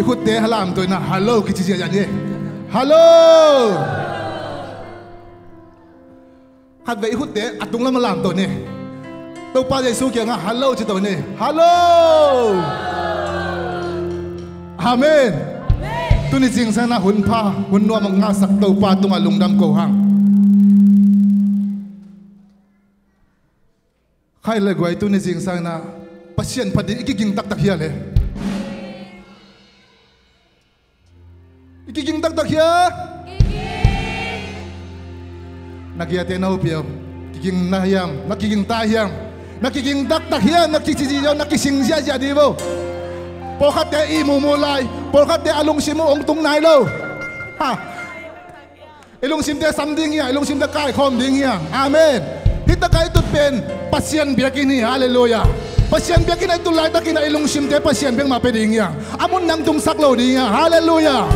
ikut deh halam tu na hello kecil aja ni. Hello. Had ve ikut deh atung lama lam tu ni. Tu pa Yesus kaya nga hello cito ni. Hello. Amen. Tu ni jing sana hun pa hun nuam ngasak tu pa tu ngalung dam ko hang. Khai le guai tu ni jing sana pasien padi ikiging tak tak hiya le. Ikiging tak tak hiya. Nakiyate na upiyaw. Ikiging nahiyam, nakiging tahiyam. Nakiging tak tak hiya, nakisijiyaw, nakisingsiya siya di mo. Pokat de imumulay, pokat de alung simu ong tung nai lo. Ha. Ilung sim de samding ya, ilung sim de kai khom ding ya. Amen. Hita kai tut pen pasien biakini, haleluya. Pasien biakini tu lai takina ilung sim de pasien biang ma peding ya. Amun nang tung saklo ding ya. Haleluya.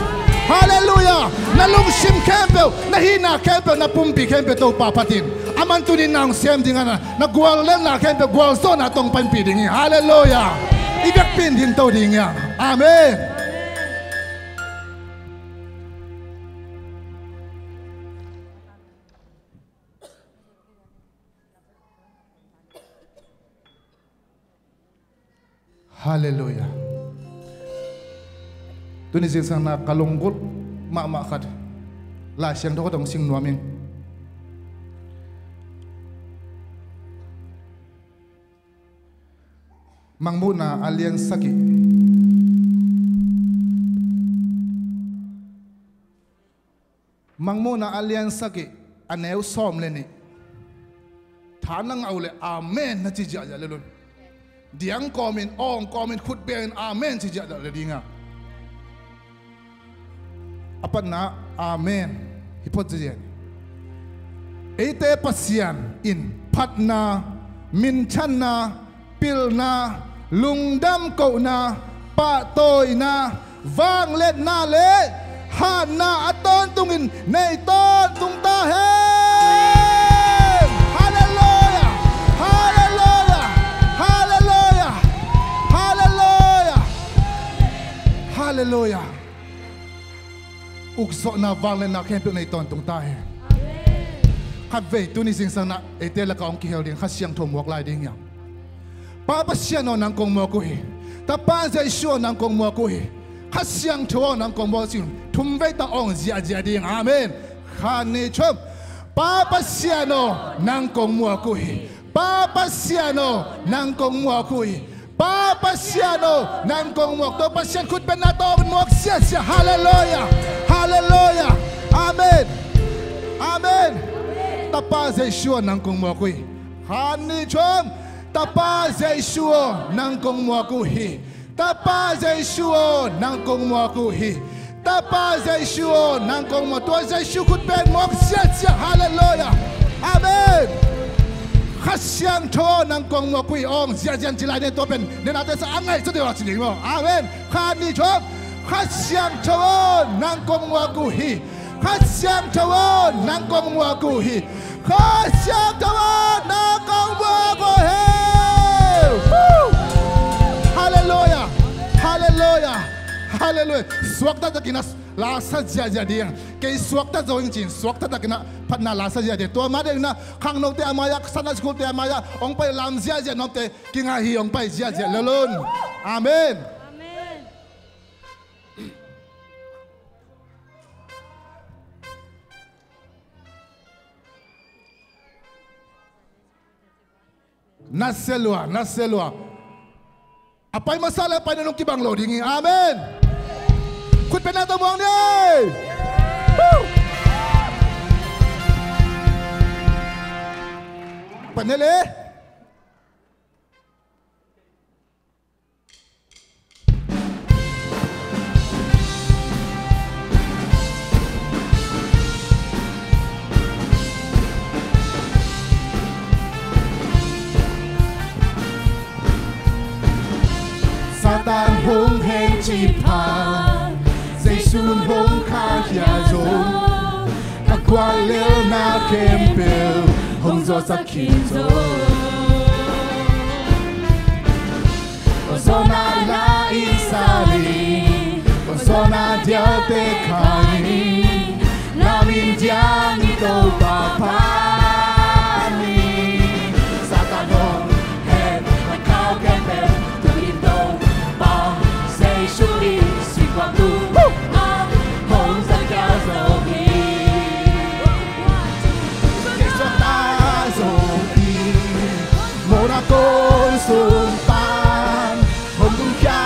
Haleluya. Nalung sim kempel, nahina kempel na pumpi kempel to papatin. Aman tu ni nang sem dingana, na gwal len na kempel gwal so na tong panpi ding ya. Haleluya. Ibig pindin tau ding ya. Amen. Haleluya. Tu ni sana kalungkut mak kat. La siang tu dong sing nuaming. Mangmuna alian saki. Mangmuna alian saki aneu som leni. Thanang aule amen na cija ja lelun. Diang komen ong komen khut ben amen cija ja ledinga. Apa na amen hipot cija. Ete pasian in patna minchana pilna lungdam ko na patoy na vang let na le han na aton tungin nay ton tung tahe. Hallelujah, hallelujah, hallelujah, hallelujah, hallelujah. Ukso na vang let na kempe nay ton tung tahe. Kat ve tu ni sing sang na etela ka ong kihel ding khasyang thom wak lai ding yang. Papa siano nang kong mo kuhi, tapan sa isyo nang kong mo kuhi, kasyang tuwa nang kong mo sin, tumvay taong zia ding, amen. Kani chum, Papa siano nang kong mo kuhi, Papa siano nang kong mo kuhi, Papa siano nang kong mo, to pasyan kut ben na to mo siya, hallelujah, hallelujah, amen, amen. Tapan sa isyo nang kong mo kuhi, kani chum. Tapa Yeshua nang kong mo kuhi. Tapa Yeshua nang kong mo kuhi. Tapa Yeshua nang kong mo. Tua Yeshua kut ben mo siya. Hallelujah. Amen. Kasyang to nang kong mo kuhi ong siya jilay ne to ben ne natin sa angay sa diwa sining mo. Amen. Kani chom. Kasyang to nang kong mo kuhi. Kasyang to nang kong mo kuhi. Kasyang to nang kong mo kuhi. Hallelujah, hallelujah, hallelujah. Swakta ta kina lasa jaja dia. Kay swakta zoing chin, swakta ta kina patna lasa jaja. Tua made na kang note amaya, sana school te amaya. Ong pai lam jaja note kinga hi ong pai jaja lelun. Amen. Amen. Naselua, naselua. Apa yang masalah apa yang kibang loading? Amen. Kut penato buang ni. Panele. Satan hung heng chi pa, dây sun hung kha ya zo, các quan liêu na kem bèo, hung do sắc khí zo. Zo na la isali, gió na theo tê khai na min giang đi đâu bà pani sa ta non hết mà cao kém bèo từ in đâu bà say su đi si quang tu hồng sa cha dầu hi cái gió ta dầu hi Monaco sum pan hồng cũng cha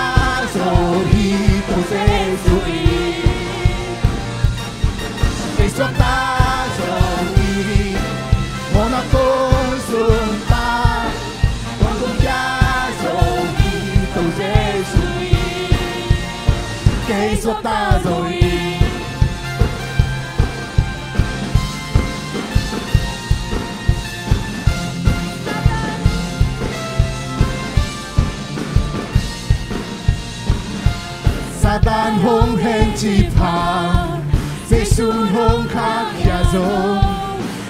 dầu hi tu say su hi cái gió ta dầu hi Monaco sum pan hồng cũng cha dầu hi tu say su hi cái gió ta dầu hi Satan hung hèn chỉ phá Giê-xu hung khắc ya dông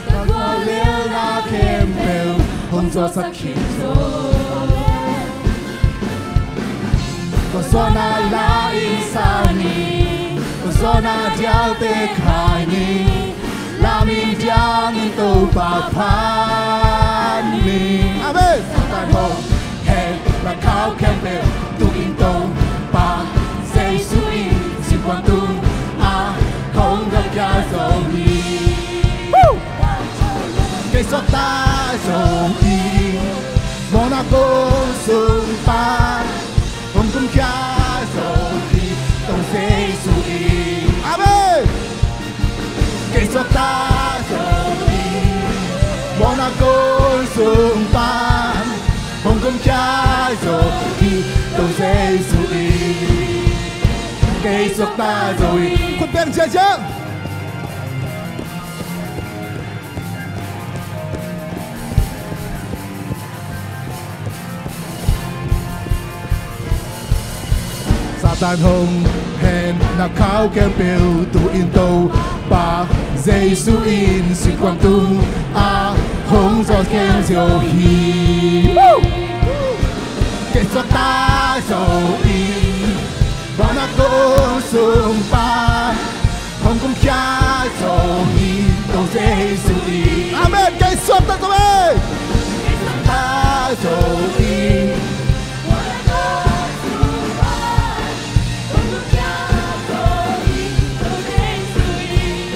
ta qua liêu la khem bèo hung gió sắc khiến dông có gió na la in sa ni có gió na diao tê khai ni la min diang in tô bà phan ni Amen Satan hung hèn là khao khem bèo tu in tô bà Giê-xu in si quang tu không gặp cha dầu hi cái gió ta dầu hi Monaco sum pan không cũng cha dầu hi tông Giê-xu in Amen cái gió ta dầu hi Monaco sum pan không cũng cha dầu hi tông Giê-xu in cái gió ta rồi khuất bên chơi chứ Satan hung hèn na khao kém bèo tu in tô bà Giê-xu in si quang tung hung gió kém dầu hi cái gió ta dầu in Monaco sum pan hồng cũng cha dầu hi tông Giê-xu in Amen cái gió ta dầu hi cái gió ta dầu hi Monaco sum pan hồng cũng cha dầu hi tông Giê-xu in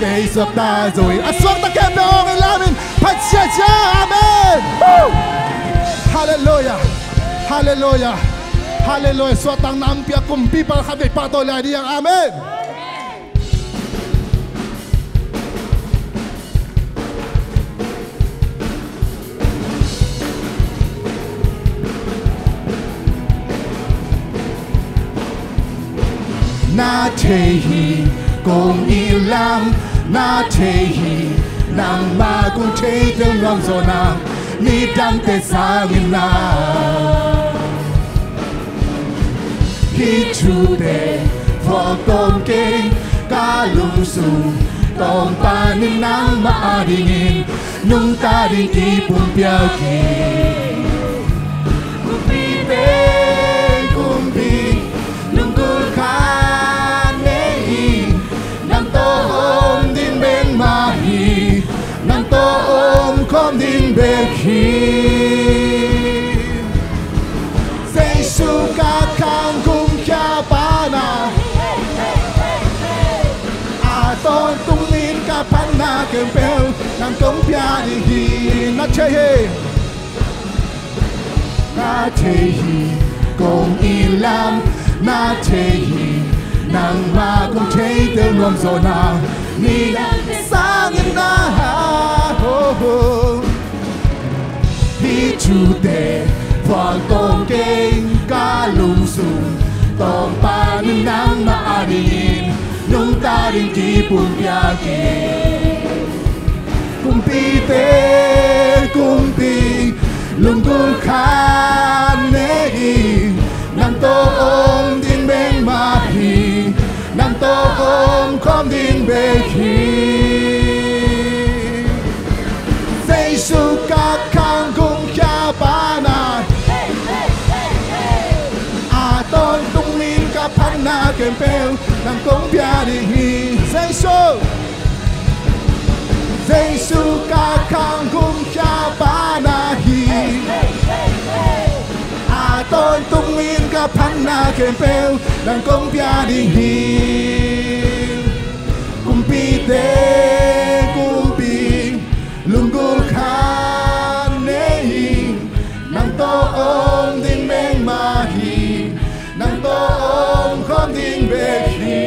cái gió ta dầu hi xuống ta kém đâu người làm mình phải chia cha Amen Hallelujah Hallelujah Hallelujah. Suatang nampia kumpi para kami patuloy diyang Amen. Na tehi kong ilang na tehi nang bagong chayang ng zona ni Dante sa ngina. Khi chủ đề phó công kinh ca lung sung tông pa ninh nang maadingin nung taring ipong piyaki kumpite kumpi nung kulkan nehi nang toong din ben mahi nang toong kom din bekhi Giê-xu ca khang cung cha pa na tôn tung in ca pan na kem bèo nang công pia đi hi na chơi công in lam na chơi nang ma công chơi tương ngom zona ni sang na ho ho hi chủ đề phật tôn kinh ca lung sung tông pa ninh nang maadingin nung taring kipong piyaki kumpi lungkul kan nei nang toong din beng mahi nang toong kom din bekhi Giê-xu ca khang cung cha pa na tôn tung min ca pan na kem pel nang kong bia đi hi Giêsu ca khang gung cha ba na hi a ton tung in ka pan na kem pel nang kong bia đi hi kumpi lungul khan nei nang to om ding meng ma hi nang to om khom ding be hi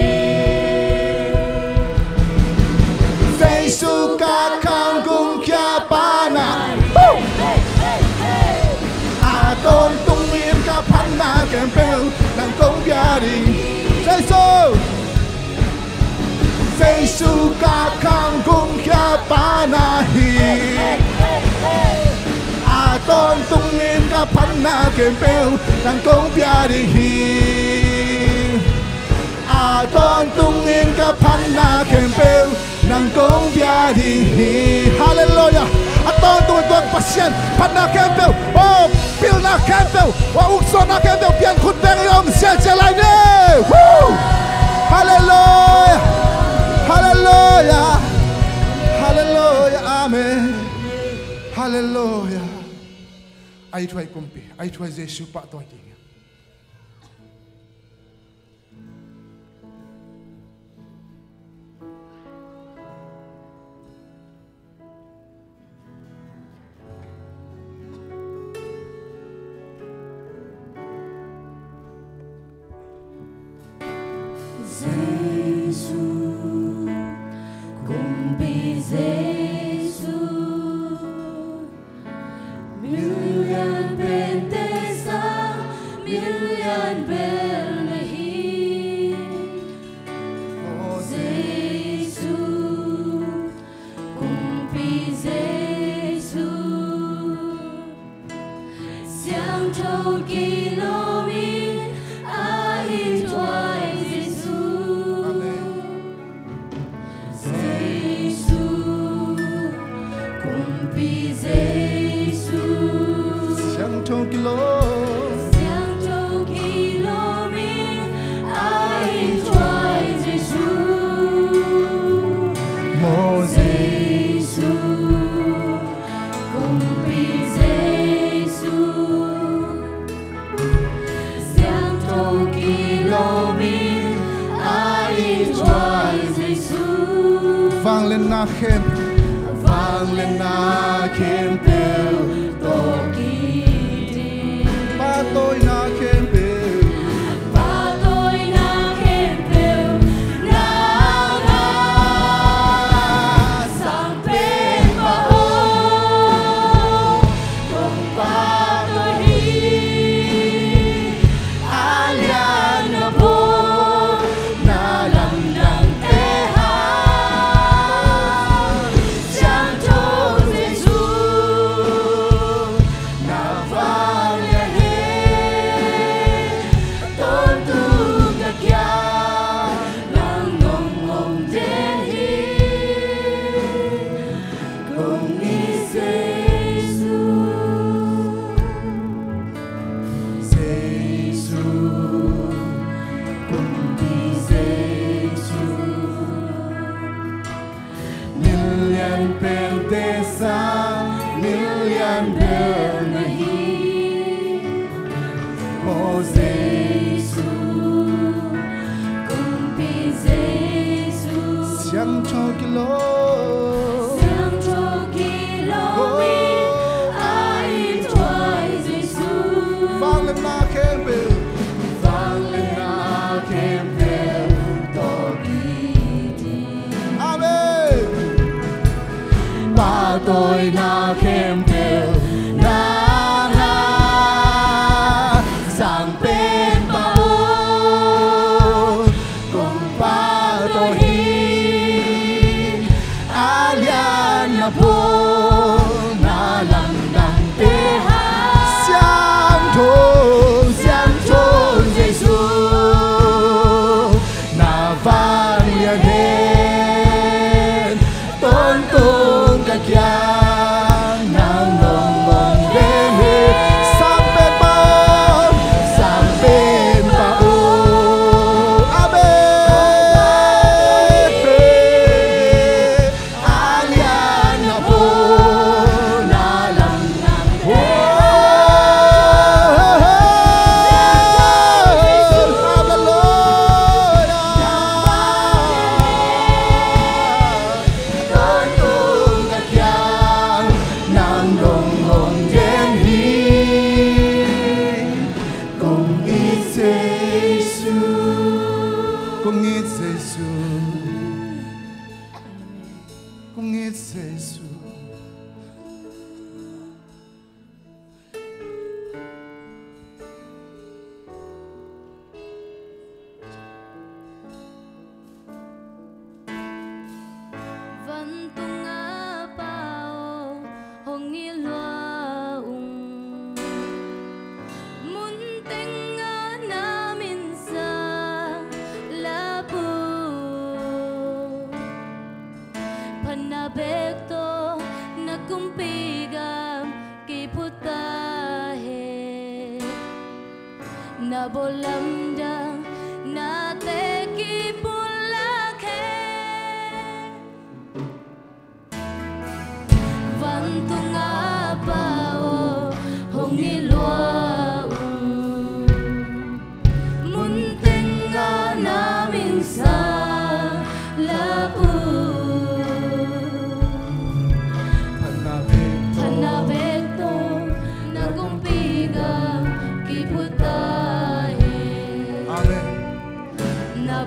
Giêsu ca khang gung cha ba na a ton tung in ka pan na kem pel nang kong bia đi Giêsu ca khang gung cha ba na hi a ton tung in ka pan na kem pel nang kong bia đi hi a ton tung in ka pan na kem pel nang kong bia đi hi hallelujah a ton tung in pasien pan na kem pel oh pil na kem pel wa ukso na kem pel pian khut beng yom sia lai ne hallelujah Hallelujah, hallelujah, amen, hallelujah. Ai thuai kumpi, ai thuai Giêsu pa toi ting. Vang lên na khem pel to ki đi ba tôi na khem pel na sang bên ba ô cùng ba tôi đi alian na bo na lam dang te ha tôi na khem pel na sang bên ba cùng ba tôi hi alian na po na lam dang te ha xiang thôn Giêsu na vang liền hết tôn tung các nhà Kung Giêsu, kung Giêsu. Panabekto na kumpigam kiputahe na bolamdang na teki pulake vantung apao hongilwa munting nga namin sa labu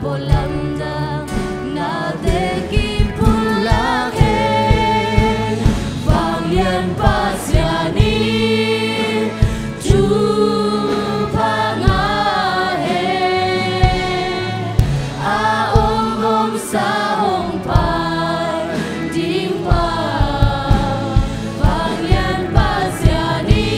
Bolamda na teki pulake Vangyan pasyani Chupangahe Aom sahong pai Dimpa Vangyan pasyani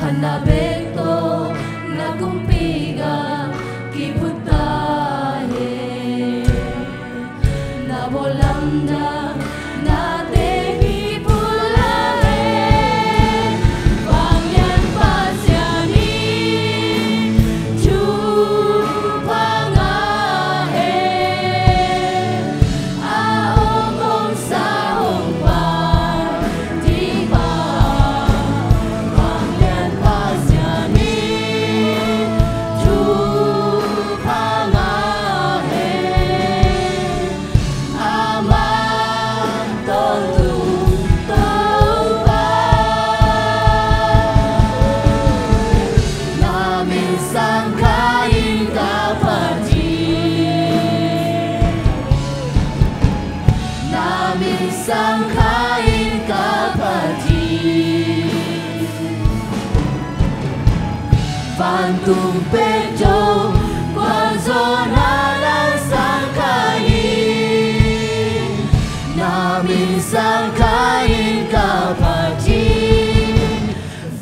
Panabekto na kumpiga kiputahe na bolamda na teki pulahe Vangyan pasyani Chupangahe Aom sahong pai Diba Sangkain kapati Vantung pejo Kwanzona lang sangkain Namin sangkain kapati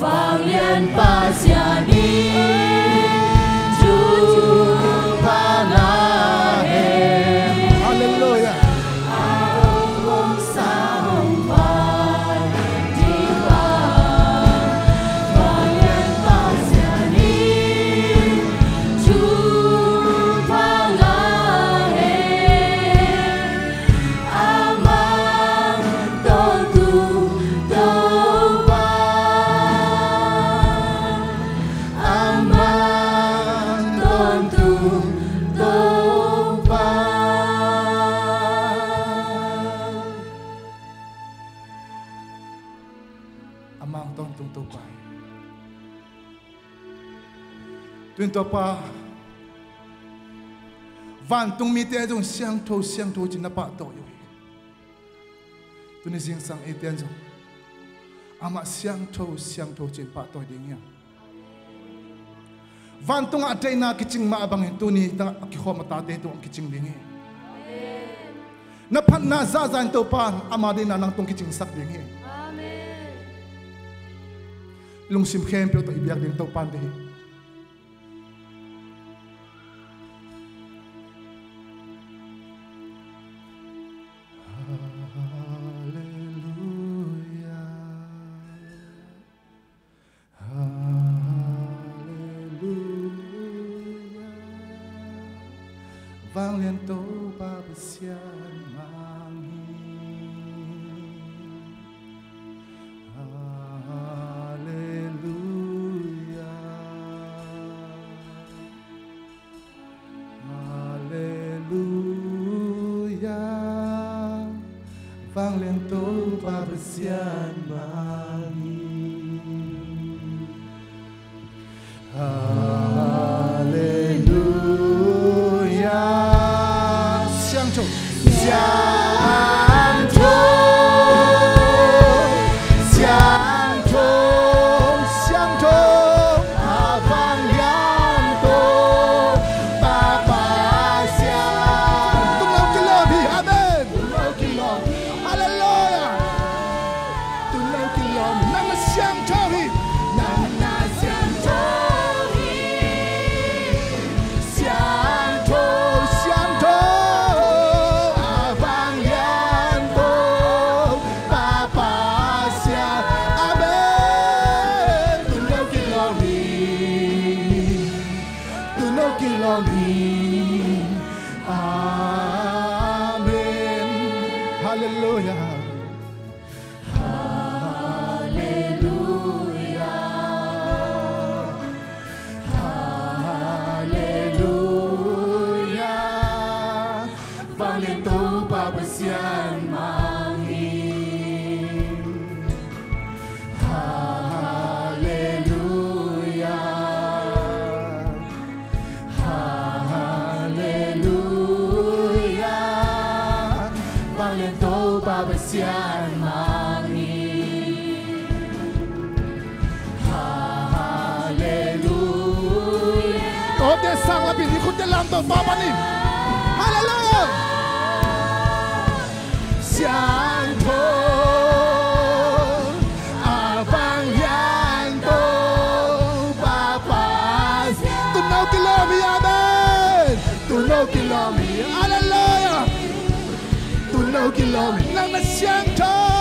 Vangyan pasyani Chupangahe Hallelujah. Amang tong tung tupai. Tuân to pa. Van tung mi te jong xiang thô chin na pa to yo. Tuân sing sang e ten jong. Ama xiang thô chin pa to ding ya. Van tung a tei na kiching ma abang tu ni ta ki ho ma ta te tu kiching ding he. Na phat na za zan to pan ama din na nang tung kiching sak ding he. Lung sim khem pe to ibyak ding to pan de vang lên tố ba bờ xiên mang Hallelujah, Hallelujah, vang lên tố ba bờ xiên mang Hallelujah,相同，相同，相同，相同，阿方扬东，爸爸乡，东楼基罗比，阿门，东楼基罗比，哈利路亚，东楼基罗比，那么相同的，那么相同。Sang lebih ikut dalam Bapa ni. Haleluya. Xiang thong, abang yang thong, Bapa. Tunau kilomi, amen. Tunau kilomi, haleluya. Tunau kilomi, nama xiang thong.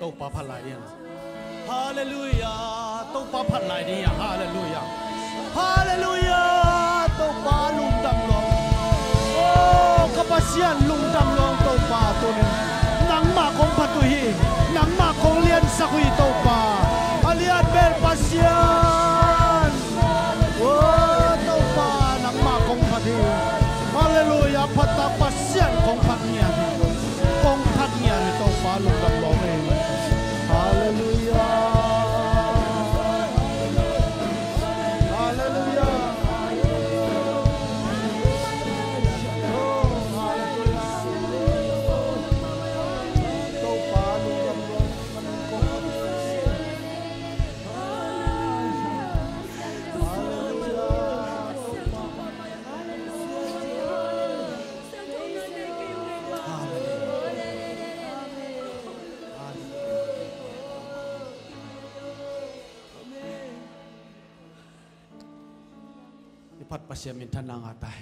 ตัวป้าพันไหลยังฮาเลลูยาตัวป้าพันไหลนี่ฮาเลลูยาฮาเลลูยาตัวป้าลุงดำลงโอ้ข้าพเจ้าลุงดำลงตัวป้าตัวนี้หนังมาของพัตุฮีหนังมาของเลียนสักวีตัวป้าอาเลียนเบลปัสยานโอ้ตัวป้าหนังมาของพัตุฮีฮาเลลูยาพัตตาปัสยานของพัตุฮีของพัตุฮีตัวป้าลุงดำลงเองฮาเลลูยาพัดปัสยามินทนางาตาเฮ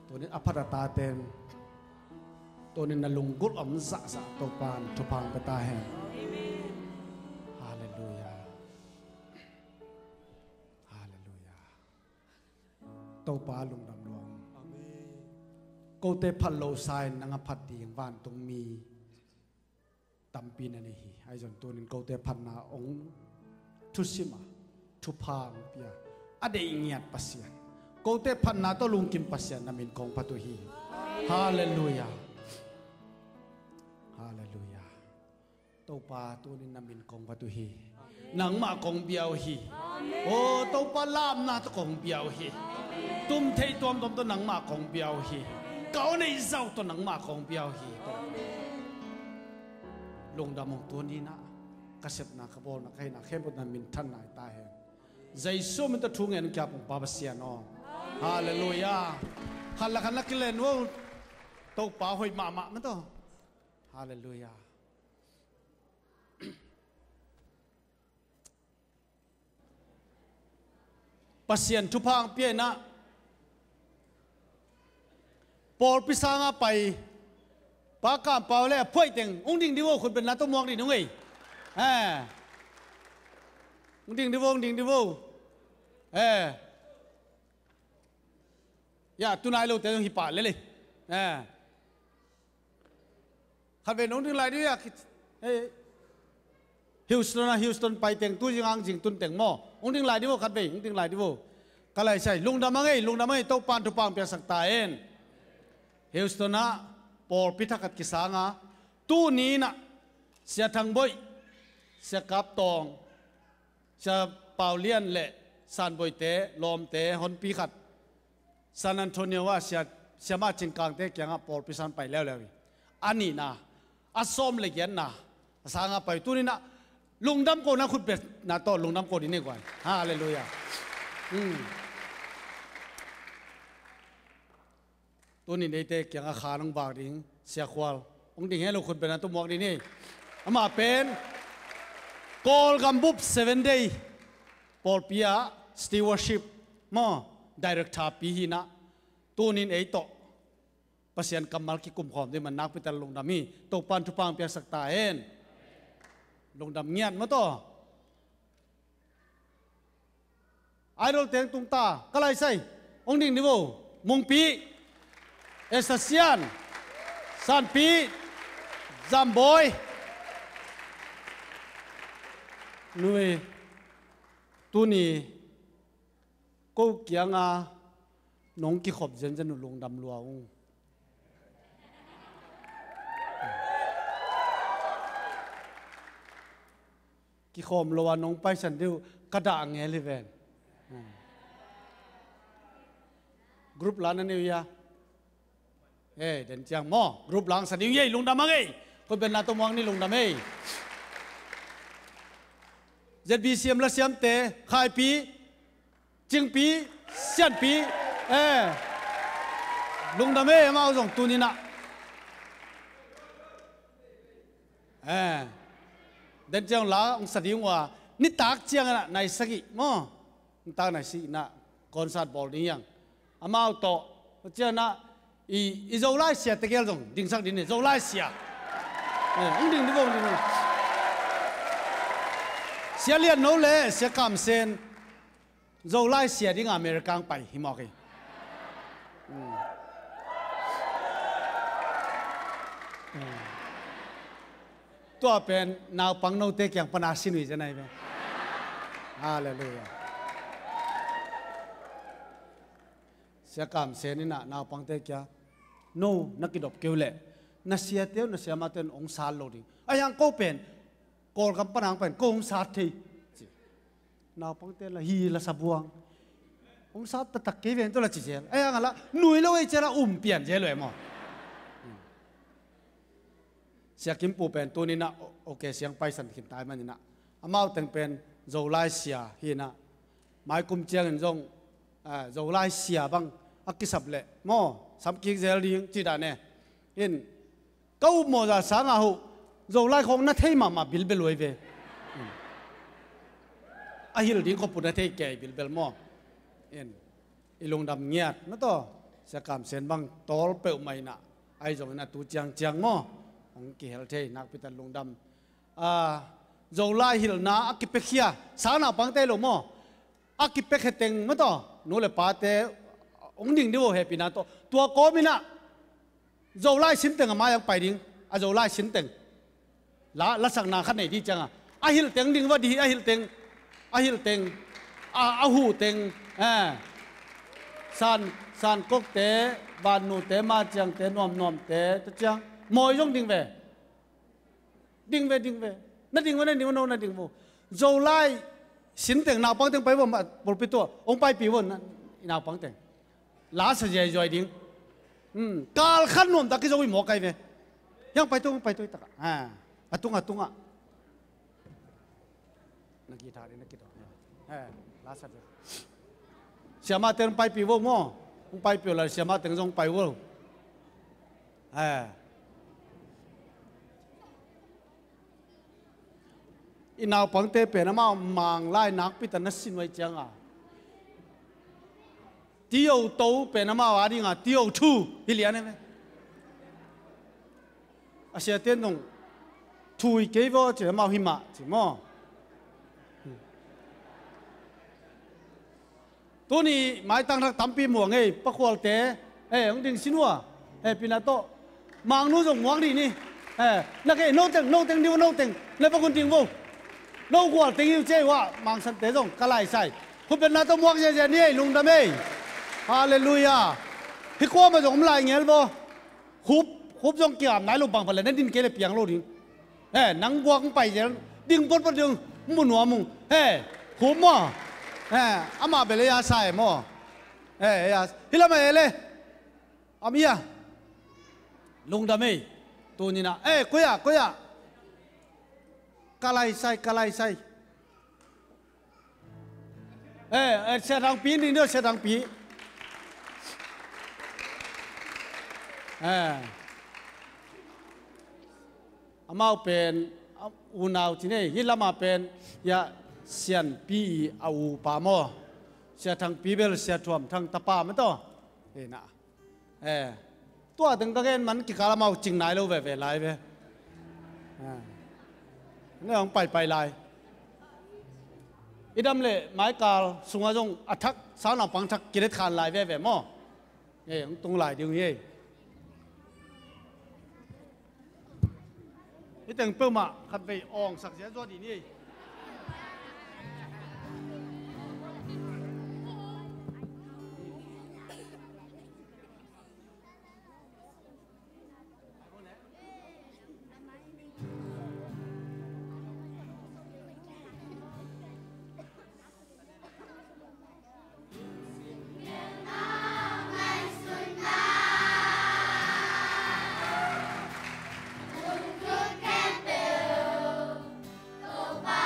ตัวนี้อภัตตาเตนตัวนี้นลุงกุลอมสะสะตัวปานทุพังปตาเฮฮาเลลูยาฮาเลลูยาตัวปาลุงดำลงกูเตพัลโลไซน์นางพัดดีงวันตรงมีตัมปีนันนี่ไอ้จนตัวนี้กูเตพันนาองทุสิมาทุพังเปียada ingat pasien. Kau te panna to lungkim pasien namin kong patuhi. Haleluya. Haleluya. Tau pa tunin namin kong patuhi. Nang ma kong biawhi. Oh, tau pa lam na to kong biawhi. Tum thei tom tom to nang ma kong biawhi. Kau nei zau to nang ma kong biawhi. Lung damong tunin na kaset na kabol na kay na kembot namin tan na tayo. Jaisu minta thungen kya pung pabasian o haleluya halakan lakilen wo to pa hoi mama man to haleluya pasien thupang pie na por pisanga pai pa kam pau le phoi teng ung ding diwo khun ben na to mok ni nung ei ding đi vô ya tunai lo te hipa le le khát về nông ding lại đi à Houston pai teng tu jing ang jing tun teng mo ung ding lại đi vô khát về ung ding lại đi vô cái lại sai lung đam ngay tàu pan tu pang pia sak ta en Houston na por pithakat kisanga tu ni na sia thang boy sia kap tongจะเป่าเลียนเละซานบอยเตะลมเตะฮอนปีขัดซานอันโตนิโอว่าเสียมาจิงกลางเตะเกี่ยงปอลพิสันไปแล้วอันนี้นะอาสมเลยเย็นนะสางไปตัวนี้นะลุงดำโกนะคุณเป็ดนะต่อลุงดำโกดีนี่กว่าฮาเลลูยาตัวนี้ในเตะเกี่ยงอาคารน้องบากดิ้งเสียควาลองดิ้งให้ลูกคุณเป็นนะตัวมอกดีนี่อามาเป็นCall Gambup 7 day Paul Pia stewardship mo director pihina tunin ei to pasien kamal ki kum khom de man nak pital lung dami to pan thupang pia sakta en lung dam ngiat mo to idol teng tung ta kalai sai ong ding niwo mung pi estasian san pi zamboy nuôi tu ni cô kia nga nông kỳ khop dân dân lùng đầm luồng kỳ khom luồng nông bay sân điêu cắt đạn nghe lên về group lan anh yêu ya đến chàng mò group lan sân điêu ye lùng đầm ngayคนเป็นนาตัวมองนี่ลงดำเอ้ZBCM ละเสียมเตะขายปีจิงปีเสียนปีลงดำเอ้มาเอาส่งตัวนี้นะเดินจังหลาองศาดิ่งว่านี่ตากเจียงนะในสกิมั้งนี่ตากในสินะคอนเสิร์ตบอลนี่ยังอามาเอาโตเจ้านะอีโจไลเซียตะเกียงส่งดิ่งสักดิ่งนี่โจไลเซีย ông đình đi vô đi xe liền nấu lệ xe cam sen dầu lai xe đi ngà America bay hi mò cái tua pen nào pang nâu tê kyang panasin hui janai be hallelujah xe cam sen ni na nào pang tê kya no nakidop kêu lệ na sia teo na sia ma ten ong sal lo ding ayang ko pen kol kam panang pen ko ong sat thi nào pang te la hi la sabuang ong sat ta tak ke ven to la chi che ayang ala nui lo ei chera pian je lo mo sia kim pu pen tu ni na okay siang pai san kim tai man ni na amao teng pen zo lai sia hi na mai kum chiang en jong zo lai sia bang akisap le mo sam ki zel ding chi da ne in câu mò ra sáng à hậu rồi lại không nó thấy mà bil bel lôi về ai hiểu đi có phụ nó thấy kẻ bil bel mò in ilung đam nhạt nó to sẽ cảm sen băng tol bẹo mày nè ai rồi nè tu chiang chiang mò ông kỳ hel thế nạc pitan lung đam rồi lại hiểu na akipek kia sáng nào băng tay lo mò akipek heteng nó to nó là pa te ông đình đi vô happy na to tua có mi na dầu lai xin tiền mà yang phải đi dầu lai xin tiền lá sang nàng khát này đi chăng hiểu tiền đi vào đi hiểu tiền hù tiền san cốc té bàn nụ té ma chăng té nòm té chăng mọi giống đi về nó đi vào dầu lai xin tiền nào bằng tiền phải vào mà bồi pi tua ông phải pi vào nào bằng tiền lá sẽ dễ rồi đi kal khăn nôm ta cái dấu mỏ cái về, yang phải tôi ta, atung à, nak kita hari nak kita, lá sát rồi, siapa tên phải pi vô mò, ông phải pi là siapa tên dòng phải vô, inau pang te pe nama mang lai nak pi tan nasin wai chang à. Tiêu tấu bên nam à đi ngà tiêu thu hi liền này, à xe tiền đồng thui cái vô chỉ mau hi mà chỉ mò, tôi ni mai tăng thắc tắm pi muang ấy bắt khoal té, ông đình xin hua, pinato mang nuôi dùng ngoang đi ni, là cái nô tiếng điêu nô tiếng, lấy bắt con tiếng vô, nô khoal tiếng yêu chơi hoa mang sân té dùng cá lại sai, hôm bên nào tôi muang gì ni lung đam ấy. Hallelujah. Hi qua mà giống lại nghe vô. Húp giống kia nãy lúc bằng phải là nên đinh kia là piang lô đi. Nắng quang bay vậy, đinh bớt đường muốn nuôi mùng. Húp mà. Ama bể ya sai mà. Ya. Hi làm gì lên? Amia. Lung đam ấy. Tu ni na. Quay à. Kalai sai. Xe thằng pí đi nữa xe thằng pí. Amau pen unau chine hilama pen ya sian pi au pa mo sia thang pi bel sia thuam thang tapa ma to na tua từng cái man ki kala mau ching nai lo về lại về nó ông bay lại idam le mai kal sunga jong athak sa na pang thak kiret khan lại về mo ông tung lại điều như cái từng bơm mà khát về ong sặc sẽ do gì nhỉ Bye.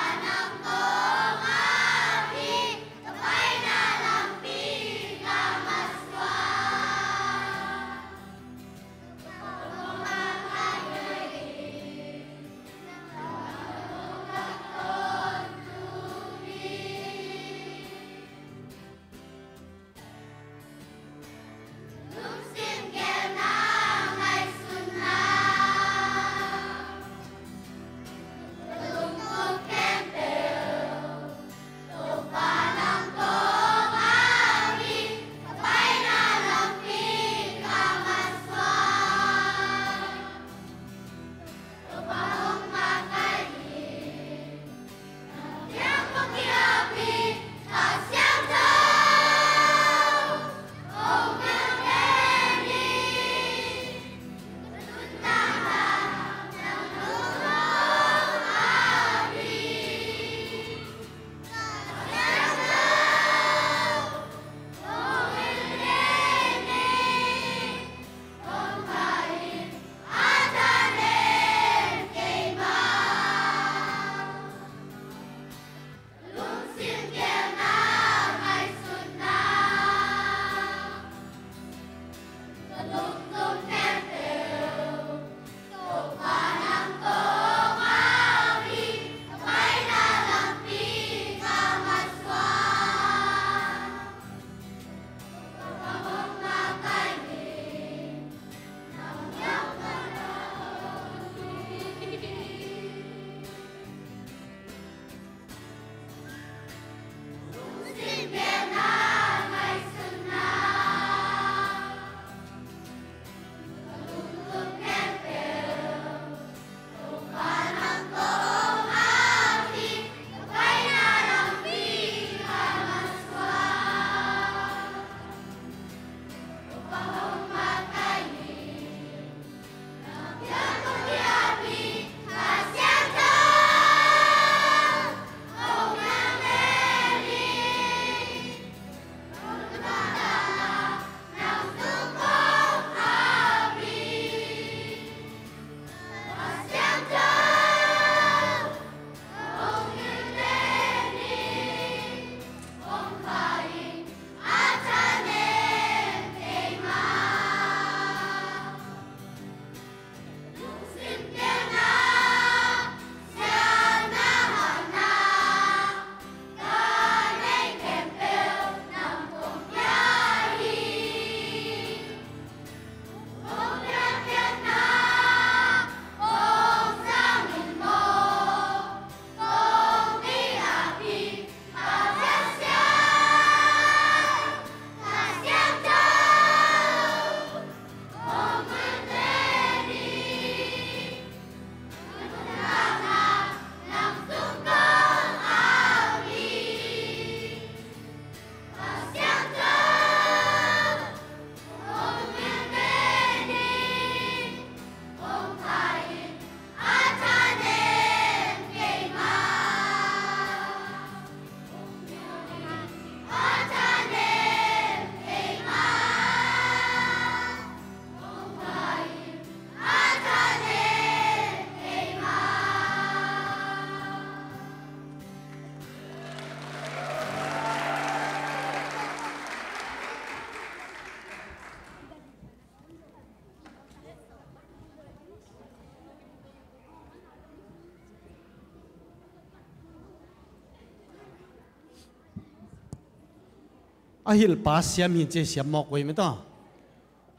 ahil pa siam hin che siam mok wei me to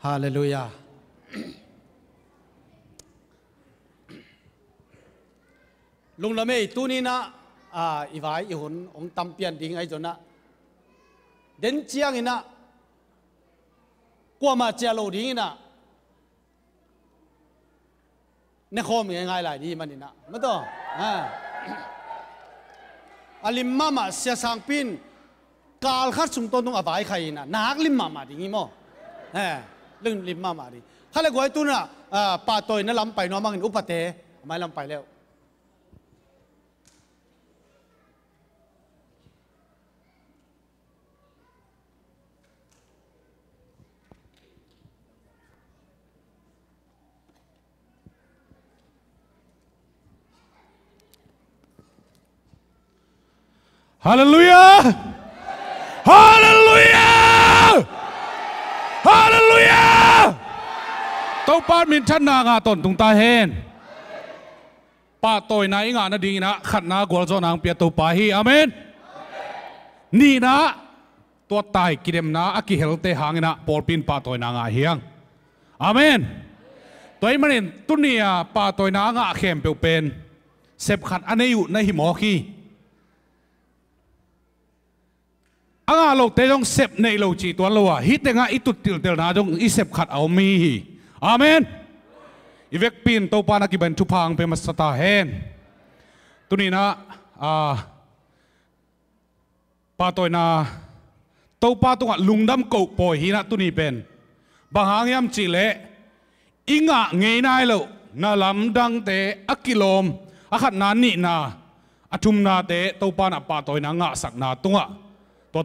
hallelujah lung la mei tu ni na i vai i hun ong tam pian ding ai jona den chiang ina qua mà chia lô đi na nè khom ngay lại đi mà đi na mất to alim mama sia sang pin kal khát sung tôn tung avai khai na nak lim mama đi nghi mo lưng lim mama đi khai lại gọi tu na pa tôi nó lắm phải nó mang upate mai lắm phải leo Hallelujah! Hallelujah! Hallelujah! Tâu pat min chan na nga ton tung ta hen. Pa toy na inga na ding na khat na gol zo nang pia tâu pa hi. Amen. Ni na to tai kidem na aki helte hangina por pin pa toy na nga hiang. Amen. Toy manin tunia pa toy na nga khem pe pen. Sep khat aneyu na hi mo khi. Anga lo te jong sep nei lo chi tuan lo a hit nga itut til tel na jong i sep khat au mi hi amen ivek pin to pa na ki ban thu phang pe masata hen tunina pa toy na to pa tunga lungdam ko poi hi na tuni pen bahang yam chi le inga ngei nai lo na lam dang te akilom akhat na ni na athum na te to pa na pa toy na nga sak na tunga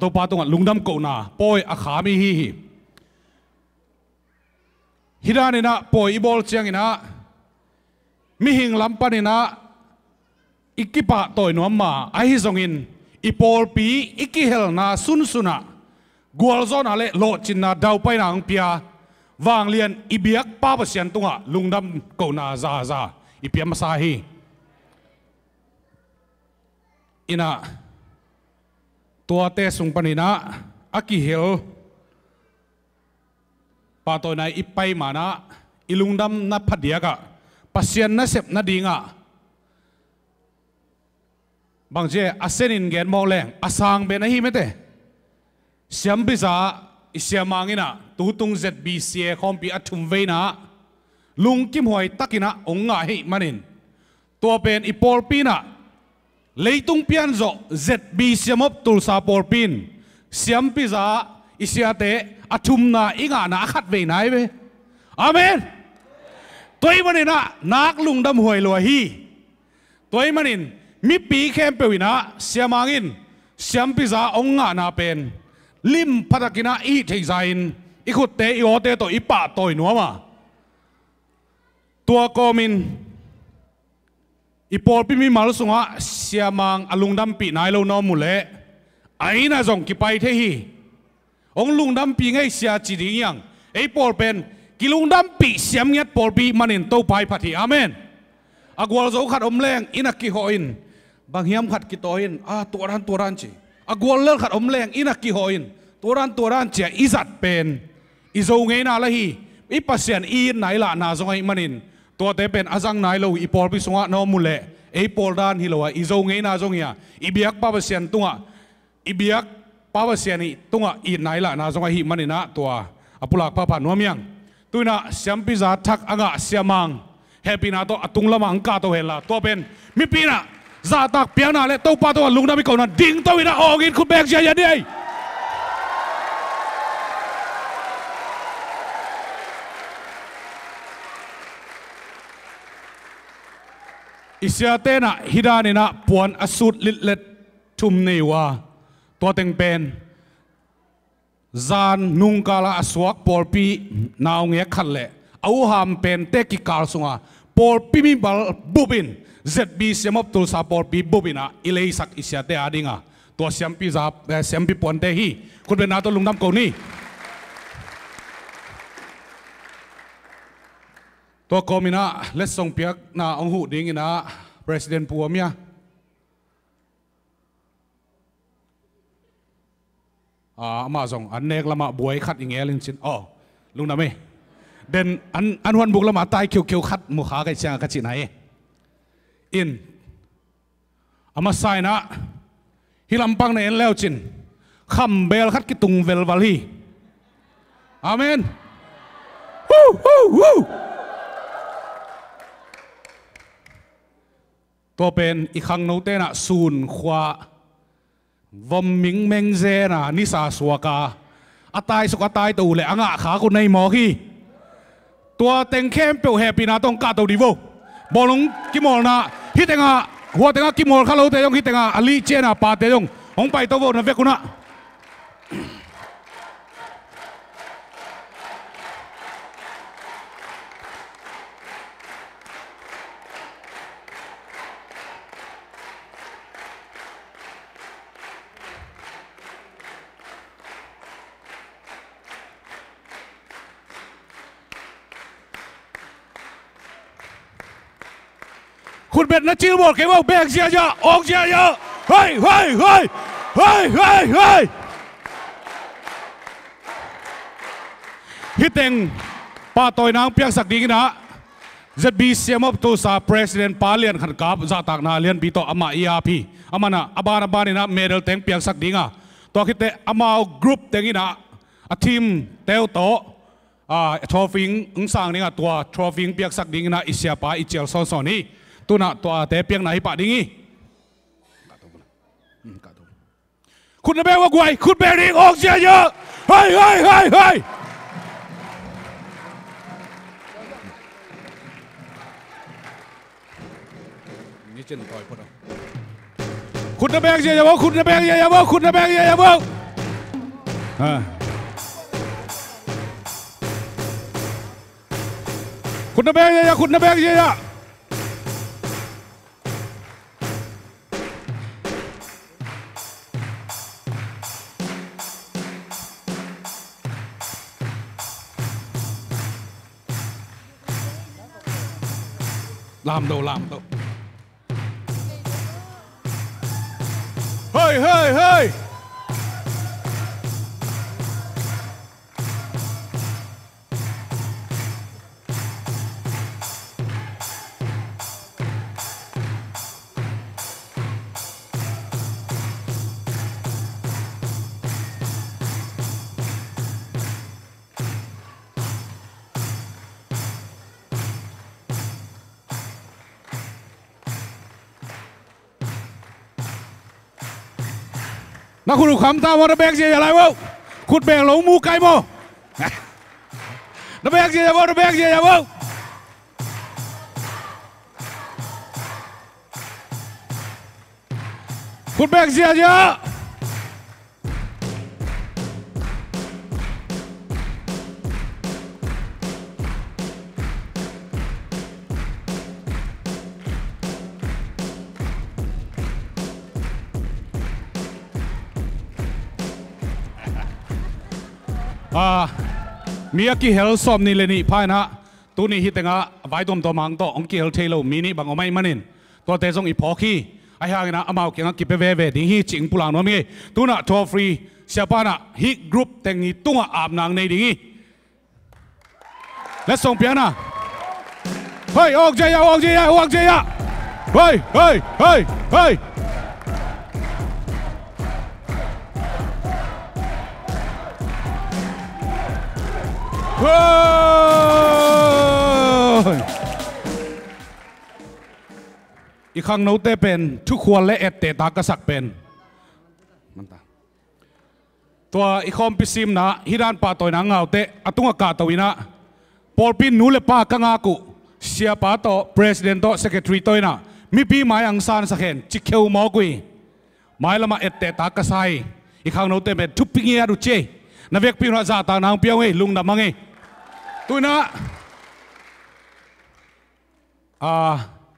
to pa tung lungdam ko na poi akhami hi hirani na poi ibol chiang ina mi hing lampan ina ikipa toy no ma ai zongin ipol pi ikihel na sun suna gwal zon ale lo chin na dau pai na ang pia wang lian ibiak pa ba sian tunga lungdam ko na za ipiam sa hi ina tua te sung panina aki hil patoy na ipay mana ilungdam na padiaga pasyan na sep na dinga bangje asenin gen mo leng asang be na hi mete siam bisa isiamangina tutung zbc khompi athum veina lungkim hoi takina onga hi manin tua pen ipol pina leitung pian zo zb siamop tulsa porpin siam piza isiate athum na inga na khat ve nai ve amen toy manina nak lungdam hoi lo hi toy manin mi pi khem pewina siamangin siam piza onga na pen lim patakina i theizain ikhut te iote to ipa toy nuama tua komin ipol pi mi mal sunga siamang alungdam pi nai lo no mule aina jong ki pai the hi ong lungdam pi ngai sia chi ding yang ei pol pen kilungdam pi siam nget pol pi manin to pai phathi amen agwal zo khat om leng inak ki hoin bang hiam khat ki toin turan chi agwal lel khat om leng inak ki hoin turan chi izat pen izo ngei na la hi i pasien i nai la na zong ai manin to te pen azang nai lo i pol pi sunga no mule ei pol dan hi lo a izo ngei na zong ya ibiak pa pasien tunga ibiak pa pasien ni tunga i nai la na zong ai hi manina to apulak pa pa nuamiang tuina siampi za thak anga siamang happy na to atung lamang ka to hela to pen mi pina za tak piana le to pa to lungna mi ko na ding to ina ogin khu bek ya dei isiate na hidani na puan asut litlet thum neiwa to teng pen zan nungkala aswak porpi naw nge khalle au ham pen te ki kal sunga porpi mi bal bubin zb semop tul sa porpi bubina ilei sak isiate adinga to siampi za siampi ponte hi kun be na to lungdam ko ni to komina lesong piak na ong hu ding ina president puamia ama zong an nek lama buai khat ingelin chin lungnam e den an huan buk lama tai khiu khat mu kha kai chang ka chin hai in ama sai na hilampang na en leo chin kham bel khat ki tung vel wal hi amenตัวเป็นอีกครั้งโน้ตเตนะศูนย์ขวาวมมิงเมงเจนะนิสาสวกาอัตายสุกอัตายตูเลยอ่างขาคนในหมอขี้ตัวเต็งเข้มเปียวแฮปปี้นะต้องกาตัวดีโวบอลงกิมอลนะฮิตเต็งหัวเต็งกิมอลข้าเราเตยงฮิตเต็งอลีเจนะปาเตยงองไปตัวโวนะเวกุนะคุณเป็นนักจิลบอกแกว่าแบกเสียเยอะออกเสียเยอะเฮ้ยฮิตเต็งป้าต่อยนางเปียกสักดีนะจะบีเสียมบตัวสาประธานป้าเลียนขันกับจะตักนาเลียนปีโตอามาอีอาพีอามานะอาบานนี่นะเมดัลเต็งเปียกสักดีนะตัวคิดแต่อามาเอากรุ๊ปเต็งนี่นะทีมเตลโตทรอฟิงสร้างนี่นะตัวทรอฟิงเปียกสักดีนะอิเสียป้าอิเจลซอนนี่ตัวน่ะตัวแต่เพียงไหนปะดิ้งคุณจะแบกว่าไงคุณแบกดิ้งออกเสียเยอะเฮ้ยนี่เจนต่อยพอดคุณจะแบกเสียเยอะคุณจะแบกเสียเยอะคุณจะแบกเสียเยอะคุณจะแบกเสียเยอะคุณจะแบกเสียเยอะลามโตเฮ้ยนักคุณคำตามว่านักแบกเสียอะไรวะคุณแบกหลงมูไก่โมนักแบกเสียว่านักแบกเสียวะคุณแบกเสียเยอะมีอากิเฮลซอมนี่เลยนี่พายนะตัวนี้ฮิตเองอ่ะไว้ตัวมังตัวองกิเฮลเทโลมีนี่บางเอาไม่มานินตัวเตะส่งอีพอขี้ไอ้ห่างนะอามาเกี่ยงกิเปเวดิ้งฮีจิงปุลังน้องมีตัวน่ะทัวร์ฟรีเสียป้าน่ะฮิตกรุ๊ปเต็งนี้ตัวอาบนางในดิ้งฮีและส่งเปียนะเฮ้ยออกเจียเฮ้ยอีกครั้งโน้ตเตเป็นทุกคนและเอตเตตากษักเป็นตัวอีกคอมพิซิมนะฮิรันปาตัวนังเอาเตอตุงกาตวินะปอลปินนูเลปากังอากุเสียปาโตประธานโตเซกเตอรีตัวนะมีปีหมายอังสารสักเห็นจิเขียวมอกุยหมายละมาเอตเตตากษัยอีกครั้งโน้ตเตเป็นทุกปีเงียดูเจนเวกปีนราชาตานางเปียวเงลุงดำมังเงตัวนะ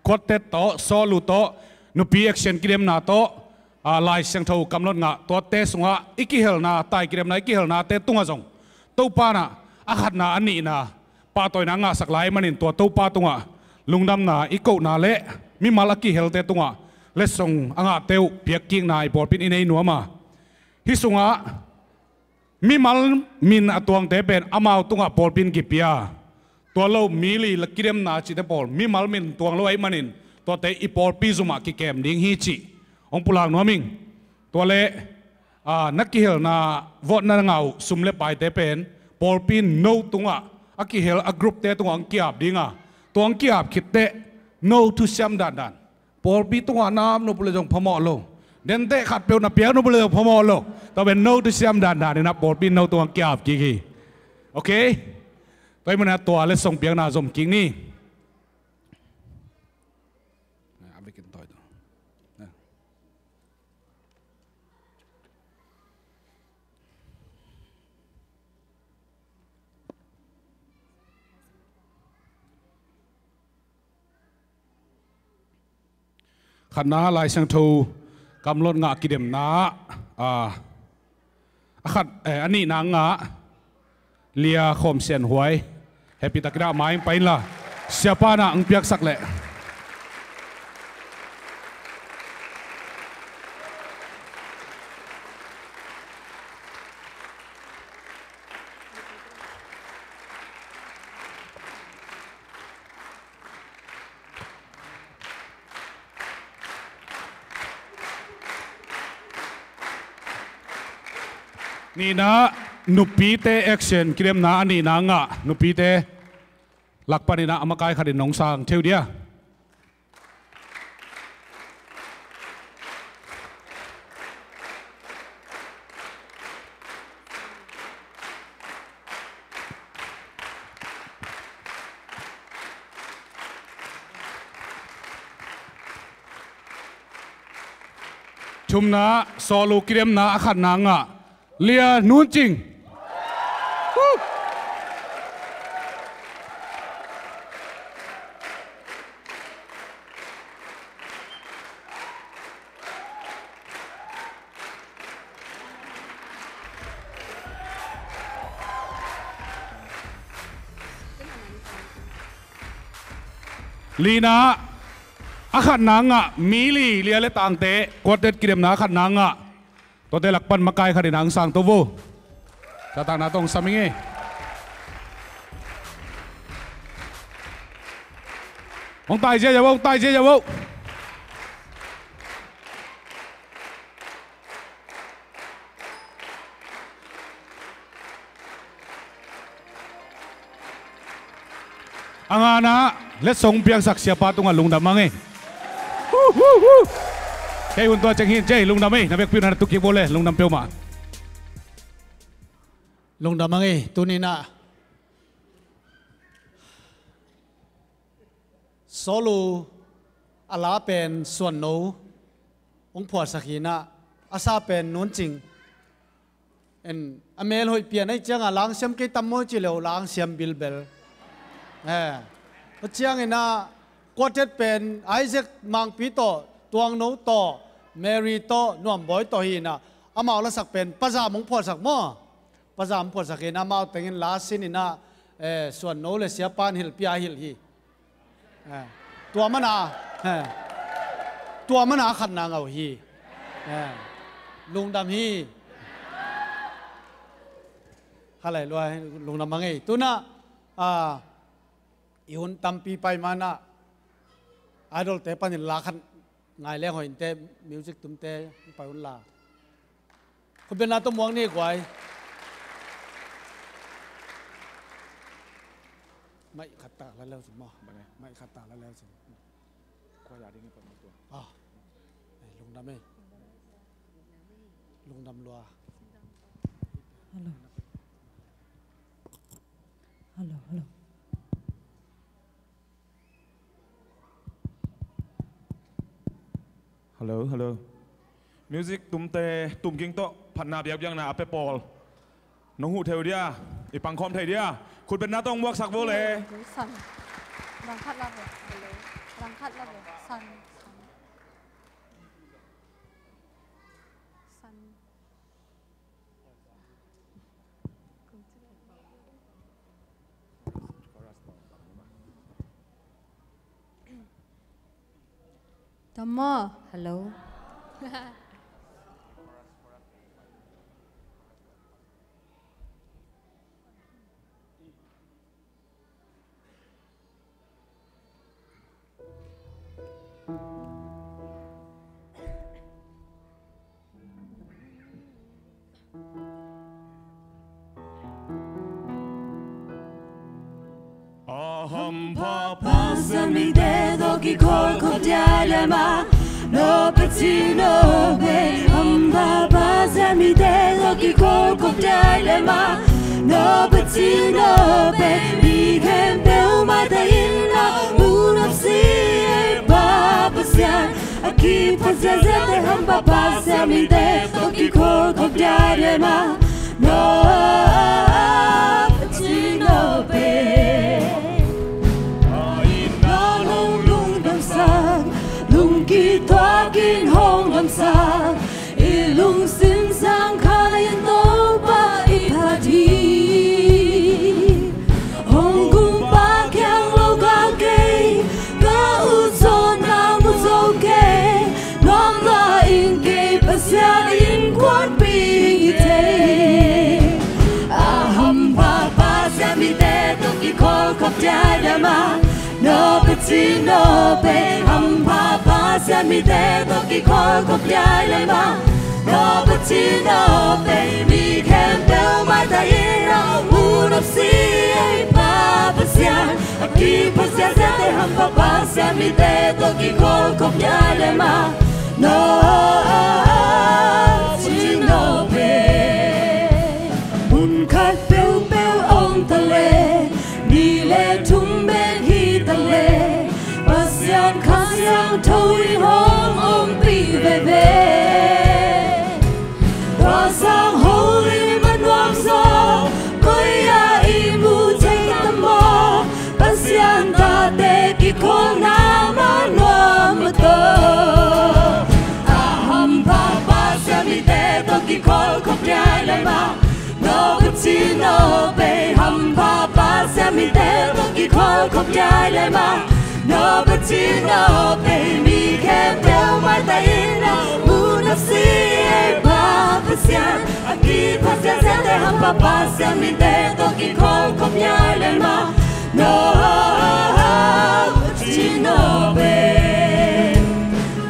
กดเตโตโซลูโตนุปีเอ็กเซนกิเลมนาโตลายเสียงเท่ากำลังงะตัวเตสงะอีกิเฮลนาตายกิเลมนาอีกิเฮลนาเตตุงะจงตัวปานะอาขัดนาอันนี้นะปาตัวนางะสักหลายมันนินตัวปาตุงะลุงดำนาอีโกนาเละมีมาลักกิเฮลเตตุงะเลสงอ่างะเตวเปียกกิ้งนายปอดปินอินเอนัวมาฮิสุงะ mi mal min atuang te pen amau tunga por pin ki pia to lo mi li la kirem na chi te por mi mal min tuang lo ai manin to te i por pi zuma ki kem ding hi chi ong pulang no ming to le nakihel na vot na ngau sum le pai te pen por pin no tunga akihel a group te tunga ang kiap dinga to ang kiap khit te no to siam dan dan por pi tunga nam no pule jong phamo lo den te khat pe na piang no pule jong phamo lo to ben no to siam dan dan na por pin no to ang kiap ki ki okay toy mana to ale song piang na zom king niขันน้าลายเสียงทูกำลดงากิเดมน้าขัดอันนี้นางงาเลียคมเสียนหวยเฮปิตะกระไม้ไปละเสียป้านะอังเปียกสักแหละนี่นะนุปีเตเอ็กเซนกิเลมนาอันนี้นางะนุปีเตหลักปนินะอมกายขัดินน้องสางเที่ยวเดียชุมนะโซลูกิเลมนาขัดนางะเลียนูนจริงลีนาอาขัดนางะมีลีเลียเลต่างเตะกดเด็ดกิเลมนาขัดนางะตัวเตลักปันมาไกลขัดนางสังตัววูจะต่างนาตรงสามิงองตายเจียยวตายเจียยวanganaนะเล็ดส่งเพียงสักเสียปาตุงลุงดำมังเฮ้ยอุ่นตัวจังหินเจ้ลุงดำนับเอกพิวนาตุกิโบเลยลุงดำเปียวมาลุงดำมังตัวนี้นะโซลูอาลาเป็นส่วนโนองค์ผัวสักหินะอาซาเป็นนุ่นจริงอเมลหอยเปลี่ยนให้เจ้าล้างเสียมกิตามโมจิเลวล้างเสียมบิลเบลเจ้าไงนะกวดเจ็ดเป็นไอเซกมังปีโตตวงโนโตเมรีโตนวมบอยโตฮีนะอามาละสักเป็นภาษามงพอสักมั่วภาษามงพอสักเห็นอามาแต่งลาสินี่นะส่วนโนเลเสียปานฮิลพิอาฮิลฮีตัวมันขันนางเอาฮีลุงดำฮีอะไรรวยลุงดำมังไงตัวน่ะอีหุ่นตำปีไปมานะไอดอลเตปันลาขันไงแล้วหอยเตมิวสิกตุ้มเตไปหุ่นลาคุณเป็นนาตัวมวงนี่กว่าไม่ขัดตาแล้วสิมั่วไม่ขัดตาแล้วสิควายาดิ้งไปหมดตัวลุงดำไม่ลุงดำรัวฮัลโหลฮัลโหลมิวสิกตุ้มเตตุ้มกิ้งโตพันนาเบียบยังนาเปปอลน้องหูเทวเดียอีปังคอมไทยเดียคุณเป็นน้าต้องวักสักโวเลยสันรังคัดลับเลยรังคัดลับเลยสันตอมอฮัลโหล Pasa mi dedo que colco dialema No petino be Amba pasa mi dedo que colco dialema No petino be Mi kempel mata inna Unapsi Papasian Aquí pasa zete Amba pasa mi dedo que colco dialema No petino be Lung ki toa kin hong lam sa ilung sim sang kaya no ba ipati hong kum pa kyang lo ga ke ka u so na mu so ke nom la in ke pasya in kwat pi te aham pa pa sa mi te to ki kol kop ja ma No petino be hum papa sami te to ki kol ko pyai le ma No petino be mi kempel mai ta ina unop si papa sian Aki pasya te hum papa sami te to ki kol ko pyai le ma No petino be un kat pel pel on tale ni le tum be Pasyan kasyang thôi hong om pi về về Tòa sang holy man wang so Koi ya imu take the mo Pasyan ta te ki kol na man wang mato Aham pa pasyan mi te to ki kol ko pyai le ma No petino be ham pa pasyan mi te to ki kol ko pyai le ma No petino be mi kempel mai ta ina Unap si pa pasyan Aki pasyan zete ham pa pasyan mi te to ki kol ko pyai le ma No petino be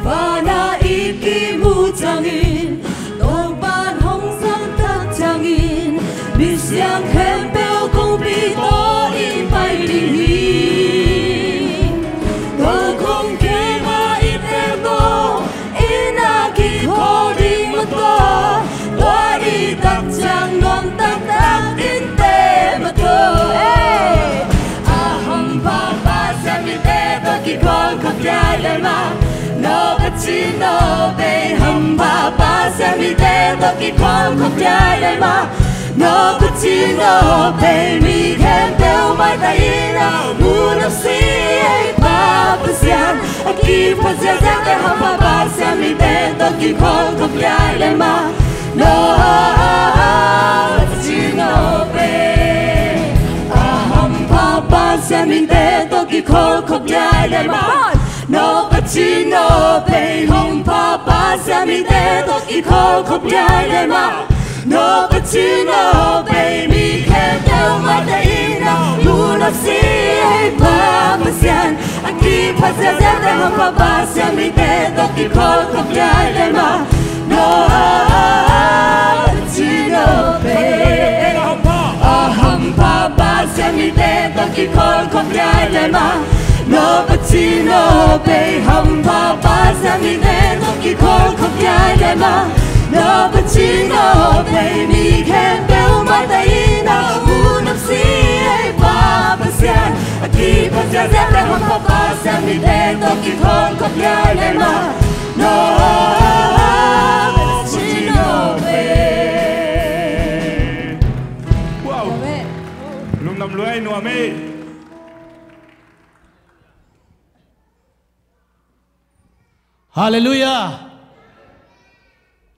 Vana iki mu changin Tong ban hong sang tak changin Mi siang kempel kong pi to in pai li No petino be hum papa sami te to ki kol ko pyai le ma No petino be mi kempel mai ta ina unap si papa sian Aki pasya zete hum papa sami te to ki kol ko pyai le ma No petino be hum papa sami te to ki kol ko pyai le ma No petino be hum papa sami te to ki kol ko pyai le ma No petino be mi kempel mai ta ina unap si papa sian Aki pasya zete hum papa sami te to ki kol ko pyai le ma No petino be hum papa sami te to ki kol ko pyai le ma No petino be hum papa sami te to ki kol ko pyai le ma No petino be mi kempel mai ta ina unap si papa sian Aki pasya zete hum papa sami te to ki kol ko pyai le ma No petino be Wow Lung nam luai nuam mi Hallelujah.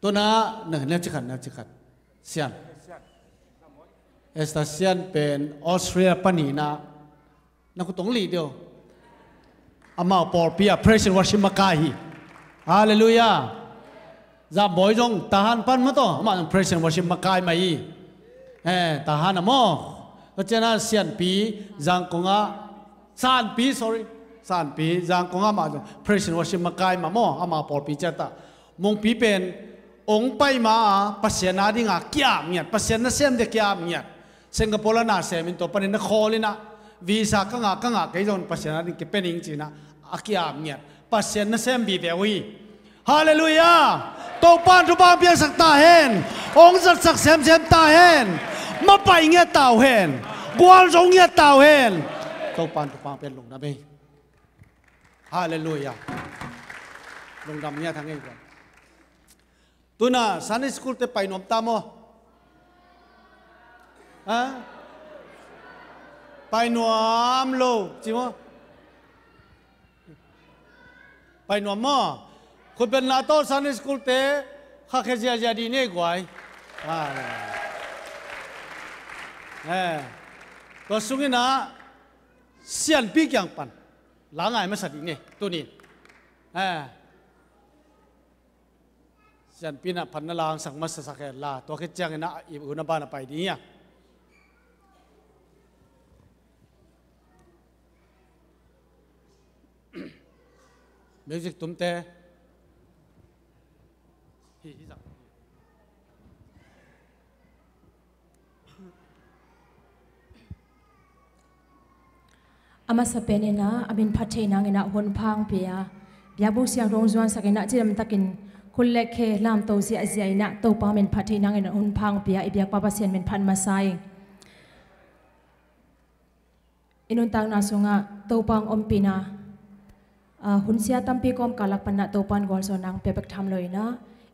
Tuna na chikat. Sian. Esta sian pen Austria panina. Nakutong li dio. Ama por pia praise and worship makai. Hallelujah. Za boy jong tahan pan mo to. Ama praise and worship makai mai. Tahan mo. Kachana sian pi jang konga san pi sorry. San pi jang konga ma praise and worship makai ma mo ama por pi chata. Mong pi pen ong pai ma pasena dinga kya miat pasena sem de kya miat Singapore na sem into panin na kholina visa ka nga cái zon pasien ni ke pening china akiam nyat pasien na sem bi vewi hallelujah to pan tu ba biang sak ta hen ong zat sak sem ta hen ma pai nge tao hen gwal zong nge tao hen to pan tu ba pen lung na be hallelujah lung dam nge thang nge ko tu na Sunday school te pai nom ta mo ha pai nuam lo chi mo pai nuam moคุณเป็นนาโต้ซันนิสกุลเตะข้าแค่จะดีเนี่ยกว่าตัวสุงินะเสียนปีกอย่างปันหลังไงไม่สัตย์เนี่ยตัวนี้เสียนปีน่ะพันนลางสังมัสสักแค่ลาตัวแค่เจ้าเงินนะอีบุญบ้านไปดีเนี่ยมิวสิกตุ้มเตะอามาสเปนนะอามินพัฒนางนะหุ่นพังเปียยาบุเสียงรงจวนสักนะที่มันตะกินคุณเล็กเคลามโตเสียเสียนะโตปามินพัฒนางนะหุ่นพังเปียอีเบียกปาปเสียนมินพันมาไซอินุนตังนาสุงะโตปังอมปีนาหุ่นเสียตั้มปีกอมกาลักปันนะโตปันกอลโซนังเปียกทำเลยนะ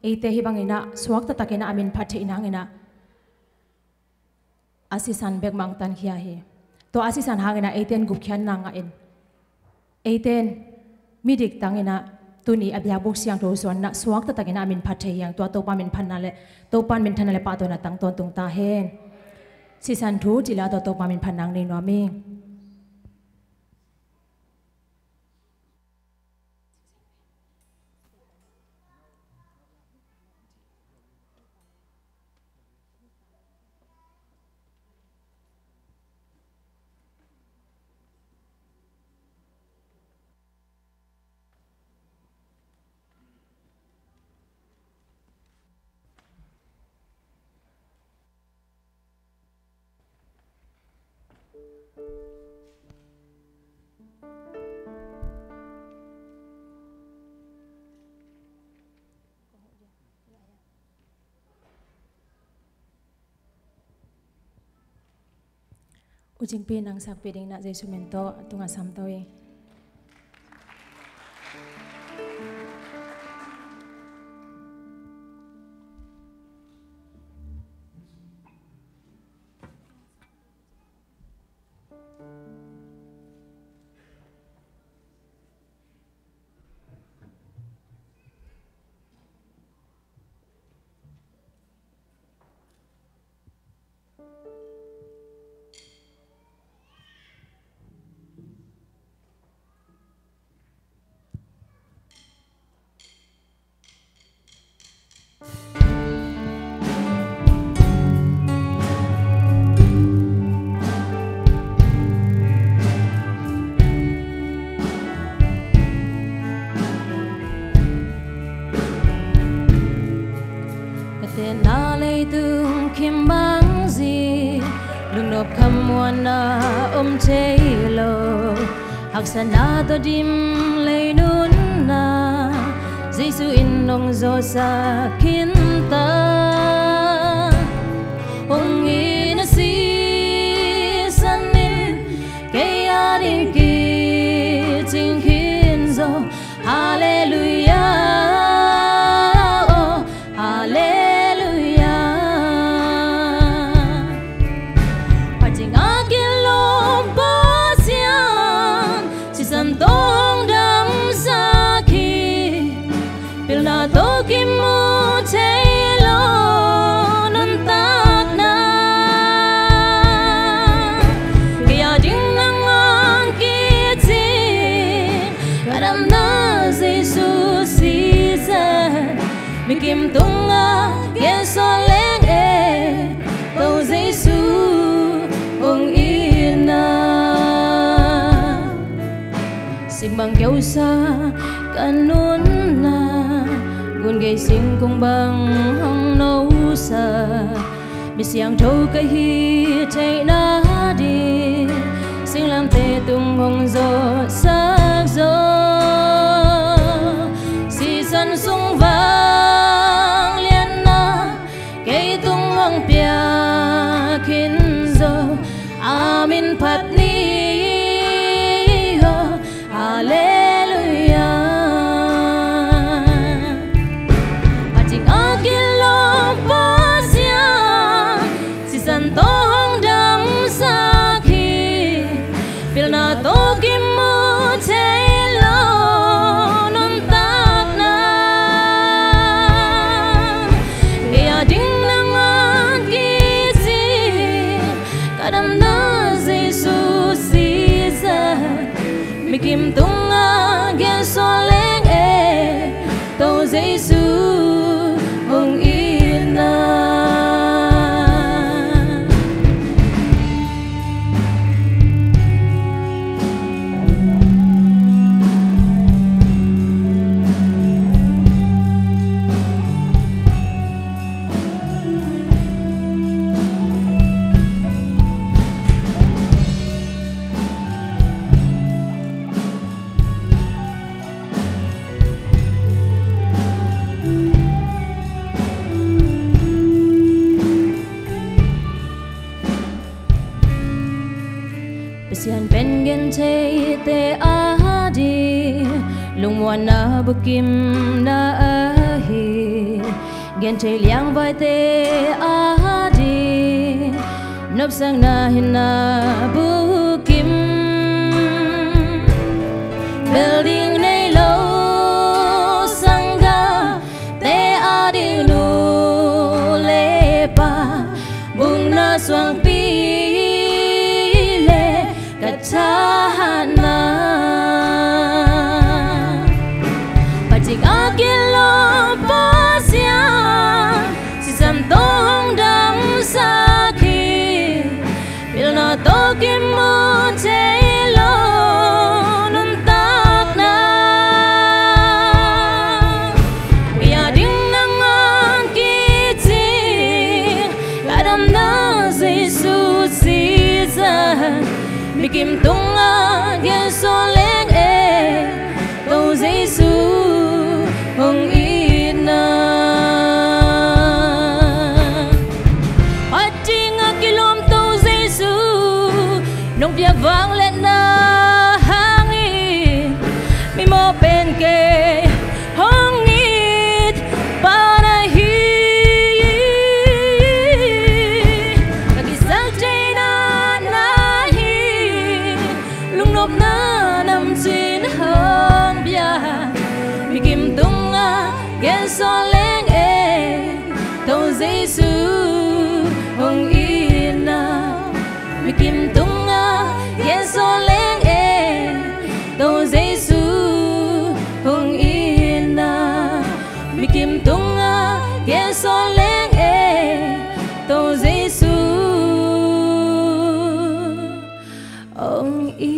เอเตฮิบังนะสวักตะกินอามินพัฒนางนะอาศิสันเบกมังตันขี้ยาฮีตัวอาศิสันหางนะเอเตนกุบเขียนนางเอ็นเอเตนมีดิกตังนะตัวนี้อภิยาบุกเสียงโตส่วนนะสวักตะกินอามินพัฒยังตัวโตปามินพันนั่นแหละโตปานมินทันนั่นแหละปาตัวนะตั้งตนตุงตาเฮนศิสันทูจิลาตัวโตปามินพันนางในนัวมิงUjing pinang sak piring na Jesu mento tunga samtoy. Sanado dim leinun na Jesu inong zo sa kinta Ong inasi sanin Kaya din kiting kinzo Hallelujah Oh Hallelujah Pating akin lomba Santong dam saki Pilna toki mo telo Nantak na Kaya ding nang kitin Kadam na Jesus season Mikim tunga Yesoleng Tau Jesus Ong ina Simbang kêu sa kanun na Gun gay sing kung bang hang nâu sa Mi siang trâu cây hi thay na đi sinh làm tê tung hồng gió sắc gió si sân sung vang liên na cây tung hồng pia kinh gió amin phat ni ho hallelujah aching akilo pasya si san to hong dam sakhi pilna to kim mo chelo non tak na kaya ding nang ki si kadam na Jesus siza mikim tunga gen soleng to Jesus hong ina Sian pen gen te te adi lung wana bukim na ahi gen te liang vai te adi nop sang na hina bukim building nei lo sangga te adi nu lepa bung na swang pi Tahana Pachik akilo pasya si santong dam sakhi pilna to kimo chelo non tak na ya ding nang kichi kadam na Jesus season mikim tunga gen soleng to Jesus hong ina ating akilom to Jesus nong biag vang let na hangin mi mo pen ke hong it para hi nagisak jena na nộp na nằm trên hông bia mikim tunga gen soleng to Jesus hong ina mikim tunga gen soleng to Jesus hong ina mikim tunga gen soleng to Jesus hong ina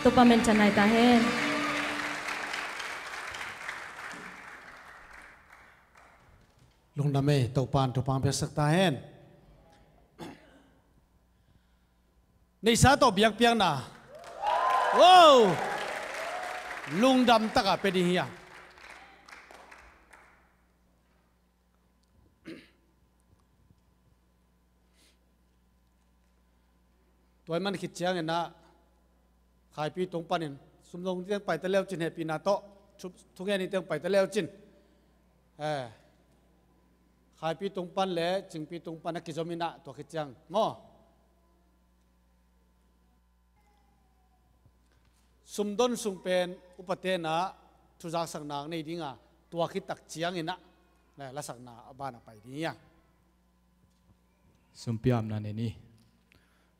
to pamen chanai ta hen lung name to pan to pang pe sakta hen nei sa to biak piang na wow lung dam taka pe di hiya toy man khit chiang na khai pi tong panin sumlong tiang pai ta leo chin he pi na to thung ni tiang pai ta leo chin khai pi tong pan le ching pi tong pan ki zomina to khit chiang mo sumdon sungpen upatena thujak sang nang nei dinga tua khit tak chiang ina la sak na abana pai dia sumpiam na ni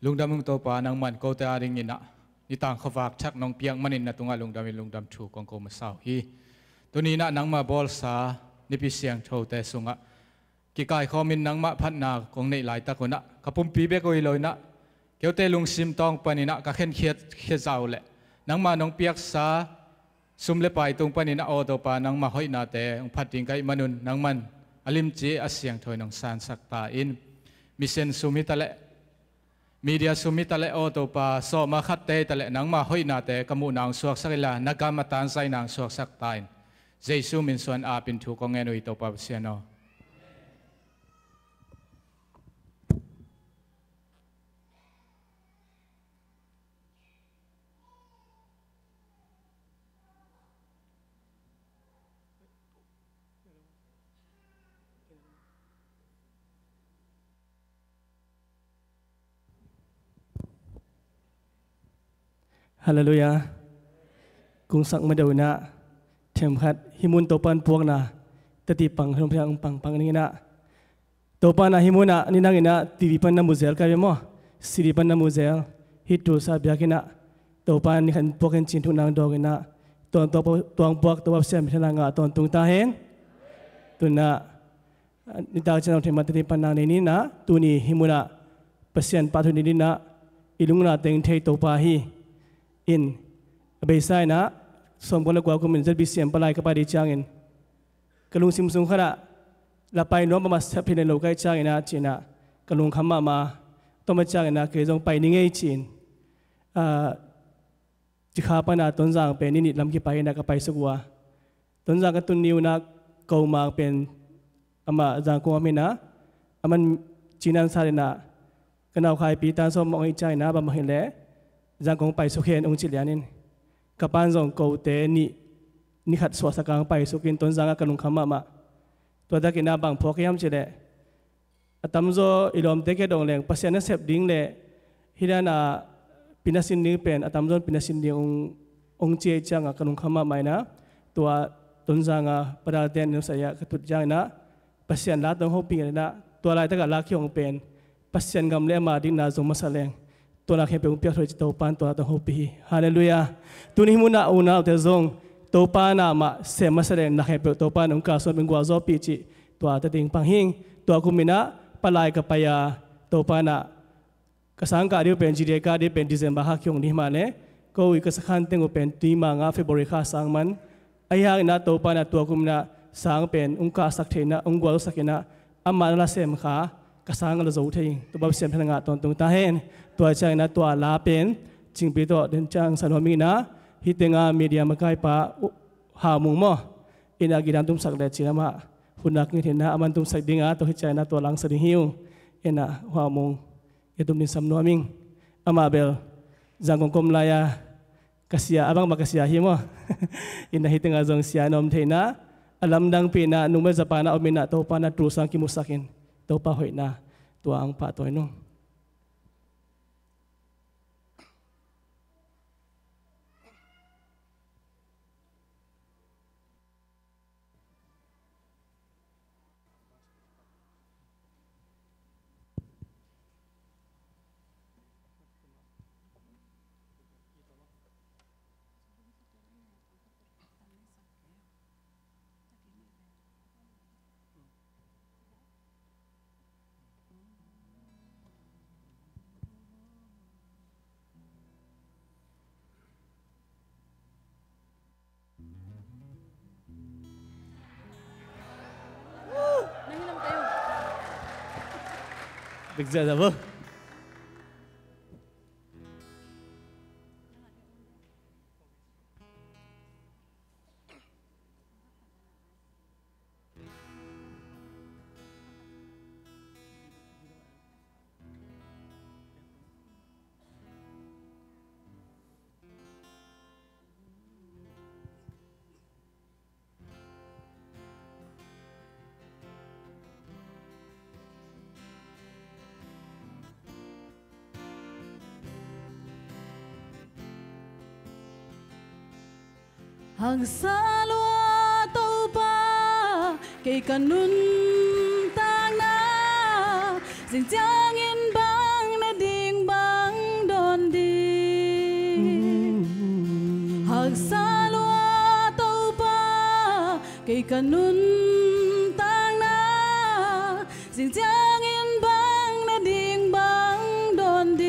lungdam to pa nang man ko ta ring ina ni tang khawak chak nong piang manin na tunga lungdam thu kong ko masau hi tuni na nang ma bol sa ni pi siang tho te sunga ki kai khomin nang ma phat na kong nei lai ta ko na kapum pi be ko i loi na keute lung sim tong panina ka khen khiat khia zau le nang ma nong piak sa sumle pai tung panina o to pa nang ma hoi na te ong phating kai manun nang man alim chi asyang thoi nong san sakta in mission sumitale media sumitale auto pa so ma khatte tale nang ma hoina te kamu nang suak sakila nagamatan sai nang suak saktain jesu min suan a pin thu ko ngenoi to pa siano Hallelujah. Kung sak madaw na temhat himun topan puak na tati pang pang nina topan na himuna ninang ina tiripan na muzel kaya mo siripan na muzel hitu sa biyakina topan ni kan puakin cintu nang dog ina tuang puak tawap siya mitala nga tung tahen tuna nitag cinang temat tiripan nang nina tuni himuna pasyan patu nina ilung na teng tei topahi in abisay na som kola gwa ko min zat bisem palai kapadi changin kalung simsung khara lapai no ma sapin lo kai changina china kalung khamma ma toma changina ke jong pai ni ngei chin chikha pana tonjang pe ni lam ki pai na ka pai sugwa tonjang ka tun niu na ko ma pen ama jang ko amina aman chinan sarina kanau khai pi tan som mong i china ba ma hele giang công bài số khen ông chỉ liền kapan zong cầu tế ni khát xóa sakang bài số khen tôn giang cái nung khăm mà tôi đã kena bằng phô cái ham chỉ lệ tam zo ilom tế cái đồng leng pasien sep ding lệ hidana pinasin ni pen tam zo pinasin ni ông chia chang cái nung khăm mà na tôi tôn giang pada ten ni saya ketut giang na pasien lá tông hộp pin na tôi lại tất cả lá khiong pen pasien gam lệ mà ding na zong masalengตัวนักเห็นเป็นพิจารณาตัวปานตัวต้องหปีฮาเลลูยาตัวนี้มุนาอุณาเตจงตัวปานามาเสมาแสดงนักเห็นเป็นตัวปานองค์การส่วนเป็นกว่าจอปีจิตัวตัดดิ่งปังหิงตัวคุมินะปลายกับปยาตัวปานะกษัตริย์การเดียวเป็นจีเดียการเดียวเป็นดิเซมบาฮักยงนี่มาเนี่ยก็วิกษัตริย์เต็งก็เป็นตีมังอาเฟบริคาสังมันไอ้ยังนะตัวปานะตัวคุมินะสังเป็นองค์การสักเทนะองค์กวาลสักเนะอามาละเสมขากษัตริย์เราจะอุทิศตัวบัพเสียมพลังงานตอนตรงตาเห็นตัวใจนะตัวลาเป็นจิงปีตัวเดินจังสันวมีนะฮิตงามีเดียมาใกล้ปะหามุงมออินากิดันตุ้มสักเดชินะมาหุ่นนักนี่เห็นนะอามันตุ้มสักดิ่งตัวฮิตใจนะตัวหลังสดิหิวเอ็นะหามุงยตุ้มนิสัมนวมิงอามาเบลจังกงกลมลายกษยาabang makasya himo ina hitinga zong siya nom theina alam dang pina nume japana omina to pana trusang kimusakin to pa hoina tuang pa toino Được giờ dạ vâng. Hằng xa lúa tàu ba cây kanun tang na ding chang in bang na ding bang don đi Hằng xa lúa tàu ba cây kanun tang na ding chang in bang na ding bang don đi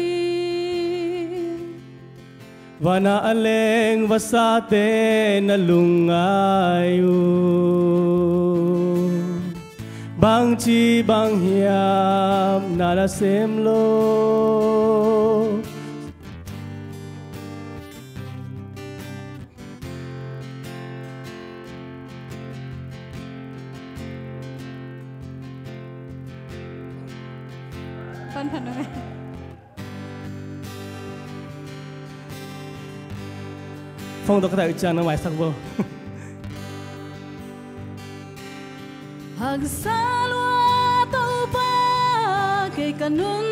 Vana aleng vasate na lungayo bang chi bang hiam na la sem lo phân phần rồi phong độ có thể chàng nó mãi sắc vô hằng xa lúa tàu ba cây kanun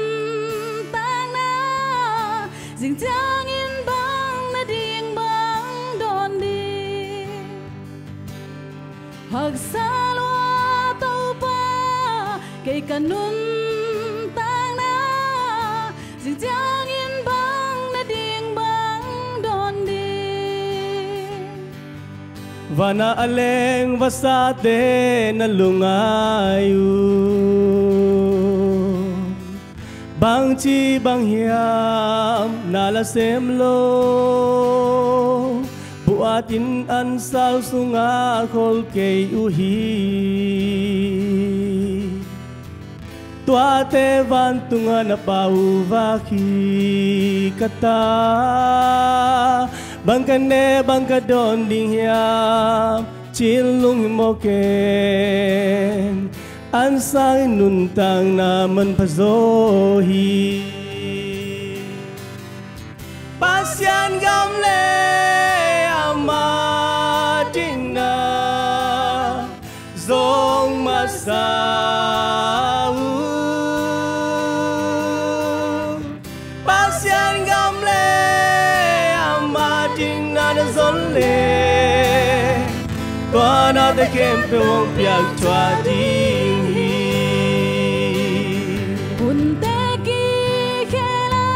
tang na ding chang in bang na ding bang don đi hằng xa lúa tàu ba cây kanun tang na ding chang in bang na ding bang don đi và na aleng và sa te na lungayu bang chi bang hiam na la sem lo buatin an sao sunga khol ke uhi tua te van tunga na pau va khi kata bangkane bangkadon ding hiam chilung mo ken an sai nun tang na man pazohi pasyan gamle amatina zong masau pasyan gamle amatina zonle Tuana de kempe wong piak chua ding hi Unte ki khela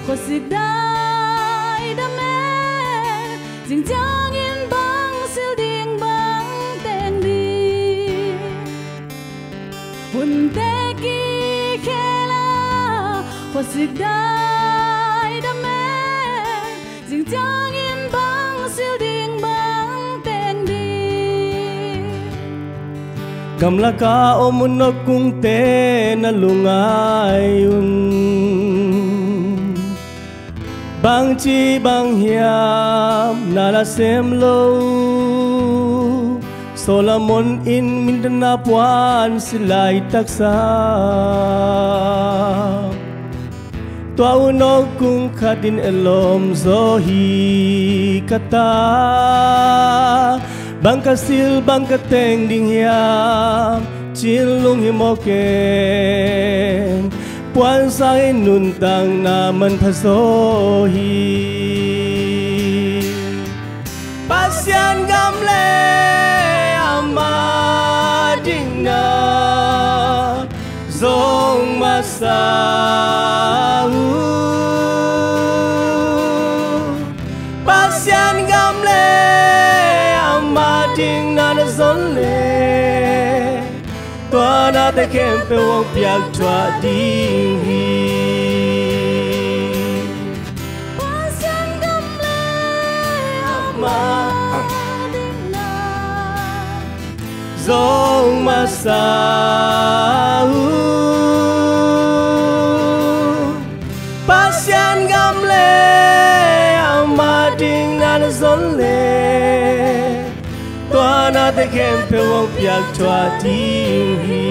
khosik dai da me jing jang in bang sil ding bang teng di Unte ki khela khosik dai da me jing jang in bang sil ding bang Gamla ka omunok kung te na lungayun Bang chi bang hiam na la sem lo Solomon in Mindanao puan sila'y taksa Tua unok kung kadin elom zohi kata Bangka sil bangka teng ding hiam chilung himoken puan sai nun tang na man pasohi pasyan gamle amading na zong masau pasyan gamle Mating na na zonle Tua na te kempe wong piak chua ding hi Pasyan gamle amading na Zong masau Pasyan gamle amading na na zonle Tuana te kempe wong piak chua ding hi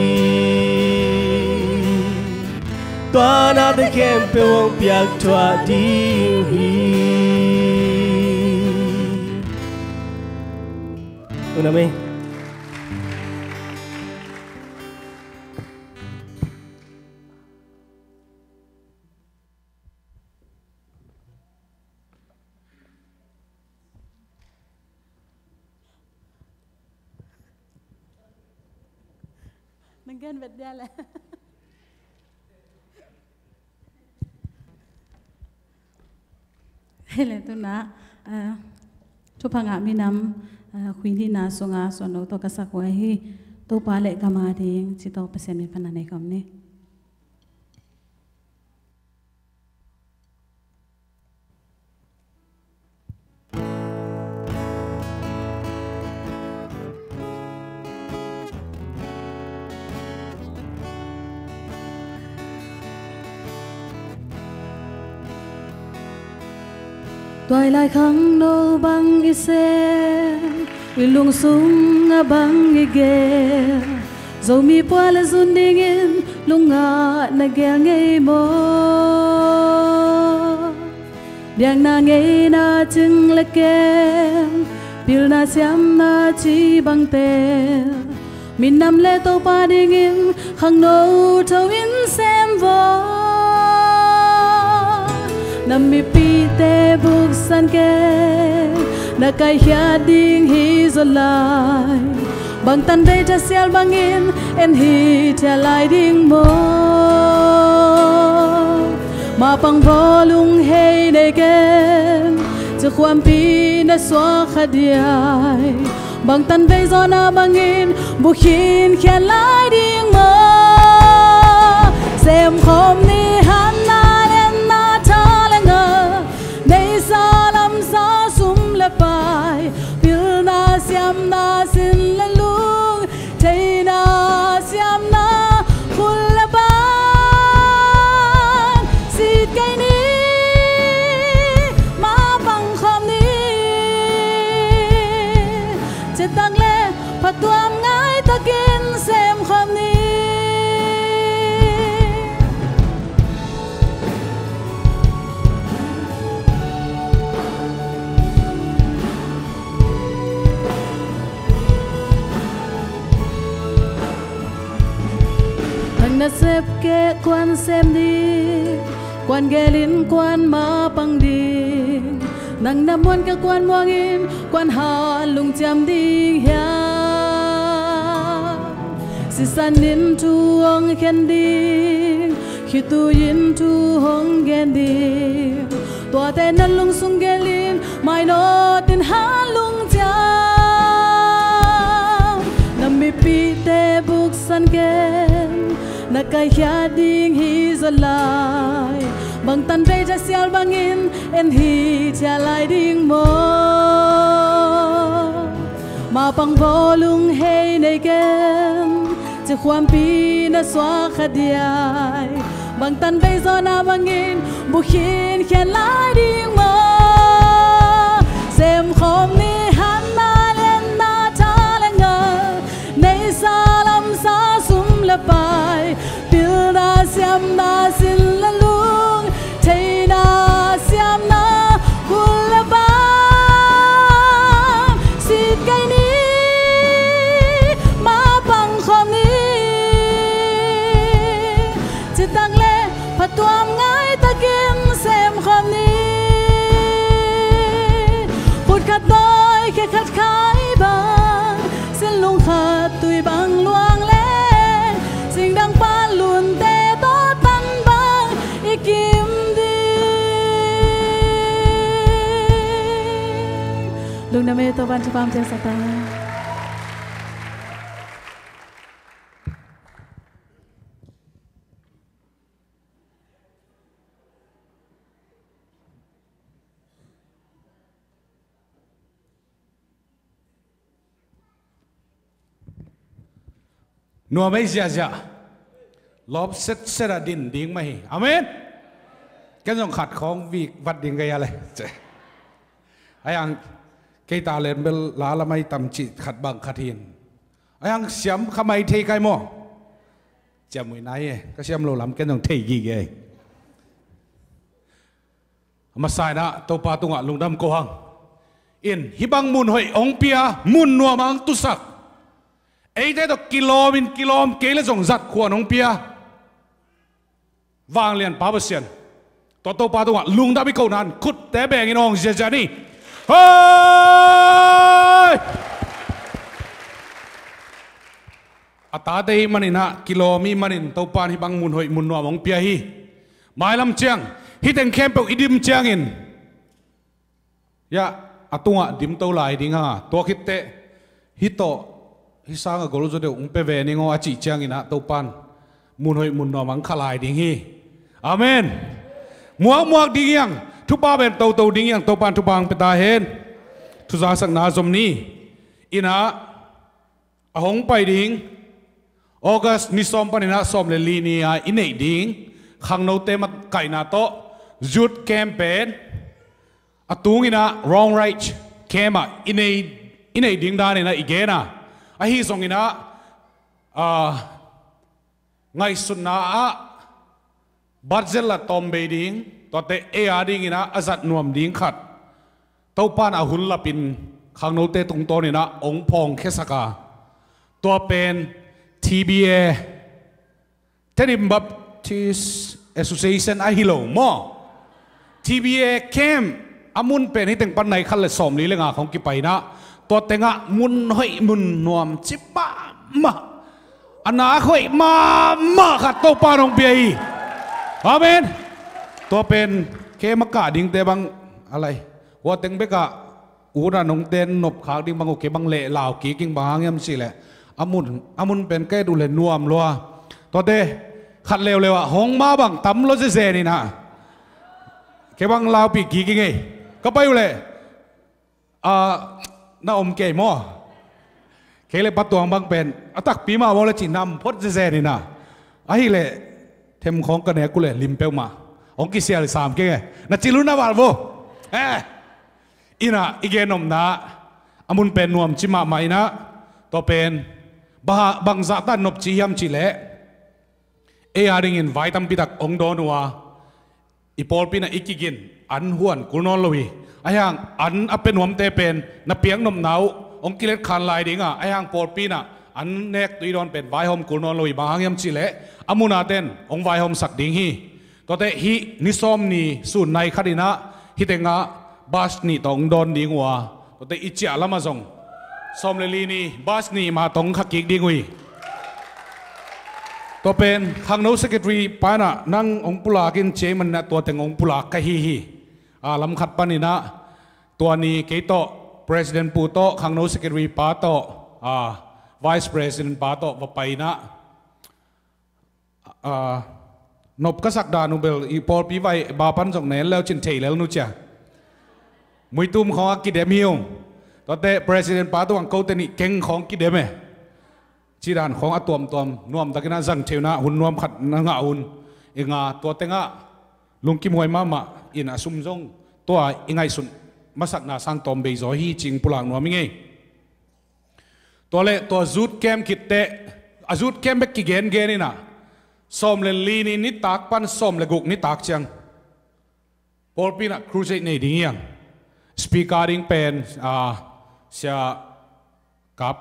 Tuana te kempe wong piak chua ding hi Unami Nanggan bet dia lah. Hele tu na, tu pangak minam kuini na songa sono to kasakwahi to pale kamading cito pasemi panane kamni. toài lại khăng nô băng y xe lung sung băng y ghê dầu mi qua là run đi nghiêng lung ngã na ghé ngay mô điang na ngay na chừng là kem bil na xiêm na chi băng tè min nam lê tô pa đi nghiêng khăng nô thâu in xem vô nam mi pi te buk san ke na kai hia ding hi zo lai bang tan be ta sel bang in en hi ta lai ding mo ma pang vo lung hei nei kenจะความปีน่ะสวาขดยายบางตันไปซอนาบางอินบุขินแค่ลายดิ่งมาเซมคมนี่หันนาเล่นนาทาเลงในซาลัมซาสุมละไปปิลนาเสียมนาสินละลุงเทนาเสียมนาคุณละบานสิทธิ์ไกนี้ตั้งเล่ผัดตัวง่ายตะกินเสมคำนี้ทั้งนัดเสพเกะควันเสมดีควันเกลินควันมาปังดีนังน้ำมันกับควันมวงอินควันหาลุงจำดีเฮียสิสันนินทูหงแคนดีคิดตูยินทูหงแคนดีตัวแต่นั้นลุงสุงเกลินไม่โนตินหาลุงจำน้ำมีปีเตบุกสันเกนนักไก่แค่ดิ่งฮิซลายบางตันไปจะเสียบางอินเอ็นฮีจะลายดิ่งโมมาปังโบลุงเฮในเกมจะความปีน่ะสวาขดยายบางตันไปซอนาบางอินบุขินแค่ลายดิ่งโมเซมคมนี่หันนาเล่นนาทาเลงในซาลัมซาสุมละไปปิลนาเสียมนาสินละลุงเทนาเสียมนาคุณละบางสิทธิ์ไกนี้มาปังคมนี้จะตั้งเล่ผัดตัวง่ายตะกินเสมคมนี้พูดขัดต้อยแค่ขัดขายบางเส้นลุงขาดตุยบางลวงเล่สิ่งดังปานลุนเตโตตันบางอีกิมลุงนาเมตวันที่ความเจริญสตานัวไม่เสียจ้ะลอบเสร็จดินดิ่งไม่อเมนแกต้องขัดของวีกวัดดิ่งกันอะไรเจ๊ไอ้ยังเกตาเลนเบลลาละไม่ตำจิขัดบังขัดหินไอ้ยังเสียมขมายเทไกโมจะมือไหนก็เสียมโลลำแกต้องเทกี่เกยมาใส่นะตัวปลาตุงะลุงดำโกหังอินฮิบังมุนหอยองเปียมุนนัวมังตุสักไอ้เด็กกิโลมินกิโลมเกลส่งจัดขวานองเปียวางเลียนป้าเปอร์เซียนตัวปลาตุงะลุงดำไม่เก่านั้นขุดแต่แบ่งอินองเสียจานี่เฮ้ยอัตราเดย์มันนะกิโลมีมันนตัวปานฮิบังมุนหอยมุนนัวมองเปียฮีหมายลำเชียงฮิตเอ็นแคมเปอร์อิดิมเชียงอินยะอัตุงะดิมตัวลายดิ้งฮะตัวคิดเตฮิโตฮิสางะกอลุจเดอุงเปเวนิงออาจิเชียงอินะตัวปานมุนหอยมุนนัวมังขลายดิ้งฮีอาเมนมัวดิ้งยังทุบาเป็นตัวดิ้งยังตัวปานทุบางเป็นตาเห็นทุจาสักนาสมนี้อินะอหงไปดิ้งออกัสนิสอมปานินะสอมเลลีนีอาอินเอดิ้งขังโนเตมัดไก่นาโตจุดแคมเปญ atung ina wrong right kema inay ding da na igena ahi song ina ngai sunna a barjella tombe ding tote e ading ina azat nuam ding khat topan ahun lapin khang no te tung to ni na ong phong khesaka to pen TBA Tenim Baptist Association ahilo mo TBA camp amun pen hi teng pan nai khal le som li lenga khong ki paina to tenga mun hoi mun nuam chipa ma ana khoi ma khat to pa rong pi amen to pen ke maka ding te bang alai wa teng beka una nong ten nop khak ding bang ke bang le law ki king bang yam si le amun pen ke du le nuam lo to de khat lew lewa hong ma bang tam lo se ni na ke bang law pi ki king ei ka pai le na om ke mo ke le patuang bang pen atak pi ma wo le chi nam phot se ni na ai le thêm khong cái này cũng là lim pel mà ông kia xia là sàm kia na chỉ luôn na vào vô ina igen om na amun pen nuam chima mai na to pen ba bang za ta nop chi yam chi le e aring in vaitam pitak ong do nuwa ipol pina ikigin an huan kulnon lowi ayang an apen nuam te pen na piang nom nau ong kilet khan lai dinga ayang pol pina an nek tui don pen vai hom kulnon loi bang yam chile amuna ten ong vai hom sak ding hi to te hi ni som ni sun nai khadina hi tenga bas ni tong don ding wa to te ichia lama zong som le li ni bas ni ma tong khak ki ding wi to pen khang no secretary pana nang ong pula kin che man na to teng ong pula ka hi lam khat panina to ni ke to president pu to khang no secretary pa to Vice President Pato Vapaina nộp các sắc đàn Nobel Paul Pi vậy bà pan dòng nén leo trên thể leo nu chả mùi tum khó kí đếm hiu đó te President Pato ang câu tên ý keng khó kí đếm ấy chỉ đàn khó tuom nuam ta cái na rằng theo na hun nuam khát na ngã hun inga tua te ngã lung kim hoài mama ina sum zong tua ingai sun masak na sang tom bei zo hi ching pulang nuam ingai tole to zut kem kitte azut kem bek ki gen ni na som le li ni tak pan som le guk ni tak chang Paul pina crusade nei ding yang speaking pen sia kap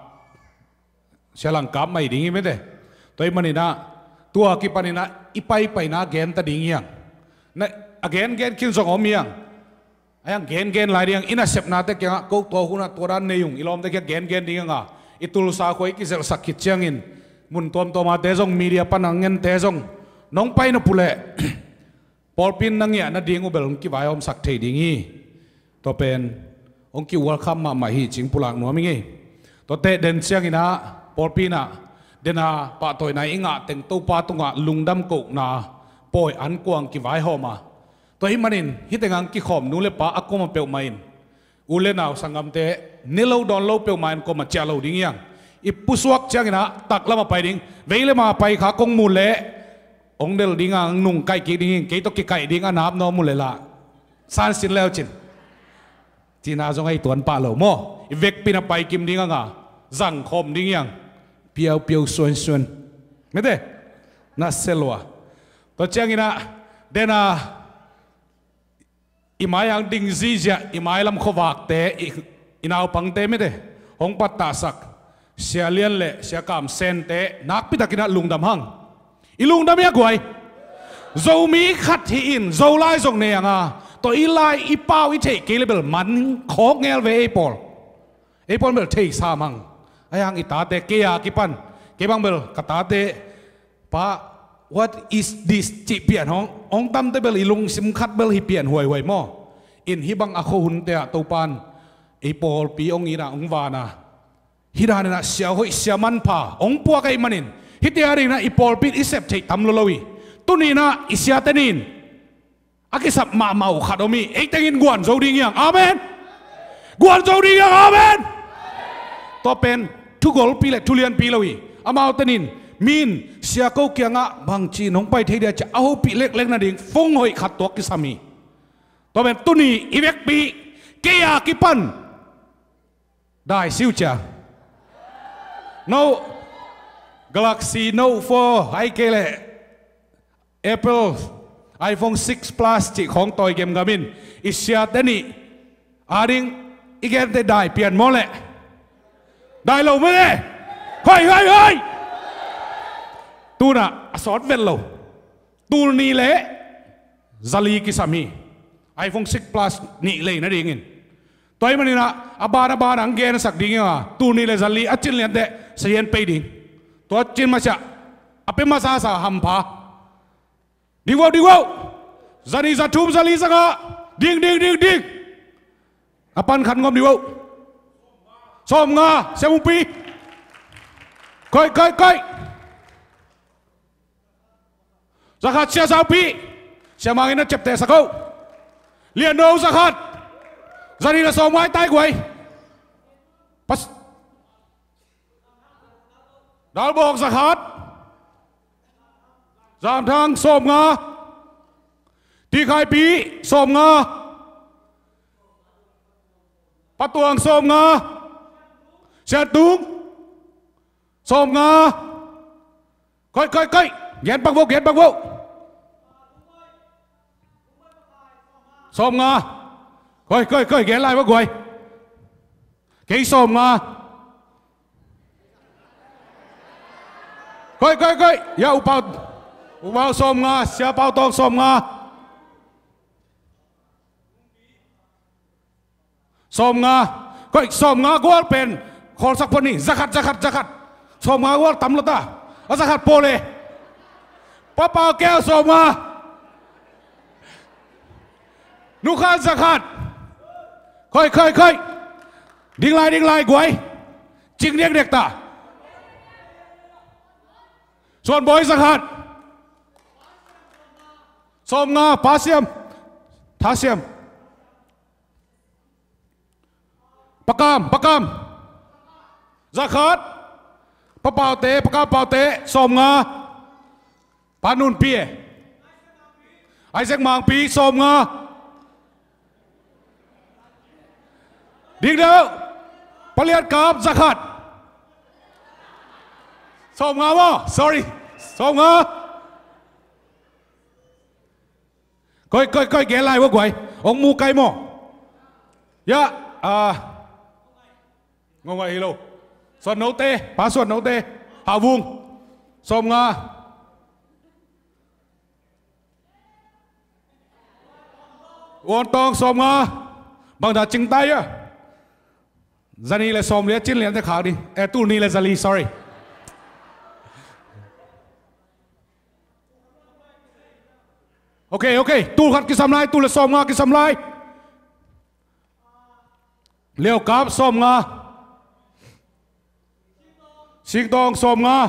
sia lang kap mai ding me de toy manina tua ki panina ipai na gen ta ding yang na again gen kin zong om yang ayang gen lai ding ina sep na te kya ko to huna toran ne yung ilom te kya gen ding nga itul sa khoi ki zel sakit changin mun tom toma te jong media panangen te jong nong pai na pule polpin nang ya na dingu bel ki vai om sak thei dingi to pen ong ki welcome ma hi ching pulang no mi ngi to te den chiang ina polpina dena pa toy na inga teng to pa tunga lungdam ko na poi an kuang ki vai homa to hi manin hi tengang ki khom nu le pa akoma pe main ule naw sangam te nilo don lo pe main ko ma chalo ding yang ipusuak chang ina tak lama pai ding veile ma pai kha kong mu le ong del ding ang nung kai ki ding ke to ki kai ding anap no mu le la san sin leo chin tina zong ai tuan pa lo mo vek pina pai kim ding nga zang khom ding yang piao suan me de na selwa to chang ina dena imayang ding zizia imaylam khowak te inaw pang te me de hong pat ta sak sia lian le sia kam sen te nak pitakina lungdam hang ilungdam ya gwai zo mi khat hi in zo lai zong ne anga to ilai ipau i thei ke level man khok ngel ve epol mel thei sa mang ayang ita te ke ya ki pan ke bang bel kata te pa what is this chi pian hong tam te bel ilung sim khat bel hi pian huai mo in hi bang akho hun te to pan epol pi ong ina ong wana hidana na sia hoi sia man pa ong puwa kai manin hitiari na ipol pi isep thei tam lolowi tunina isia tenin akisap ma mau khadomi eitengin guan zo ding yang amen guan zo ding yang amen to pen tu gol pi le tulian pi lowi amau tenin min sia ko kyanga bang chi nong pai thei dia cha au pi lek na ding phong hoi khat tok ki sami ตัวเป็นตุนีอีเวกปีเกียกิปันได้ซิวจ้า no Galaxy Note 4ไอเกเล Apple iPhone 6 Plus จิของตัวเกมกามินอิสยาเดนี่อาริงอีเกนได้เปลี่ยนหมดเลยได้เราไม่ได้เฮ้ยตูน่ะสอนเวลเราตูนี่แหละซาลีกิสามี iPhone 6 Plus นี่เลยนะดิ่งตัวมันนี่นะอบาร์อังเกนสักดิ่งอ่ะตูนี่เลยซาลีอัจฉริยะเดะเสียนไปดิ่งตัวจินมาจะapa masa hampa di wow zani zatum zali sanga ding apan khan ngom di wow som nga semumpi koi zakat sia sapi sia mangina chepte sakau lian no zakat zani na somai tai quay pas dal bok zakat giảm thang sôm nga ti khai pi sôm nga bắt tuang sôm nga xe tung sôm nga coi ghét băng vô sôm nga coi ghét lại bác quay cái sôm nga coi ya upau som nga siapa tong som nga coi som nga gua pen khol sak poni zakat som nga gua tam lata zakat pole papa keo som nga nukhan zakat coi ding lai guai ching điếc điếc ta son boy zakat som nga pasiam thasiam pakam zakat papau te som nga panun pie Isaac mang pi som nga ding đâu paliat kap zakat som nga mo sorry som nga coi ghé lại quá quậy ông mua cây mò ya ngon vậy hello xuân nấu tê phá xuân nấu tê hào vuông xôm nga uốn tong xôm nga bằng đá chinh tay á zani là xôm liệt chín liệt thế khảo đi tu ni là zali sorry ok tu khát cái xăm lai tu là xôm nga cái xăm lai liều cáp xôm nga xinh tong xôm nga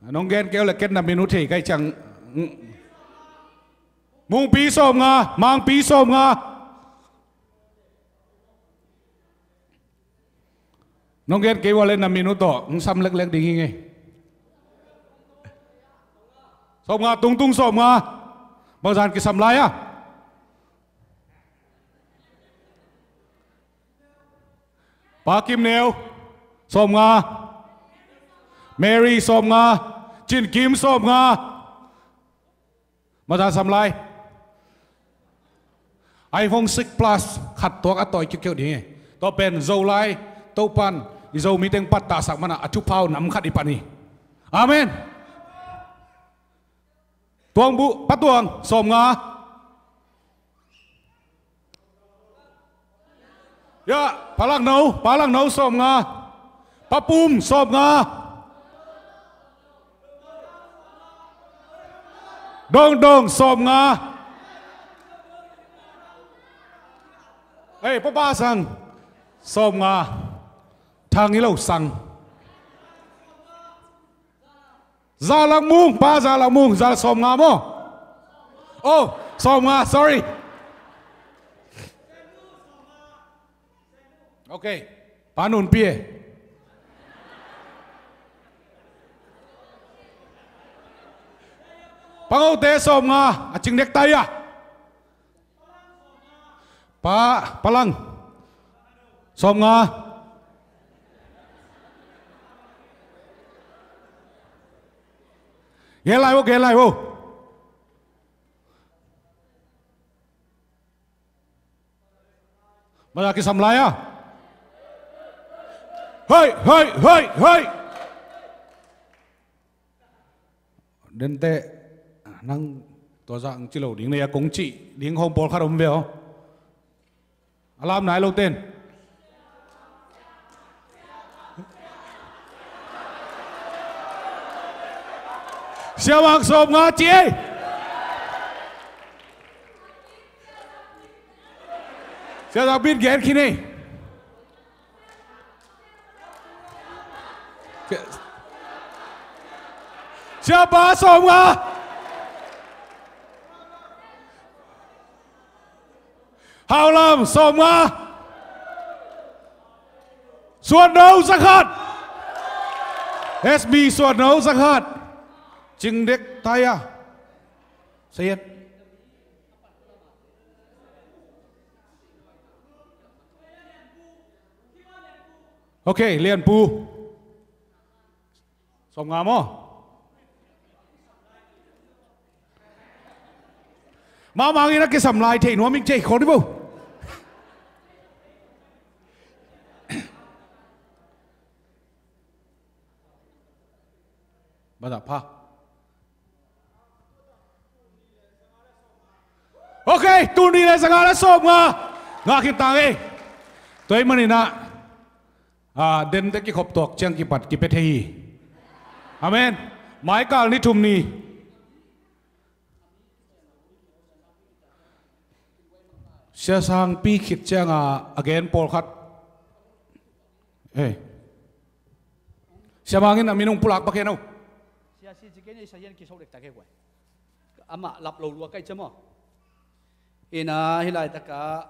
nông ghen kêu là kết nằm bên nút thì cái chẳng mung pí xôm nga mang pí xôm nga nông ghen kêu lên nằm bên nút to xăm lek lek đi nghe xôm nga tung xôm nga bao giờ cái xăm lai à Ba Kim Nêu xôm nga Mary xôm nga Chin Kim xôm nga mà ra xăm lai iPhone 6 Plus khát toạc á tỏi kiểu đi to pen dâu lai tâu pan dâu mi tên bắt ta sắc mà na chụp phao nắm khát đi pan đi Amen tuang bu bắt tuang xôm nga ya palang nấu xôm nga papum xôm nga dong xôm nga hey papa sang xôm nga thang ý lâu sang ra lang mung ra xôm nga mo oh xôm nga sorry ok panun pie Pangau te som nga aching dek taya. Palang. Som nga. Gelai wo. Malaki samlaya. Hoi. Dente nang to dạng chi lo ding ne kong chi ding hom bol kharom beo. Alam nai lo ten. Siawang som nga chi. Siawang bin gen kini. Siapa som nga? Hào Lâm som nga. Xuân đấu sắc hạt. SB xuân đấu sắc hạt. Chừng đếc tay à. Sayed. Ok, liền pu. Som nga mo. Mà mang ina cái sầm lại thì nó mình chơi khó đi不? Bắt đầu pa. Ok, tu đi lên sang ala som nga kim tang ấy. Tôi mình na đến tới cái khop tuộc chẳng cái bát cái pet hi. Amen. Mai cả ni thum ni. Siya sang pi khit chang again Paul khat. Siya mangin aminong pulak pa keno. Siya si chicken isa yan kisau dek take kwai. Ama lap lo lua kai chamo. Ina hilai taka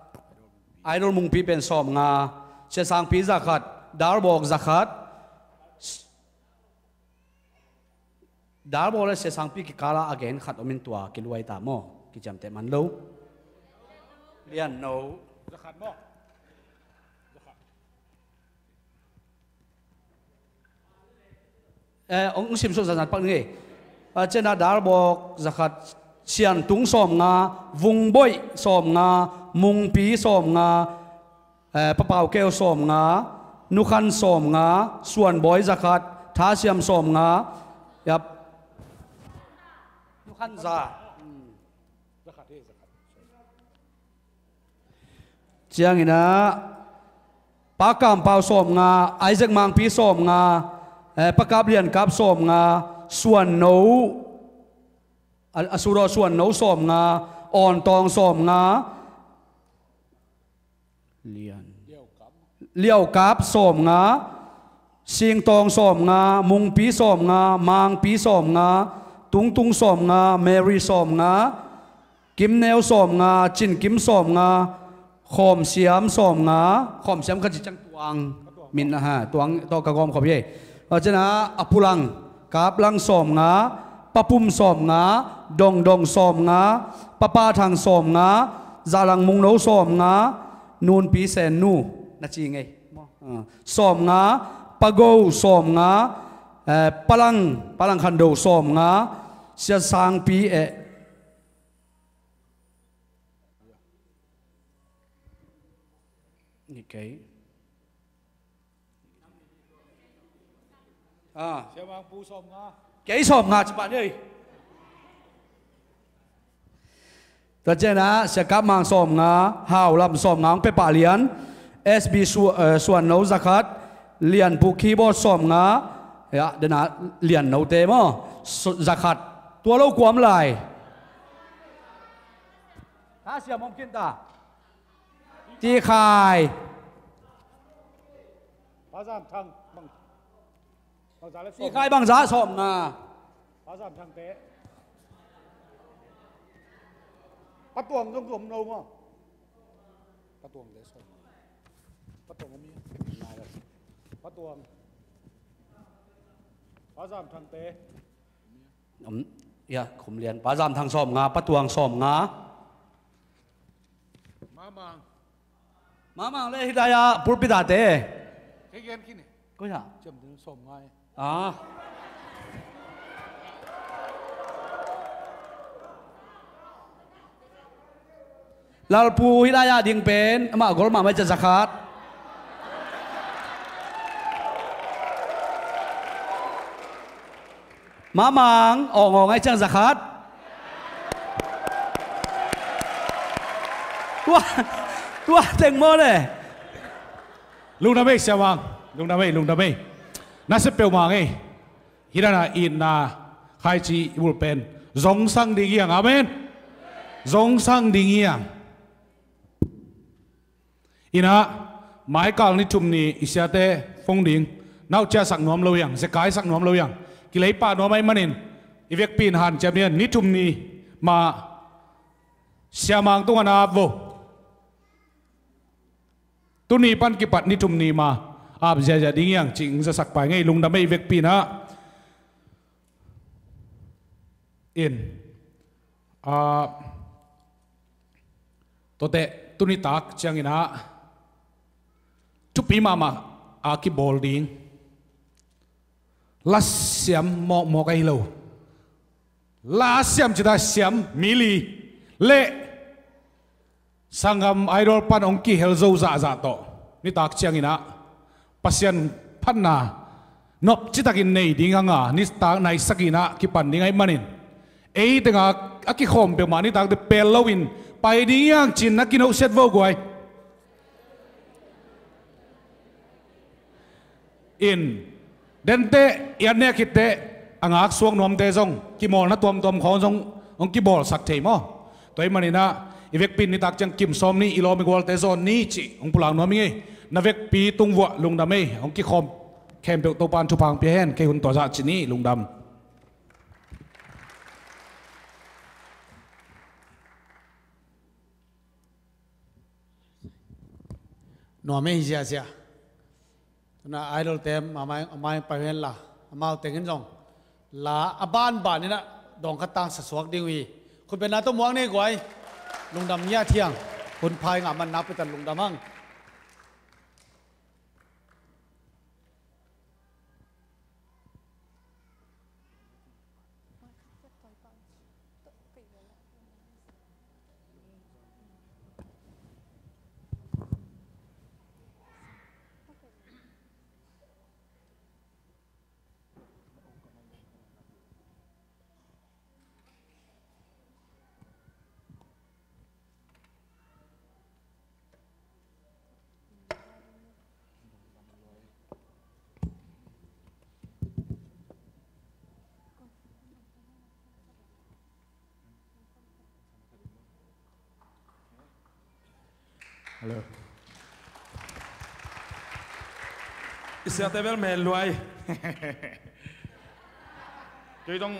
idol mung pi pen som nga siya sang pi zakat darbok zakat darbok la siya sang pi ki kala again khat omin tua kiluai ta mo ki jam te man lo. Lian no. Zakat mo. Ông sim so zakat pak ni. Chena dar bok zakat sian tung som nga, vung boy som nga, mung pi som nga, papau keo som nga, nukhan som nga, suan boy zakat, tha siam som nga, yap. Nukhan za. Chiang ina pakam pau som nga Isaac mang pi som nga pakap lian kap som nga suan no asuro suan no som nga on tong som nga liao kap som nga sing tong som nga mung pi som nga mang pi som nga tung som nga Mary som nga kim neo som nga chin kim som nga khom siam som nga khom siam kan chang tuang min ha tuang to ka gom khom ye chana apulang kap lang som nga papum som nga dong som nga papa thang som nga zalang mung no som nga nun pi sen nu na chi ngai som nga pago som nga palang khando som nga sia sang pi Okay. Siya mang pu som nga. Cái som nga chị bạn ơi. Tất nhiên là sẽ các mang som nga, hào làm som nga pe pa lian, SB suan nấu zakat, lian pu keyboard som nga, ya dena lian nấu te mo zakat. Tua lâu quam lại. Ta siya mungkin ta. Ti khai. Bazam thang bang. Ti khai bằng giá som nga. Bazam thang te. Patuang trong tuồng đâu mà. Patuang để som. Patuang mi. Patuang. Bazam thang te. ya khum lian pa jam thang som nga patuang som nga mamang le hidaya purpida te cái gen kia này có hả chấm tiếng sôm ngay à lalpu hidaya ding pen ama gol ma cha zakat mamang ong ngay chang zakat tua teng mo le lung đam mê sao vang lung đam mê na sẽ bèo mang ấy hirana in na khai chi bul pen zong sang ding yang amen zong sang ding yang ina mai kal ni chum ni isiate phong ding nau cha sak nom lo yang se kai sak nom lo yang ki lei pa no mai manin ivek pin han cham ni chum ni ma siamang tung ana vo tu ni pan ki pat ni chum ni ma ap ja ding yang ching sa sak pai ngai lung dam ei vek pin ha in to te tu ni tak chang ina chu pi mama a ki bol ding la siam mo kai lo la siam chida siam mili le sangam idol pan ong ki hel zo za to ni tak chang ina pasien phanna nop chitakin nei ding anga ni tak nai sakina ki pan ding ai manin ei tenga aki khom pe mani tak de pel lowin pai ding yang chin na kino set vo goi in dente yanne kitte angak suang nom te jong ki mol na tom khon jong ong ki bol sak thei mo toy manina ivek pin ni tak chang kim som ni ilo mi gol te zon ni chi ong pulang no mi nge na vek pi tung wa lung dam ei ong ki khom kem pe to pan chu pang pe hen ke hun to za chi ni lung dam no me sia sia na idol tem amai pa hen la amau tengen jong la aban ban ni na dong khatang sa suak ding wi khun ben na to muang nei goi lung dam nya thiang khun phai nga man na pe tan lung damang Hello. Isiate vel mel luai. Cái trong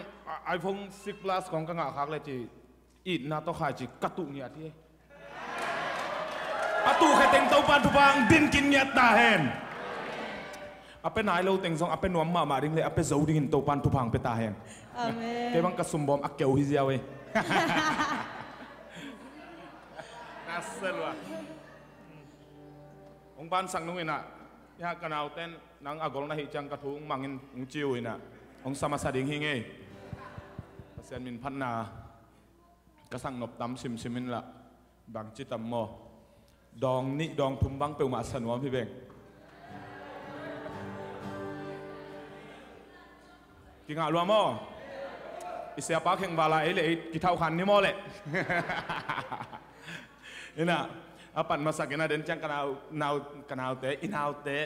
iPhone 6 Plusของกงาคักเลยจีอีน่าต้องขายจีกระตุกเนี่ยที่อะตุแค่เต็งเต้าปานทุบางดินกินเนี่ยตาเห็นอะเป็นนายเราเต็งซองอะเป็นหนวมมาดิ่งเลยอะเป็นเจ้าดิ่งเต้าปานทุบางเป็นตาเห็นแกบังกระสุมบอมอะเกี่ยวฮิเซียเว้ยน่าเสียเลยองค์บ้านสั่งนุ่งน่ะยากันเอาเต้นนังอากงน่ะหิจังกระทุงมังอินองจิวน่ะองสามาสดิ่งหิงเองเสียนมินพันนากระสังนบตำซิมมินละบางจิตตำโมดองนี่ดองพุ่มบังเปลวมาสนวมพี่เบงกินอาลัวโมอิเสียปากแข่งบาลาเอเลยกิเท่าขันนี่โมเลยนี่น่ะอาปันมาสักนาเดินจังกันเอาเตะอินเอาเตะ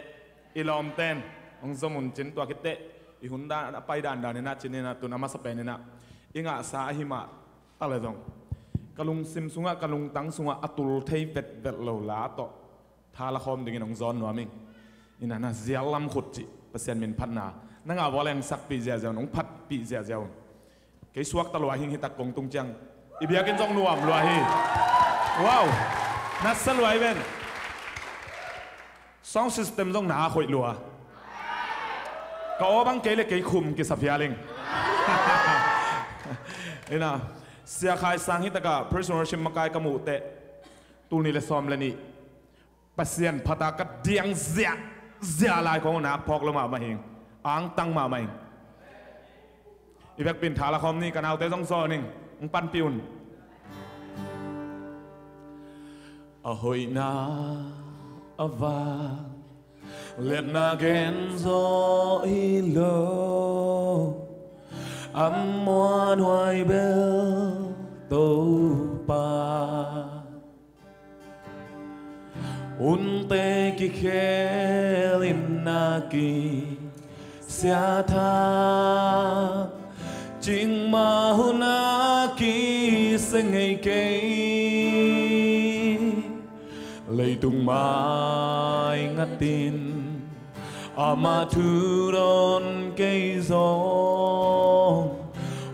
อิลอมเต้นองสมุนจินตัวคิดเตะอีหุ่นด้านไปด้านนี่นะจินนี่นะตัวน้ำมาสเปนนี่นะอิงอาสาหิมะอะไรตรงกะลุงซิมสุงะกะลุงตังสุงะอัตุลเทยเวดโลลาโตทาละคอมดึงน้องจอนหนัวมิงอินะเสียลำขุดจิเปอร์เซ็นต์มินพัฒนานั่งเอาวอลเลงสักปีเจ้าน้องพัดปีเจ้าเกยสวกตลอดหิงหิตะกงตุงจังอีเบียกินจงนัวมลอยฮีว้าวนัดสลวยเป็นซองซิสเต็มต้องหนาข่อยลัวก็บังเกยเลยเกยคุมกิสับยาลิง ina sia khai sang hi taka personal shim makai kamu te tu ni le som le ni pasien phata ka diang zia lai ko na phok lo ma hing ang tang ma mai ivek pin thala khom ni kanau te jong so ning pan piun a hoi na ava let na gen zo i lo âm moan hoài bel tô pa un te ki khelin na ki sia tha ching ma hu na ki seng ngày cây lấy tung mai ngắt tin ama thu don cây gió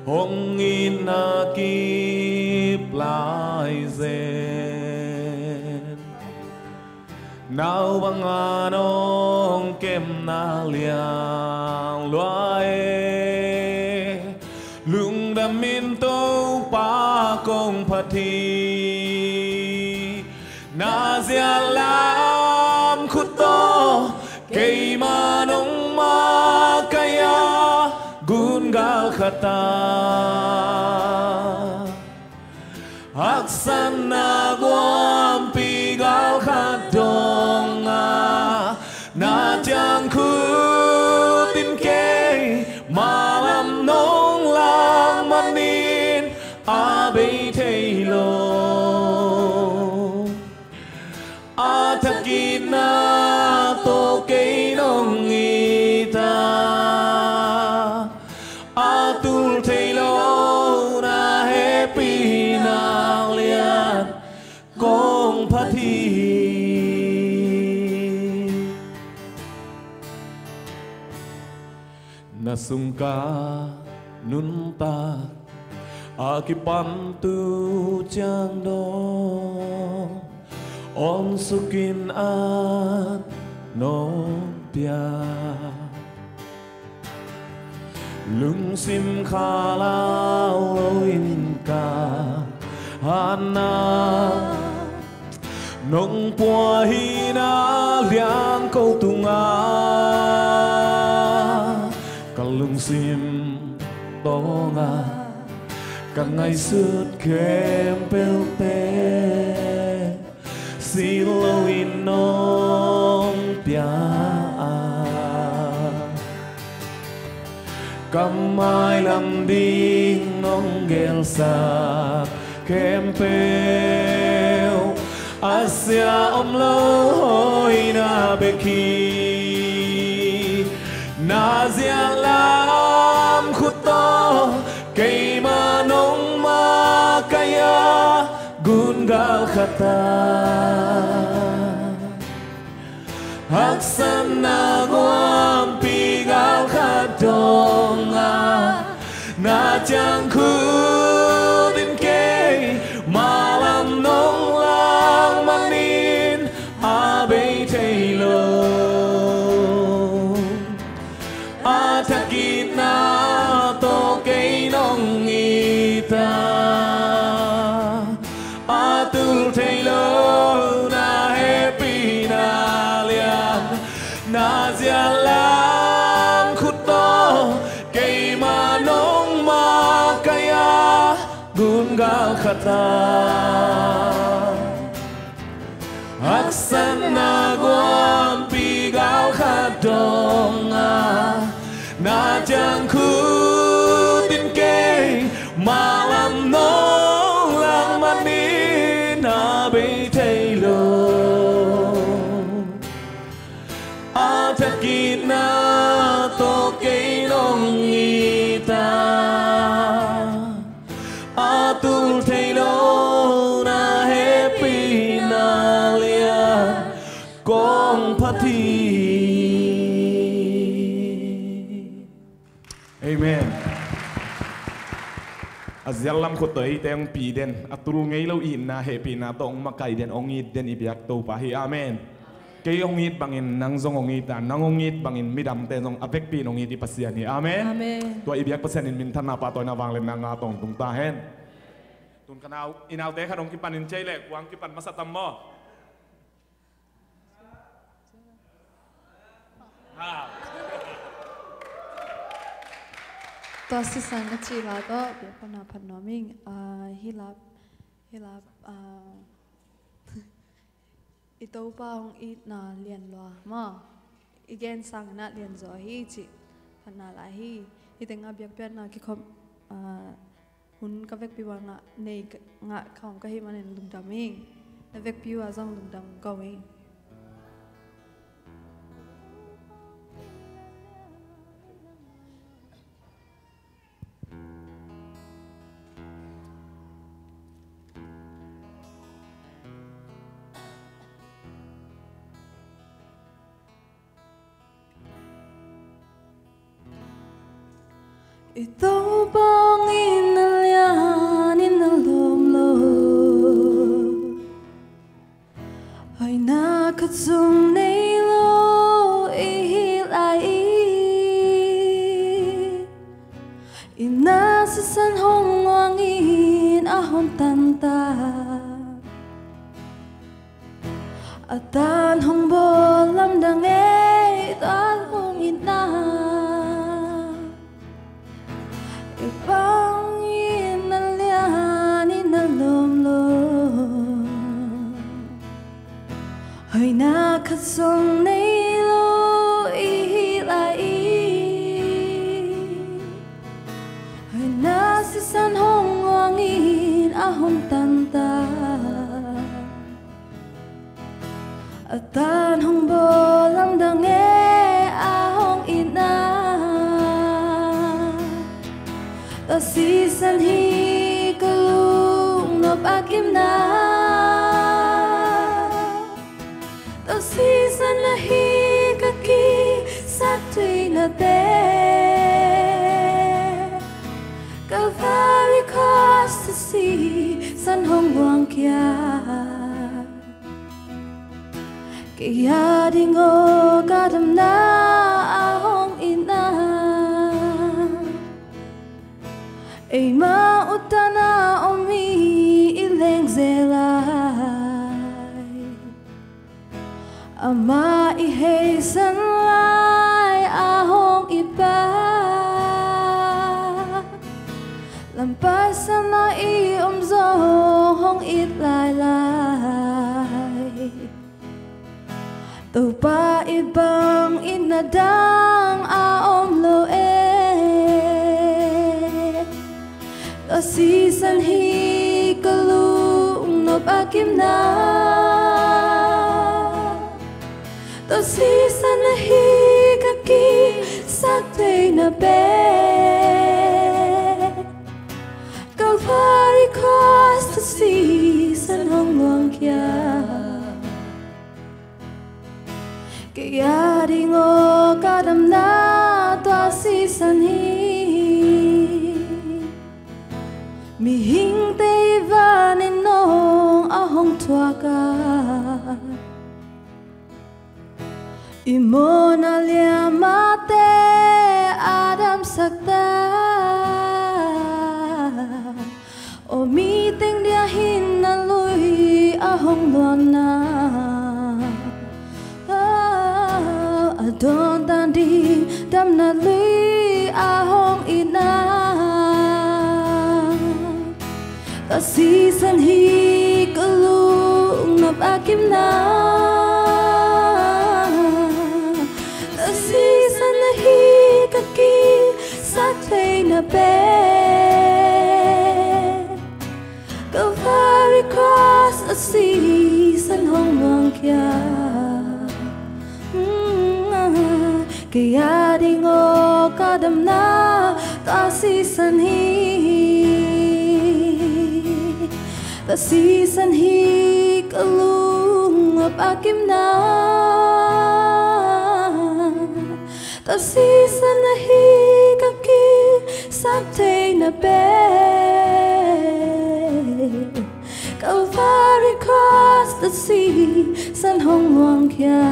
hong in na kip lai zen nào bằng anong kem na liang loae lung đam min tô pa công phathi na zia lam khut to cây ma nong ma kaya gun gal khata aksan na guam pi gal khadonga na chang khu tin ke ma lam nong lang manin a be thei lo a thakina to ke nong ita atul thelo na happy na lian kong phathi na sungka nun ta akipan tu chang do on sukin at no pia lung sim kha lao in ca hana nong pua hi na liang câu tunga kalung sim tonga cả ngày suốt kem bel te silo in nong pia cầm mai làm đinh nong gel sa kem peo asia om lo hoi na beki na zia lam khuto cây ma nong ma kaya gun gal khata haksan na guam pi gal khadonga na chang khu tin ke ma lam nong lang manin a be thei lo a thakina to ke nong ita a tul thei lo na happy na lian na zia lam khut to cây ma nong ma kaya gun gal khata aksan na guam pi gal khadonga na chang khu tin ke ma lam nong lang manin na be thei lo a thakina to ke nong ita a tul thei lo na happy na lia kong phathi amen azialam ko toy teng pi den atul ngei lo in na happy na tong makai den ongit den ibyak to pa hi amen cái ông ít bằng in nang zong ông ít ta nang ông ít bằng in midam te zong avek pi ông ít di pasian ni amen tua ibiak pasian in min thana pa toy na wang le nang nga tong tung ta hen tun kanau inau te khadong kipan in chei le kuang kipan masatam moตัวสิสันนัจีลาก็เบียพนาพันนอมิงฮิลาอีตัวป้าของอีน่าเรียนรัวมาอีเกณฑ์สั่งน่าเรียนจอฮีจิพันนาลาฮีอีแต่งอาเบียเปียนน่าคิดคมหุ่นกับเวกพิวางะในงะของก็ให้มันในลุงดำเองในเวกพิวาจังลุงดำก็เอง Ito bang inalyan inalumlo ay nakatsong nilo ihilai inasisan hong wangin ahon tanta atan hong bolam dangay tal hong ina Ibang inalyan inalumlo ay nakatsong nilo ihilai ay nasisan hong wangin ahon tanta atan hong bolam dangay ahong ina Tasisan hi kalung nop akim na Tasisan na hi kaki satui na te Calvary cross to see san hong buang kia Kaya dingo kadam na ahong ina Ay mautana omi ileng zelay Ama ihey sanlay ahong iba Lampasan na iomzo hong itlaylay Tupa ibang inadang aom loe Tasisan hi kalung nop akim na Tasisan na hi kaki satay na be Calvary cross tasisan hong luang kya Kaya dingo kadam na tasisan hi Mihing te vanin nong ahong tuaka Imo na liamate adam sakta O meeting dia hinalui ahong luana Adon tandi dam na lui ahong ina Tasisan hi kalung nop akim na Tasisan na hi kaki satay na be Calvary cross tasisan hong luang kya Kaya dingo kadam na tasisan hi Tasisan hi kalung ap akim na Tasisan na hi kaki satay na be Calvary cross tasisan hong luang kia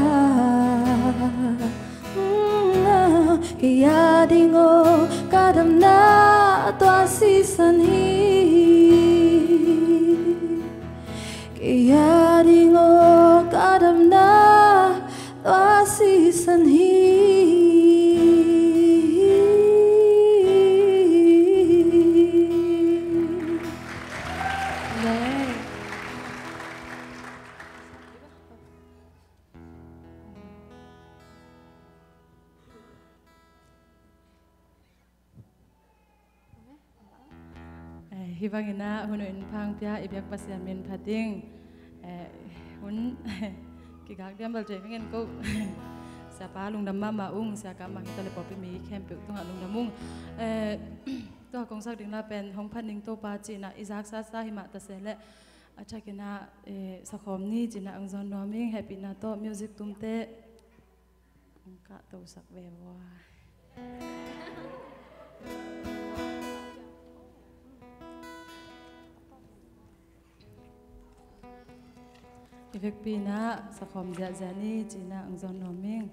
kia dingo kadam na toa si san hi kia dingo kadam na toa si san hi Hibangina hunuin phang pia ibyak pasiamin phating hun kigak diam bal jengin ko sapa lungdam ma ung saka ma kita le popi mi camp tunga lungdamung to kong sak ding la pen hong phaning to pa china izak sa sa hima ta sele acha kina sakhom ni china angzon noming happy na to music tumte ka to sak vewa Ivek pina sakhom dia zani china angzon noming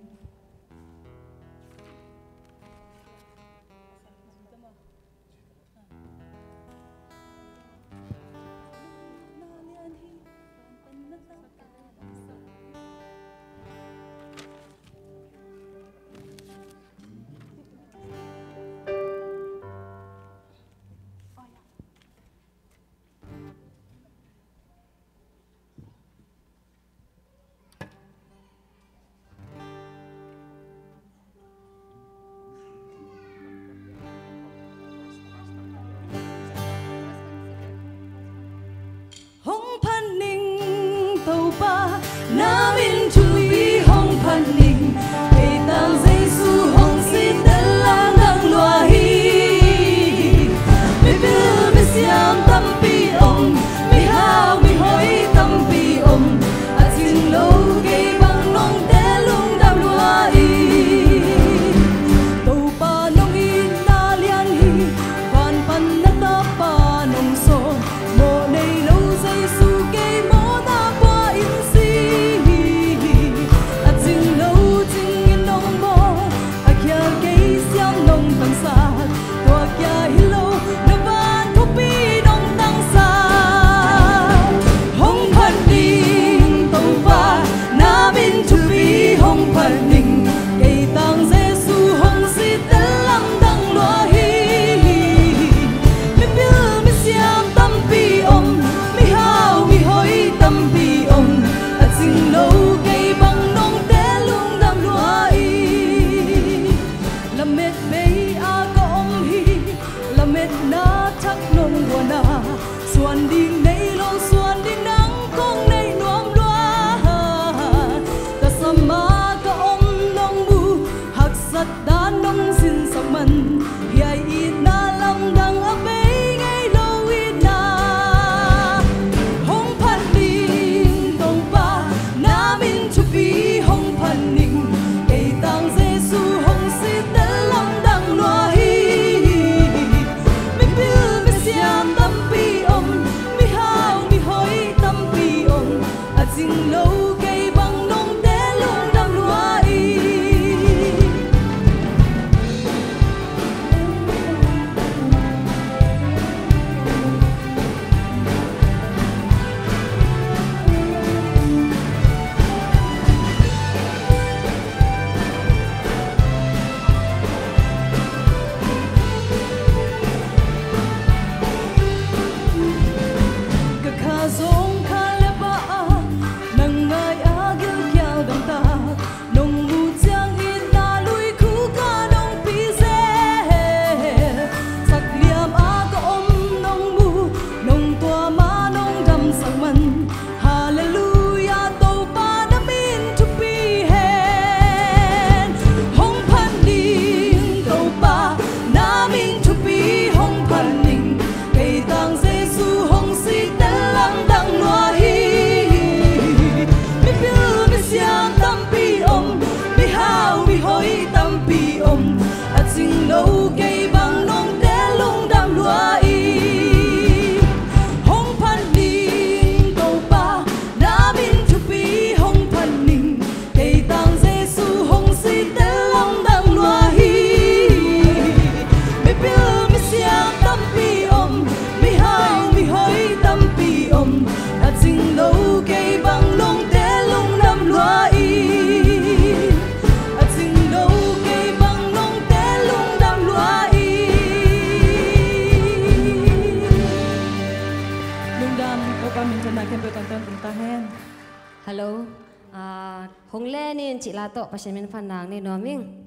in chỉ là to pasien min phan nang ni no ming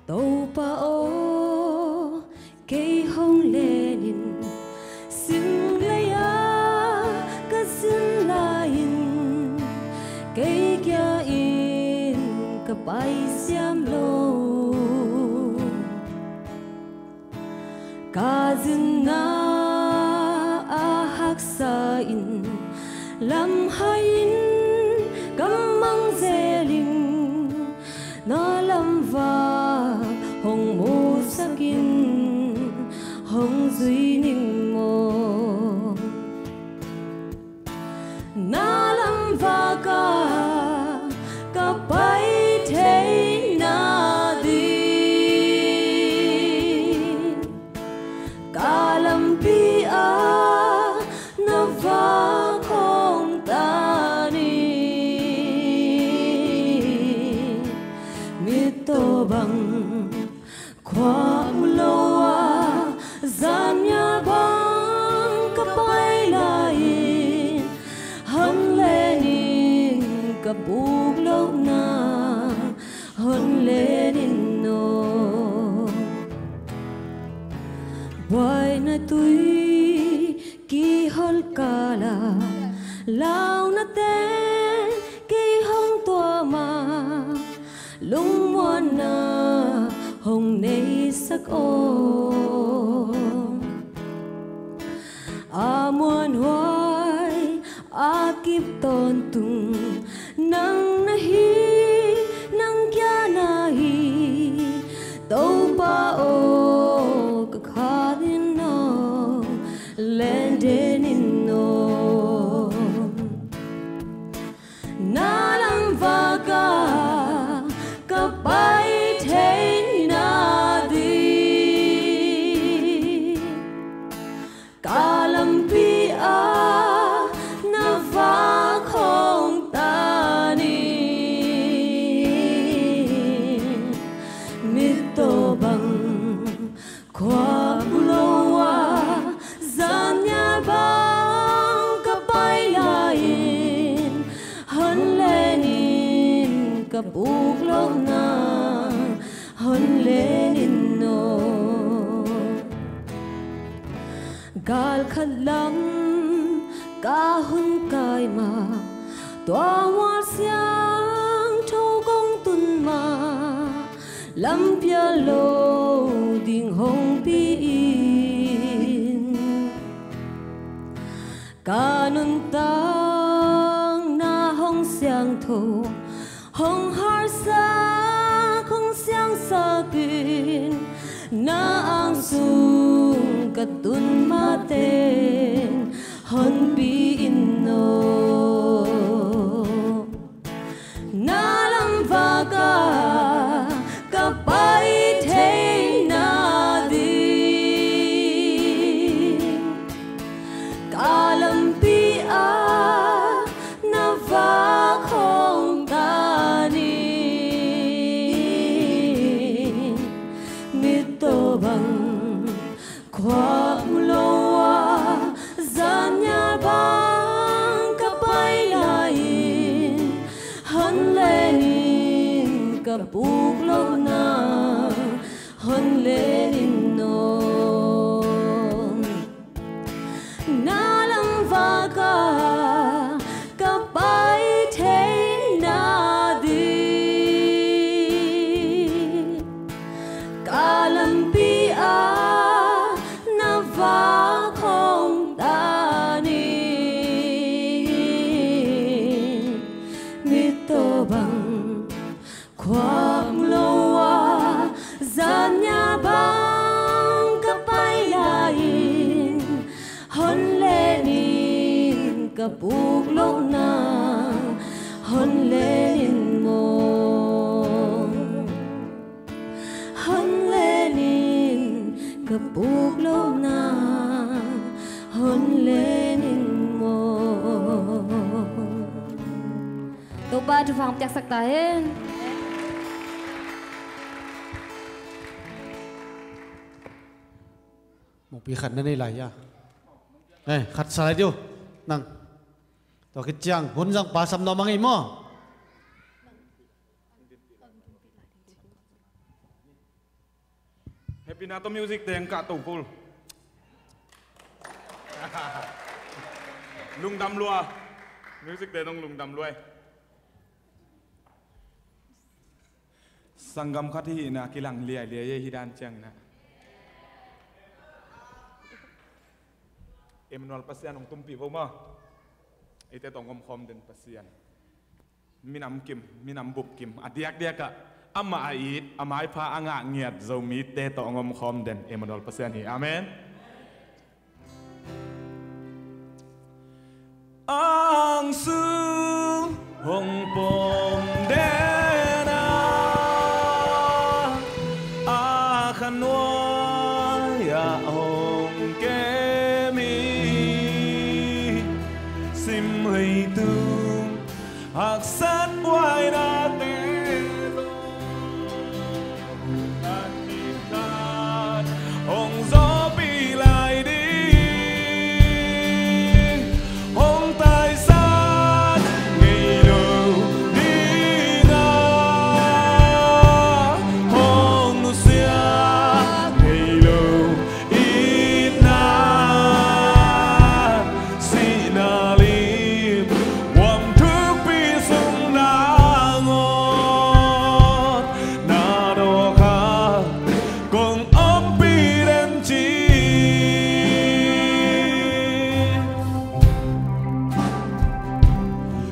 tàu pa o cây hồng lenin xin lấy cái xin lain cây kia in cái bay xiêm lô cả dân na hắc sa in làm hai in cắm măng dê linh nó làm va hồng mô sakin hồng duy ninh mô na lam va ka pai thế na đi ka lam pi na va không ta ni mi to bằng qua lâu gian nhà băng cái bay lại hân lên cái buộc lâu na hân lên no boy na tui ki hol kala lao na ten ki hong tua ma lung muan na hồng nay sắc ô muôn hoài kip tôn tung nang nahi nang kya nahi tàu pa o ka khadin no lenden in no na lam va ka pai thế ka buộc lâu na hôn lên in no gal khát lắm cả hun cài mà tỏa hoa sáng thâu công tuần mà lắm bia lô đình hồng pin cả nun tang na hồng xiang thâu hồng har sa không xiang sa pin na ang sung katun ma ten hon pi in no na lam va ka pai the na di ka lam pi na va không ta ni mi to bằng khoa lâu gian nhà băng ka pai lại hân lên ka buộc lâu na hân lên no na lam va ka pai thế na đi ka lam pi na va không ta ni mi to bằng khoa lâu gian nhà băng ka pai lại hân lên ka buộc lâu na hân lên mo hân lên ka buộc lâu na hân lên mo tô ba thu phang piak sak ta hen một bị khẩn nên lại ya này khát sai điêu nang to cái chang hun răng ba sam nó mang im mo Happy Nato Music tiếng cả tổ full lung đam lua music tiếng ông lung đam lua Sangam khát hi na kilang lia lia hidan chang na Emmanuel pasian ông tumpi vô mà ite tong om khom den pasian minam kim minam bup kim adiak dia ka ama ait amai pha anga ngiat zomi te tong om khom den Emmanuel pasian hi amen ang su hong pom dena a khanwa ya hong ke mi sim hei tu hak sát quay na te hong gió bị lại đi hong tài sát ngày đầu đi ngã hong nu xia ngày đầu ít na si na lim quam thức bi sung na ngon na do kha cùng ôm bi đến chi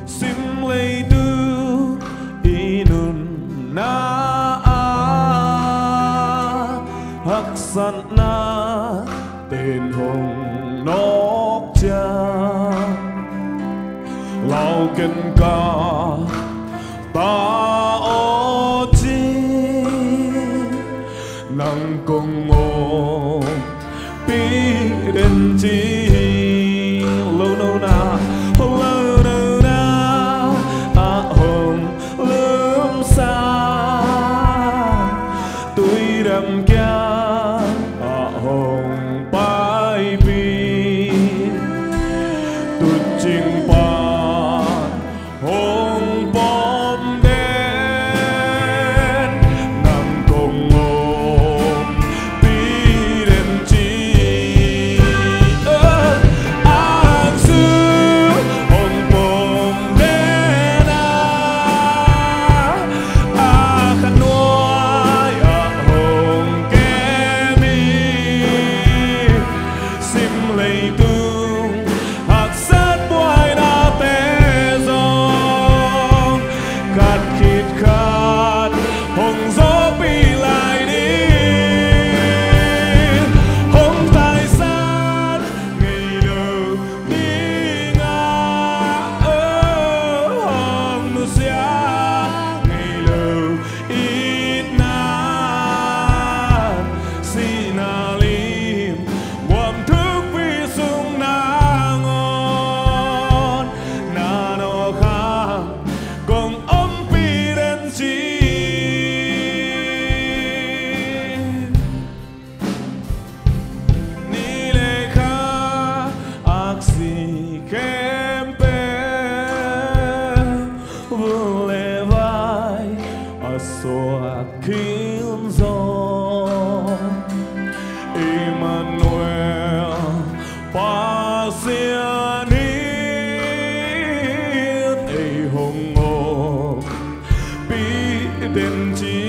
sim lấy tu inun na hắc sẵn na tên hồng nóc cha lao kinh ca ta ô chi nang cùng ô bi đến chi lâu lâu na a hồng lướm xa tôi đam kia a hồng bay bi tôi chinh pa hồng bom đen nằm cùng ôm bi đến chi an sư hồng bom đen a khăn nuôi a hồng ke mi sim lấy tung hạt sát boy na te giông cắt khít khát hồng gió bị lại đi hồng tài sát ngày đầu đi ngã hồng nu xia ngày đầu ít na si na lim quam thức vi sung na ngon na no kha cùng ôm bi đến chi ni le kha aksi kempe vule vai a soa kim zo Emmanuel pasian ei hong o bi đến chi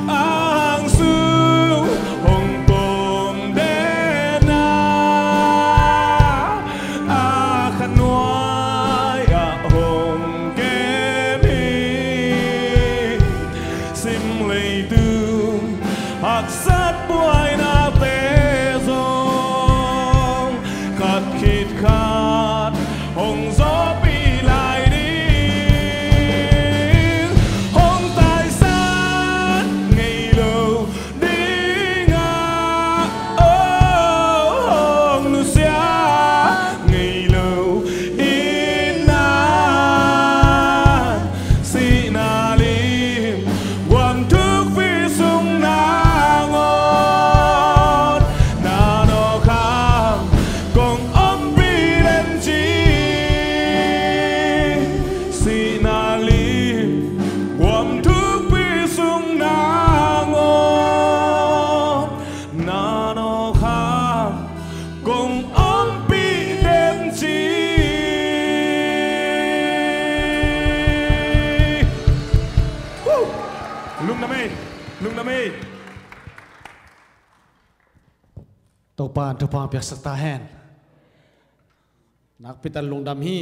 ang su hong bom đen a khăn nuôi a hong ke mi sim lấy tu hak sát boy na te giông khát khít khát hồng gió bị lại đi hồng tài sát ngày đầu đi ngã hồng nu xia ngày đầu in na ลุงดำมีตัวปานตัวปางเปียกสักตาแห่นนักพิตันลุงดำฮี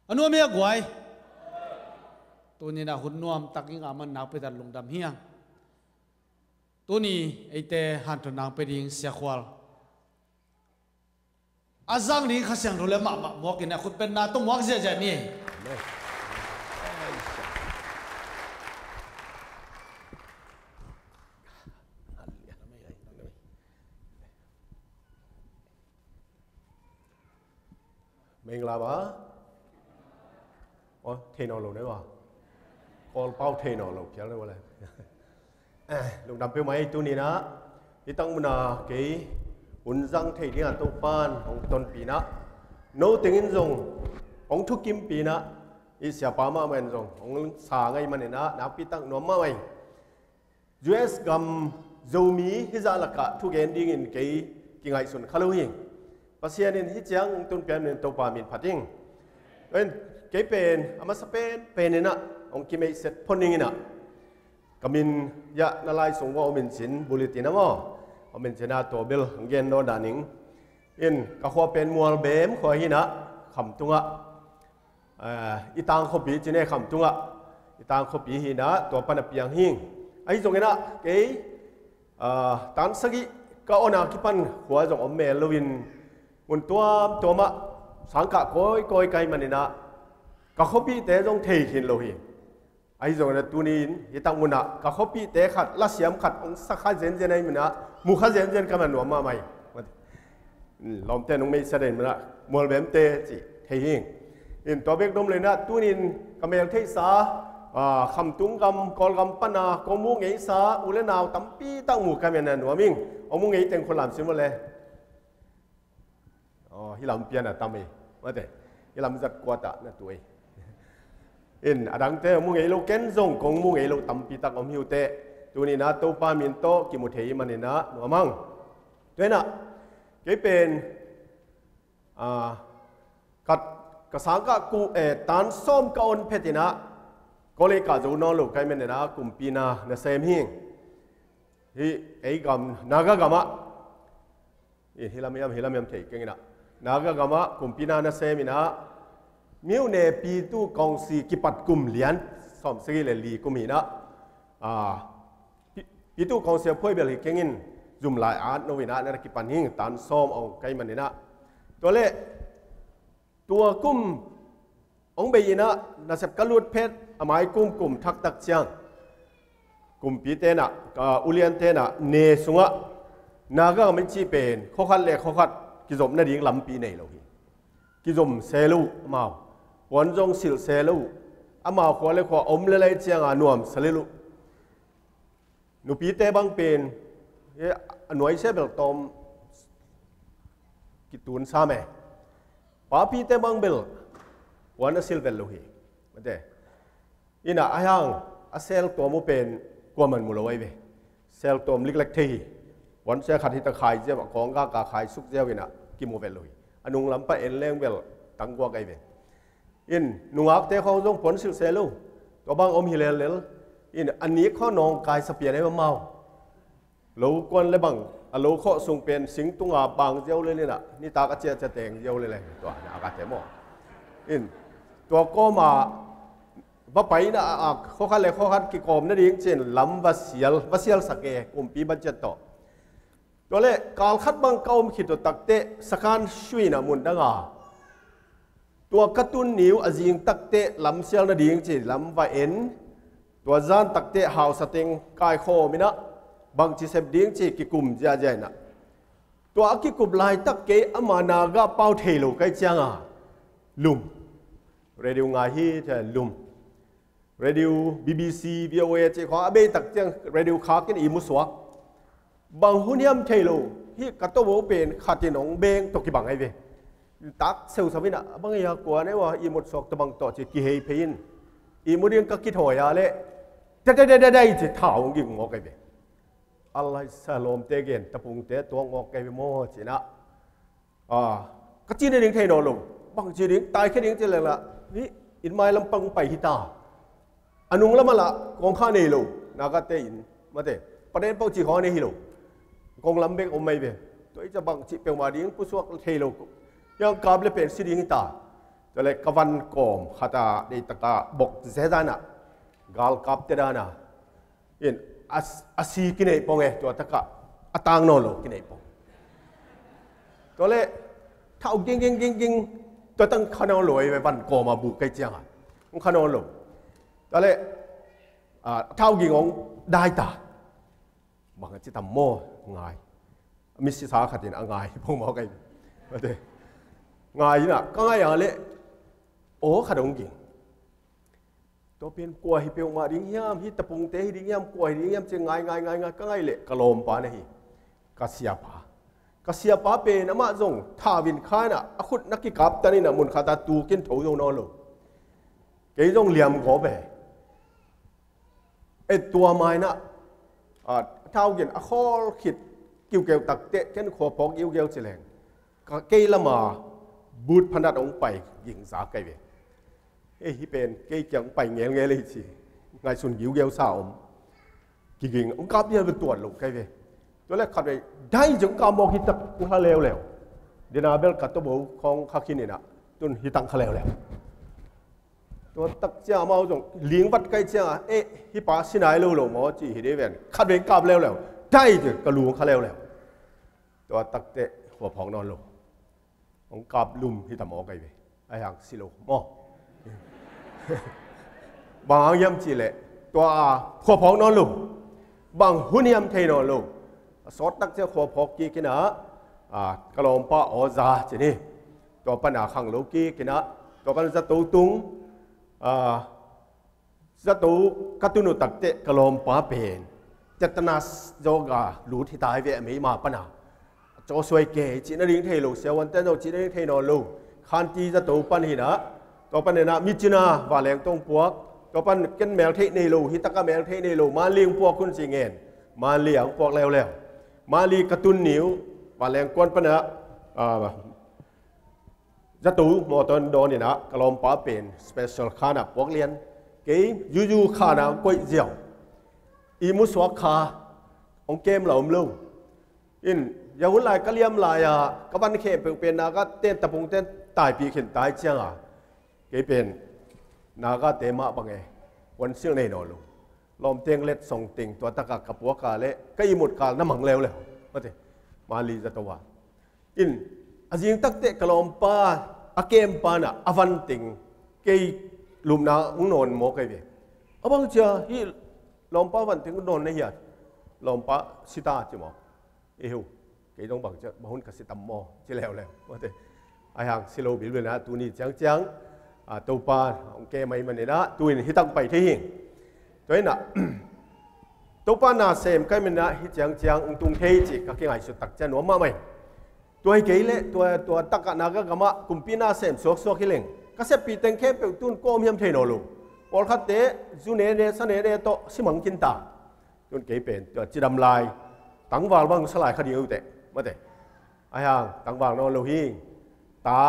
อันนู้นไม่กวยตัวนี้นะหุ่นนวมตักยิ่งอามันนักพิตันลุงดำฮีตัวนี้ไอเตหันตัวนางไปดิ้งเสียควาลอาจังนี้ข้าเสียงรู้เลยหมวกินนะคุณเป็นนาต้องหมวกเสียใจนี่เมงลาบะโอ้เทนอลงได้ป่ะคอลเป้าเทนอลงเขียนได้ป่ะเลยลุงดำเปี้ยวไหมตัวนี้นะที่ตั้งมันกี่หุ่นจังเทียนตัวปานของต้นปีนะโน้ตเงินจงของทุกกิมปีนะอีเสียป้ามาเหมือนจงของสาไงมันเนี่ยนะนับปีตั้งน้อมมาไหม US กัมโจมีฮิจาลักะทุกเอ็นดิ้งอินกี่กิไงส่วนขลุ่ยภาษาเนี่ยฮิจังต้นเปียนตัวปามินพัดดิ้งเป็นกี่เป็นอามาสเปนเป็นเนี่ยนะองค์กิไม่เสร็จพ้นนิ่งนะกมินยะนาลายส่งว่าอมินสินบุริตินะมั้งอมินสินาตัวเบลเกนโนดานิงอินก็ขอเป็นมัวเบมขอหินะคำตุงะอีตางขบีจีเน่คำตุงะอีตางขบีหินะตัวปันเปียงหิงไอ้ตรงนี้นะเก๋ตันสกิก็อนาคิปันหัวจงอมเมลวินมุนตัวมะสังกะก้อยไกมันนี่นะก็ขบีแต่จงเทหินโลหิไอ้ตรงนี้ตัวนี้อีตังมุนะก็ขบีแต่ขัดละเสียมขัดองสักขัดเจนเจนไอ้มันนะมุขเจนเจนกันมันหนัวมาไหมลอมเต้นน้องไม่แสดงมันละมัวเบมเตจิเฮียงอินตัวเบกดมเลยนะตัวนี้ก็ไม่ยังเทศาคำตุ้งกำกอลกำปนากมุงไงสาอุเลนาวตั้มปีตั้งหมู่กันอย่างนั้นหนัวมิงเอามุงไงเต็งคนหลามซิมเลยฮิลามเปียนะตั้มเอว่าแต่ฮิลามจัดกวาดนะตัวอินอดังเตมุงไงโลเกนซงกงมุงไงโลตั้มปีตั้งอมหิวเตตัวนี้นะตัวปามินโตกิมุเทียมันนี่นะหนัวมังด้วยนะกี่เป็นกัดกษัตริย์กูตันส้มก้อนเพตินะก็เลยกัดจูนอลูกใครเป็นนะกุมปีนาเนเซมหิงที่ไอ้กำนากากามะฮิลามิยมเทกิงนะนากากามะกุมปีนาเนเซมินะมิวเนปีตูกองสีกิปัดกุมเลียนสมสีเลลีกุมีนะปีตูกองเสียพ่อยเบลิกิงินจุ่มหลายอาร์ตโนวินาเนี่ยกิปันหิงตันซ้อมเอาไกมันนี่นะตัวเล่ตัวกุ้มองเบยินะน่าจะกระลุดเพชรอมัยกุ้มทักตักเชียงกุ้มปีเตนะอุเลียนเตนะเนสุงะนาก็ไม่ชีเป็นข้อขัดเล็กข้อขัดกิจมนาดิ่งลำปีในเรากิจมเซลูมาวันจงสิลเซลูอามาขวาเลยขวาอมเลยเชียงนวมเซลูนุปีเตบังเป็นหน่วยเชเบลตอมกิตูนซาเมป้าปีเตบังเบลวันสิลเวลลูฮีมาเดอินะอายังอาเซลตัวมูเป็นกว่ามันมูลไว้เวเซลตัวมลิกเล็กทีวันเสียขัดที่ตะไคร้เจ้าของกาขายสุกเจ้าวินะกิมูเวลลูฮีอนุงลำปะเอ็นเลี้ยงเวลตั้งกว่าไกเวอินนุงอักเตเขาจงผลสิลเซลูตัวบางอมฮิเลลอินอันนี้ข้อนองกายสเปียนให้มันเมาลูกวนเลยบังลูกข้อส่งเป็นสิงตุงอาบางเจ้าเลยนี่นะนี่ตากระเจี๊ยจะแต่งเจ้าเลยตัวอากาศเต็มหมดอินตัวก็มาว่าไปนะข้อขัดเลยข้อขัดกิโกมนั่นเองเช่นลำวัสเซียลสักเอกลุ่มปีบัจเจตต่อตัวเล่การคัดบังเก้าขีดตัวตักเตะสักการช่วยนะมุนดังอ่ะตัวกระตุ้นนิ้วอจิงตักเตะลำเซียลนั่นเองเช่นลำว่าเอ็นตัวจานตักเตะหาวสติงกายโคมินะบางทีเสพดิ้งจีกิกุมจ้าใจนะตัวกิกุมลายตักเกะอามานากาเป้าเทลูไกจังอ่ะลุมเรดิโองาฮีเจลุมเรดิโอ BBC VOA เจ้าของอาเบตักจังเรดิโอขากินอิมุสวะบางหุ่นยำเทลูฮีกัตโตโบเป็นขัดที่น้องเบงตกิบังไอเวตักเซลสวินะบางอย่างกว่าเนี่ยว่าอิมุสวกตบังต่อจีกิเฮเพยินอิมุเรียนก็คิดหัวยาเล่ได้จะถ่าวกิงงอไกเวอะไรสลมเตเกนตะพุงเตตัวงอกไกโมจีนะก็จีนเด้งเทนอลงบางจีนตายแค่เด้งจะเลยละนี่ อินไม้ลำปังไปฮิตาอันนุ่งละมาละกองข้าเนโลนักเตอินมาเตประเด็นเป้าจีข้อเนฮิโลกองลำเบกอมไม่เบตัวจะบังจีเปียวมาดิ้งผู้สวกเทโลยังกาบเลยเป็นสิริฮิตาตัวเลยกวันกอมขัดาในตะกาบกเซดานะกาลกับเตดานะอินอาศีกินไอปงตัวตะกาอัตางโนโลกินไอปงตัวเลยถ้าเอายิงตัวตั้งขนมลอยไปวันกอมาบุกไกเจียงอ่ะขนมลอยตัวเลยถ้าเอายิงองได้ตาบางทีทำโม่ง่ายมิสซาขัดยินง่ายพงบอกไงมาเถอะง่ายนะก็ง่ายอย่างเละโอ้ขนมยิงตัวเป็นกลัวให้เปียวมาดิ้งยามฮิตตะปุงเตะดิ้งยามกลัวดิ้งยามจะง่ายก็ง่ายเละกะโลมปานี่กัสยาปาก็เสียป้าเป็นอามาจงท่าวินข้าน่ะขุดนักกิกับตอนนี้น่ะมุนขาตาตูกินถูตรงนั้นลูกเกี่ยงเหลี่ยมขอไปไอตัวไม้น่ะเท่ากินข้อขิดกิ้วเกี่ยวตักเตะกันขอปอกกิ้วเกี่ยวเฉลงก็เกี่ยละมาบูดพนัดองไปยิงสาไก่เวเอ้ที่เป็นเกี่ยงไปเงี้ยเลยสิไงส่วนกิ้วเกี่ยวสาวกิงองกับเนี่ยเป็นตัวลูกไก่เวตัวแรกขัดไปได้จังกามองฮิตักกุฮาเลวแล้วเดนาเบลกัตโตโบของข้าคินี่นะตุนฮิตังขเลวแล้วตัวตักเจ้ามาจงเลี้ยงวัดใกล้เจ้าฮิปาสินายเลวหลงหมอจีฮิเดเวนขัดไปกาบเลวแล้วได้จังกระลูขเลวแล้วตัวตักเตะหัวพองนอนลงของกาบลุมฮิตามอไกไปไอ้ห่างสิโลหมอบางยำจีเละตัวหัวพองนอนลงบางหุ่นยำเทนอนลงสอดตักเจ้าขวบพอกกี้กินนะกลอมป้าอซาจีนี่ตัวปัญหาขังโลกี้กินนะตัวปัญหาตัวตุงจะตัวกัตุนุตักเตะกลอมป้าเป็นเจตนาโจกาลูที่ตายเวไม่มาปัญหาโจสวยเก๋จีนริงเทโลเซวันเตโนจีนริงเทนอลูขันตีจะตัวปัญหานะตัวปัญหามิจินาวาแรงตรงพวกตัวปัญหากันแมวเทเนโลฮิตากาแมวเทเนโลมาเลี้ยงพวกคุณสิเงินมาเลี้ยงพวกแล้วมาลีกระตุนนิ้วว่าแรงกวนปนะจะตูมอตอนโดนนี่นะกลอมป้าเป็นสเปเชียลขานะพวกเรียนเกี่ยยูขานะก๋วยเจียวอีมุสวกขาองเกมเหล่าลุ่มอินยาวุ่นลายก็เลี้ยมลายก็บันเข็มเป็นนาก็เต้นตะพงเต้นตายปีเข็นตายเจียงเกี่เป็นนาก็เตมะบังไงวันเชื่อในนอนลูลมเตียงเล็ดส่งติ่งตัวตะกักกับหัวกาเละก็อีหมดกาน้ำหังเร็วเลยมาเถอะมาลีจะตัวอินอาจิงตักเตะกลมป้าอาเกมป้าน่ะอวันติ่งเกยลุมนาอุ้งนอนโมกไอเวอาบังเจ้าฮีลมป้าวันติ่งนอนในเหี้ยลมป้าสิตาจิมอเอวเกยต้องบังเจ้าบ้านกับสิตามอจิแล้วมาเถอะไอ้ห่างสิโลบิลเลยนะตัวนี้จังตัวป้าองเกมไม่มันเนี่ยนะตัวนี้ที่ตั้งไปที่หิ่งตัวนี้นะตัวป้านาเซมใกล้มันนะฮิจังตุงเทจิก็เกี่ยงไอ้สุดตักจะหนัวมาไหมตัวไอ้เกย์เล่ตัวตักกันนาก็กำมะกุมปีนาเซมสวกฮิเลงก็เสพปีเต็งเข้มเปิลตุนโกมยำเทนอลูพอขัดเตะจูเนเนสเนเนโตสิมังกินตาตุนเกย์เป็นตัวจิดำลายตั้งวางบางสลายคดีอุเตะมาเตะไอ้ห่างตั้งวางนอนโลหิงตา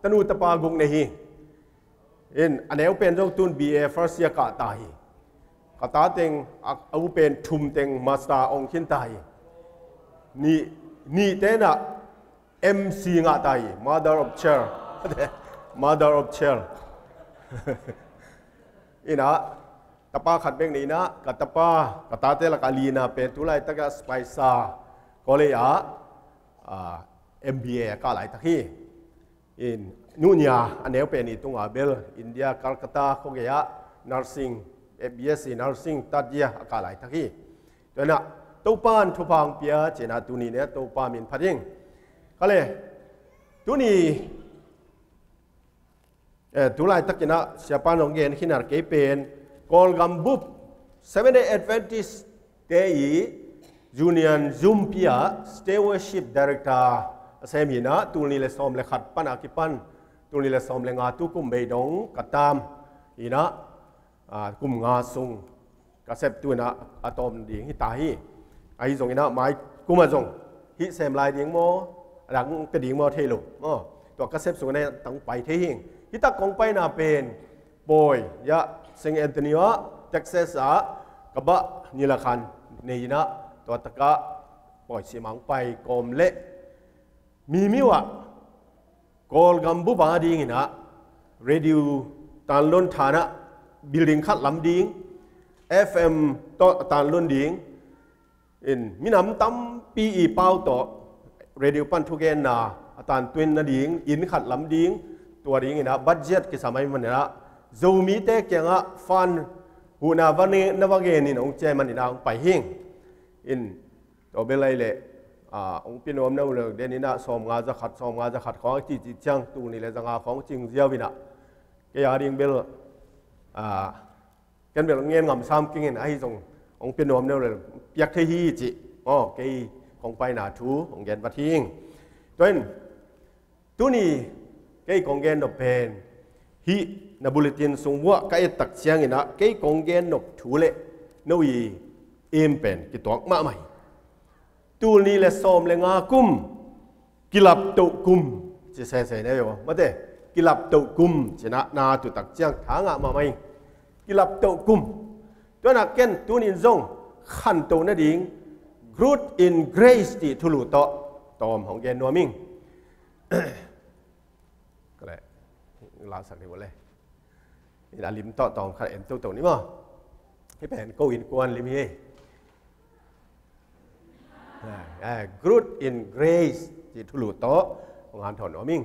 ตนูตะปากุงในหิงอันนี้เป็นเจ้าตุนบีเอฟรัสยากาตายกตาเต็งเอาเป็นทุมเต็งมาสตาองคินตายนี่เต้นMC งาตาย Mother of Chair Mother of Chair อินะตะปาขัดเบงนี่นะกตะปากตาเตละกาลีนะเป็นตุไลตะกะสไปซ่าก็เลยMBA ก็หลายตะกี้นู่นยาอันนี้เป็นอีตุงอาเบลอินเดียคัลคัตตาโคเกีย nursing FBS nursing ตัดเยอะอะไรทั้งที่ตัวน่ะตัวปานทุพังเปียเจน่าตัวนี้เนี่ยตัวปามินพัดยิงก็เลยตัวนี้ตัวไรตักนะเสียปานองเกนขินาร์เกเป็นกอลกัมบุบ Seventh-day Adventist เตยจูเนียนซุมเปีย Stewardship Director เซมินะตัวนี้เลยซ้อมเลยขัดปันอากิปันตัวนี้เลยซ้อมเลยงาตุกุมเบดงกัดตามอีนะกุมงาซุงกระเซบตัวนะอะตอมดีฮิตาฮีไอ้ส่งอีนะไม้กุมาส่งฮิเซมลายดีงโมหลังกระดิ่งโมเทลุตัวกระเซบส่งในตั้งไปเทหิงฮิตากงไปนาเป็น ปอยยะเซงแอนโตนิโอเท็กซัสกับบ้านิลคันนี่นะตัวตะกะปอยเสียมังไปกอมเละมีวะกอลกัมบุบาดีงินะเรดิโอตานล้นฐานะบิลดิ้งขัดลำดิ้ง FM ต่อตานล้นดิ้งมีน้ำตั้มปีอีเป้าต่อเรดิโอปันทุกเกนนาตานตวินนาดิ้งอินขัดลำดิ้งตัวดิ้งนะบัตเจ็ตกิสามัยมันนะโจมีเตะเกียงะฟันหูนาวันนี้นวเกนินองเจมันนะองไปหิงตัวเบลัยเล่องพี่น้องนั่งเลยเดนินะสมงาจะขัดของจีจังตูนี่เลยจังของจริงเจียววินะแกอยากดิ้งเบลกันเบลเงี้ยงำซ้ำกิ้งไอ้ตรงองพี่น้องนั่งเลยอยากเที่ยวจีแกของไปหนาทูของแกนวัดทิ้งตัวนี้แกของแกนดอกเป็นฮีนับบุลตินส่งว่าแกตักเชียงนะแกของแกนดอกทูเล่นู่ยเอ็มเป็นกิตัวมาใหม่ตัวนี้เลยซ้อมเลยงากุมกิลับตุกุมจะเสียเนี่ยอยู่มาเด้กิลับตุกุมจะนาตุตักเชียงทางอ่ะมาไหมกิลับตุกุมตัวนักเก็นตัวนี้จงขันตัวนั่นเอง growth in grace ที่ทุลุต่อตอมของแกนัวมิงก็เลยลาสักทีวันเลยนี่ละลิมต่อตอมขันเอ็นตัวนี้มั้งให้เป็นโกอินกวนลิมเย่growth in grace ที่ทุลุต่อของอันถอนนัวมิง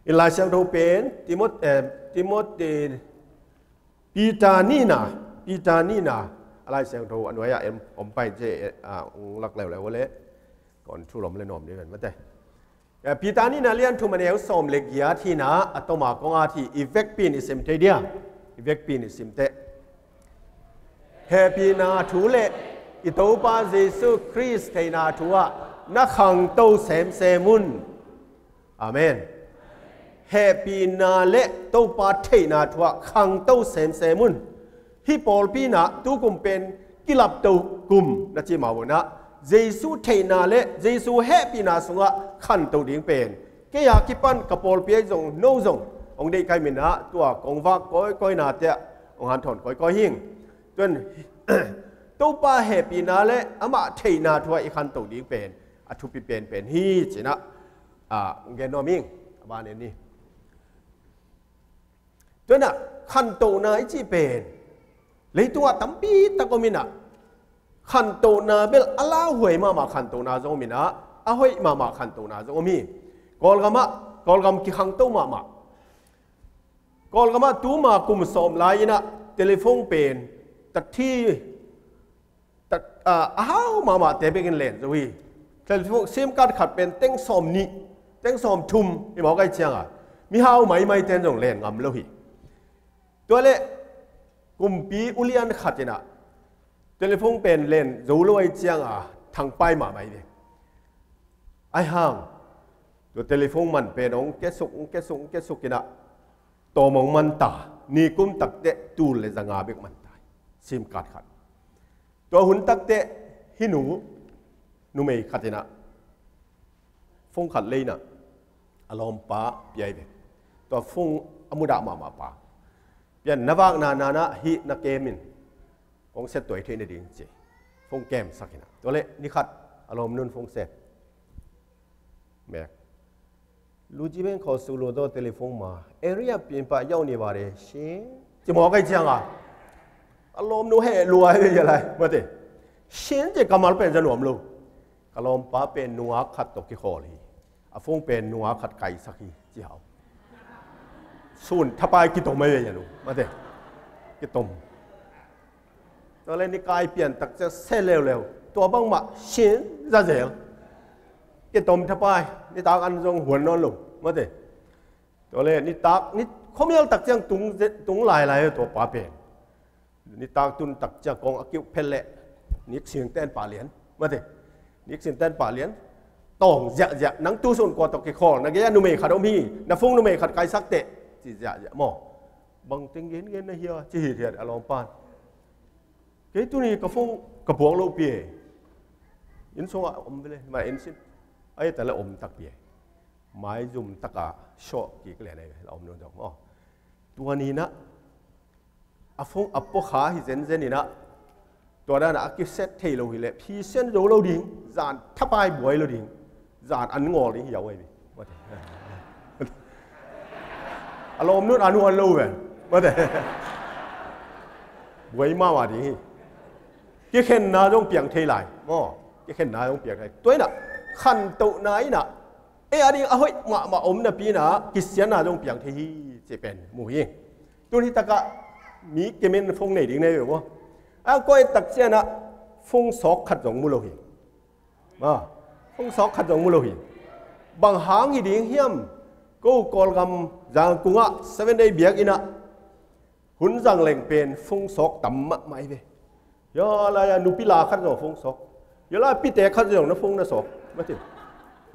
อิลาเซียงทูเป็นติโมปีตานีนาอะไรเสียงโทรอันไว้ผมไปเจลักแล้ววันเละก่อนชุลมเลยหน่อมนี่กันมาแต่ปีตานีนาเลียนทุมันเอลสอมเล็กยาที่นาอัตมากงอาที่อีเวกปีนิสิมเตเดียอีเวกปีนิสิมเตเฮปีนาทูเละอิโตปาเยซูคริสต์เทนาทัวนักขังโตเซมุนอาเมนเฮปีนาเละโตปาเทนาทัวขังโตเซมุนฮิปอลปีนะตุกุมเป็นกิลับตุกุมนะจิมาวนะเยซูเทนาเละเยซูเฮปีนาสุงะขันตุดิ้งเป็นแกอยากกิปันกับปอลเปียจงโนจงองเด็กใครมินะตัวกงวักก้อยนาเตะองหันถอนก้อยหิงจนตัวป้าเฮปีนาเละอามาเทนาทัวอีขันตุดิ้งเป็นอทุปิเป็นฮีจินะเกนโนมิงบ้านนี้จนน่ะขันตุนาอิจิเป็นเลยตัวตั้มปีตะกมินะขันโตนาเบลอาลาหวยมาขันโตนาจงมินะอาหวยมาขันโตนาจงมีกอลกามกิขังโตมากอลกามตูมากุมสมลายนะเทเลโฟนเป็นตัดที่ตัดอ้าวมาเตะไปกันเล่นจะวีเทเลโฟนซิมการ์ดขัดเป็นเต็งสมนี้เต็งสมทุ่มมีบอกไอ้เจียงมีห้าวไม่เต็งจงเล่นงำเลยตัวเล่กุมปีอุลียนขัดนะเทเลโฟนเป็นเล่นรู้เลยเจียงทางไปมาไม่เลยไอ้ห่างตัวเทเลโฟนมันเป็นองแกสุกกินะตัวมองมันตานี่กุมตักเตะตูเลยจะงาเบกมันตายซิมการ์ดขัดตัวหุ่นตักเตะหินูไม่ขัดนะฟงขัดเลยนะอารมณ์ป้าใหญ่เบกตัวฟงอมุดามาป้ายันนวักนาฮินักเกมินของเซตตัวเทนดิ้งเจฟงเกมสักนะตัวเล็กนี่ขัดอารมณ์นุ่นฟงเซตแม็กลูจิเบนเขาสูโลโดเทเลโฟนมาเอริยาเปลี่ยนไปยาวนี่บาร์เรชิจะมองกันจังอารมณ์นุ่นให้รวยไปยังไงมาเถอะชินจะกำมัลเป็นจะหนวมลูอารมณ์ป้าเป็นนัวขัดตกกี่ข้อเลยฟงเป็นนัวขัดไก่สักทีจีเขาส่วนถ้าไปกิตมไม่เป็นอย่างนู้มาเถอะกิตมตอนแรกนี่กายเปลี่ยนตักจะเส้นเร็วตัวบ้างมาชินจะเสียกิตมถ้าไปนี่ตากอันทรงหัวนอนลงมาเถอะตัวแรกนี่ตากนี่เขาไม่เอาตักจังตุงลายตัวป้าเป็นนี่ตากตุนตักจะกองอคิวเพลเล่นี่เสียงเต้นป่าเหรียญมาเถอะนี่เสียงเต้นป่าเหรียญต้องจะนังตู้ส่วนกว่าตกกี่ข้อนักเรียนนุ่มเอขัดอมฮีนักฟงนุ่มเอขัดไก่สักเตะจีจะหม้อบางติงเงินนะเฮียจีเหียดอารมณ์ปานเกี่ยตัวนี้กระฟงกระพวงโลเปียยินโซ่อมไปเลยมาเอ็นซินไอ้แต่ละอมตักเปียไม้จุ่มตะกะโชกี่กระเลยเราอมนนท์อ๋อตัวนี้นะ ฟงอัปปะขาฮิเซนเซนี่นะตัวนั้นอะกิเซตเทโลฮิเลพี่เซนโรโลดิ้งจานทับไปบวยโลดิ้งจานอันงอดิ้งยาวไว้ดิอารมณ์นู้นอนุอันรู้เป็นมาแต่บวยมาว่าดิ้งกี่เข็นนาจงเปียงเทไหลมั้งกี่เข็นนาจงเปียงไงตัวน่ะขันตุไหนน่ะอันนี้เฮ้ยมาอมนะปีน่ะกิเสียนาจงเปียงเทฮีจะเป็นหมู่ยิงตัวนี้ตะกะมีเกมินฟงไหนดิ้งในแบบว่าก็ไอ้ตักเสียนะฟงสอกขัดจงมุโลหิฟงสอกขัดจงมุโลหิบางหางอีดิ้งเฮียมกูกอลกำจางกุงะเซเว่นได้เบียกอินะหุ่นจังเล่งเป็นฟงสอกต่ำมะไม่เว้ยยาอะไรนูปิลาขัดจงฟงสอกยาลาปิเตะขัดจงนะฟงนะสอกมาถึง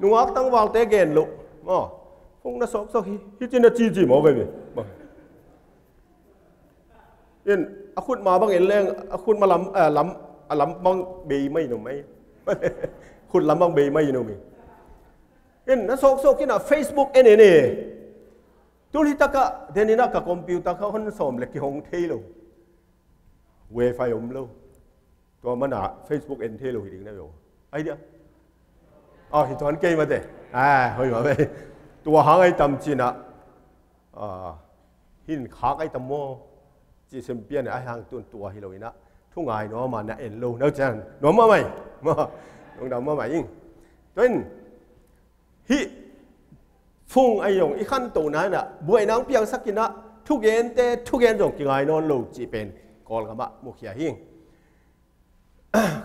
นูอักตั้งวางเตะเกนลุฟงนะสอกสอกฮิจินะจีหมอไปเว้ยยันอาคุณมาบางเอ็นแรงอาคุณมาลำบางเบย์ไม่หนุ่มไหมคุณลำบางเบย์ไม่หนุ่มไหมยันนั่นโซกกินอ่ะ Facebook เอ็นเนี่ยตุลิตากะเดนินักกับคอมพิวเตอร์เขาคนสอมเล็กที่ห้องเทโลเวไฟอมโลตัวมันอ่ะ Facebook เอ็นเทโลหิงได้อยู่ไอเดียหินตอนเกย์มาเด้เฮ้ยมาไปตัวหางไอ้ตำจีน่ะหินขาไอ้ตำโมจีเซมเปียนไอ้หางตัวฮิโรอินะทุ่งไงน้อมาเนี่ยเอ็นโลนักจังน้อมาไหมลงดาวมาไหมยิงตัวนี้ฮิฟุงไอ้ยงอีขั้นตัวนั้นน่ะบุยน้ำเปียงสักกินะทุกเย็นแต่ทุกเย็นจงกินไงนอนโลจีเป็นกอลกามะมุขยาหิง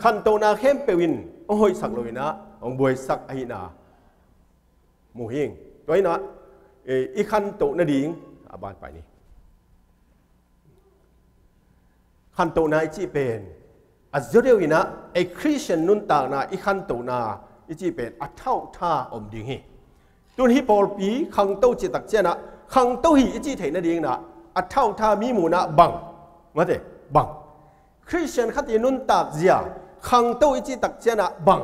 ขั้นตัวนั้นเข้มเปวินโอ้ยสักโลอินะองบุยสักไอ้นามุหิงตัวนี้นะอีขั้นตัวนั้นดิ่งบ้านไปนี่ขันโตนาอีจีเป็นอัจฉริยะนะไอ้คริสเตียนนุ่นต่างนะอีขันโตนาอีจีเป็นอัเท่าท่าอมดิ่งฮีตัวนี้พอปีขังโตจิตักเจนะขังโตฮีอีจีเทนดิ่งนะอัเท่าท่ามีมูนะบังมาเถอะบังคริสเตียนขัดยนุ่นตากเจียขังโตอีจีตักเจนะบัง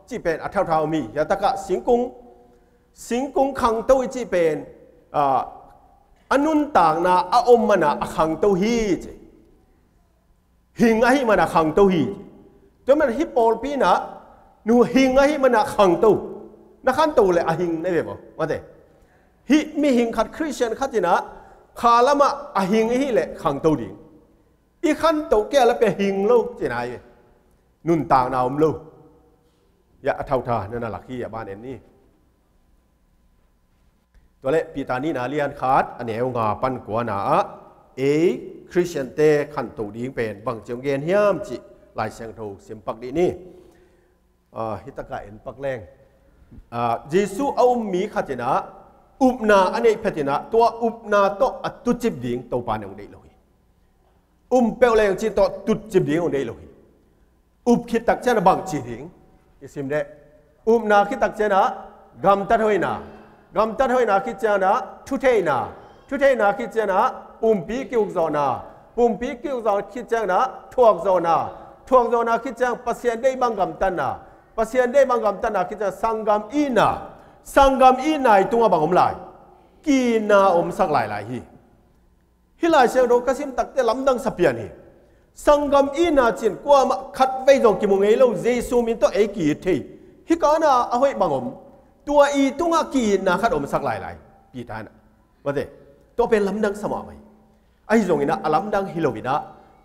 จีเป็นอัเท่าท่ามียาตะกะสิงกุงขังโตอีจีเป็นอนุนต่างนะอมมันนะขังโตฮีจีหิงไอ้มันอะขังตัวฮีจนมันฮิปโปลปีนะนูหิงไอ้มันอะขังตัวนักขันตัวเลยอะหิงได้แบบว่าเด้ฮิมีหิงขัดคริสเตียนขัดจีนะขาละมาอะหิงไอ้เลยขังตัวดิ่งอีขันตัวแก่แล้วเป็นหิงลูกจีนายนุ่นต่างนาวมลูกอย่าเท่าท่านั่นน่ะหลักที่บ้านเอ็นนี่ตัวเล็กปีตานี่นาเลียนขาดอันเหนียวงาปั้นกัวหนาคริสเตียนเตขันตูดิ้งเป็นบางจังเกียนเฮียมจิลายเสียงโทเสียงปักดีนี่ฮิตกะเอ็นปักแรงเยซูเอามีขัดนะอุปนาอันนี้พัฒนาตัวอุปนาโตอัตุจิบดิ้งตัวปานองได้เลยเปลวแรงจิตโตตุจิบดิ้งองได้เลยคิดตักเจนะบางจิดิ้งอิสิมเดนาคิดตักเจนะกำตัดห้อยนาคิดเจนะทุเทนาคิดเจนะปีกิวโซนาคิดจังนะทวกโซนาคิดจังปัสยันได้บางกำตันนะคิดจังสังกำอีนาตัวบางอมลายกีนาอมสักหลายฮิลายเชลโดกสิมตักเตลำดังสับเปียนฮีสังกำอีนาจินกว่ามาขัดไว้จงกิมงเอโลเยซูมินโตกีเทฮิกานาเอาไว้บางอมตัวตัวกีนาขัดอมสักหลายปีทานะว่าเดตัวเป็นลำดังสมอไหมไอ้ตรงนี้นะลำดังฮิโลวินะ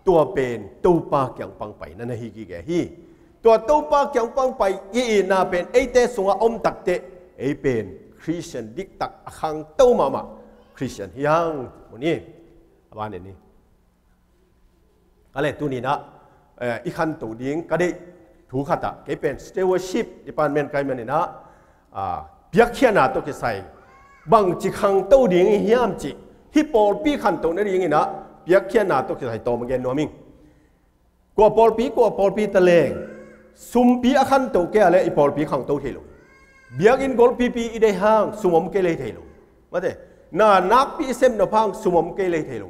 ตัวเป็นตัวปากอย่างปังไปนั่นฮิกิแกฮีตัวปากอย่างปังไปอีน่าเป็นไอเตสงอมตักเตไอเป็นคริสเตียนดิกตักขังตัวมาคริสเตียนยังวันนี้บ้านนี้อะไรตัวนี้นะอีขันตัวดิ้งก็ได้ถูกขัดอ่ะแกเป็น stewardship department ใครมันนี่นะเบียกเขียนาตัวแกใส่บางจิขังตัวดิ้งเฮียมจิฮิปโปลปีขันตัวนี้ยังไงนะเบียกเขียนาตัวแกใส่ตัวมันเงินนัวมิงกว่าปอลปีตะเลงซุมปีขันตัวแกอะไรอีปอลปีขังตัวเทโลเบียกินกอลปีอีได้ห่างสุมมเกเลยเทโลมาเถอะนักปีเซมนพังสุมมเกเลยเทโล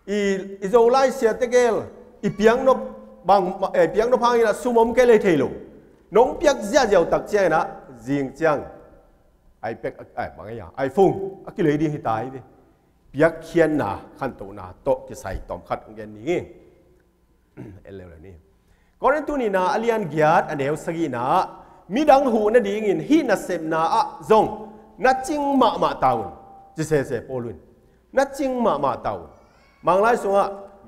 อีโซไลเซียเตเกลอีเปียงนบบางเปียงนพังอีนะสุมมเกเลยเทโลน้องเปียกเสียเจ้าตักเจ้านะจิงจังไอเป็กบางอย่างไอฟงกิเลยดีให้ตายดิ เปียกเขียนนาขันโตนาโตที่ใส่ตอมขัดองเกนนี้เอเลวนี่ก่อนตัวนี้นาอเลียนเกียรติอันเดียวสกีนามีดังหูนั่นดีงินฮีนัสเซมนาอะจงนัดจิงมาตาวจะเสพอลุนนัดจิงมาตาวมังไลส่งว่า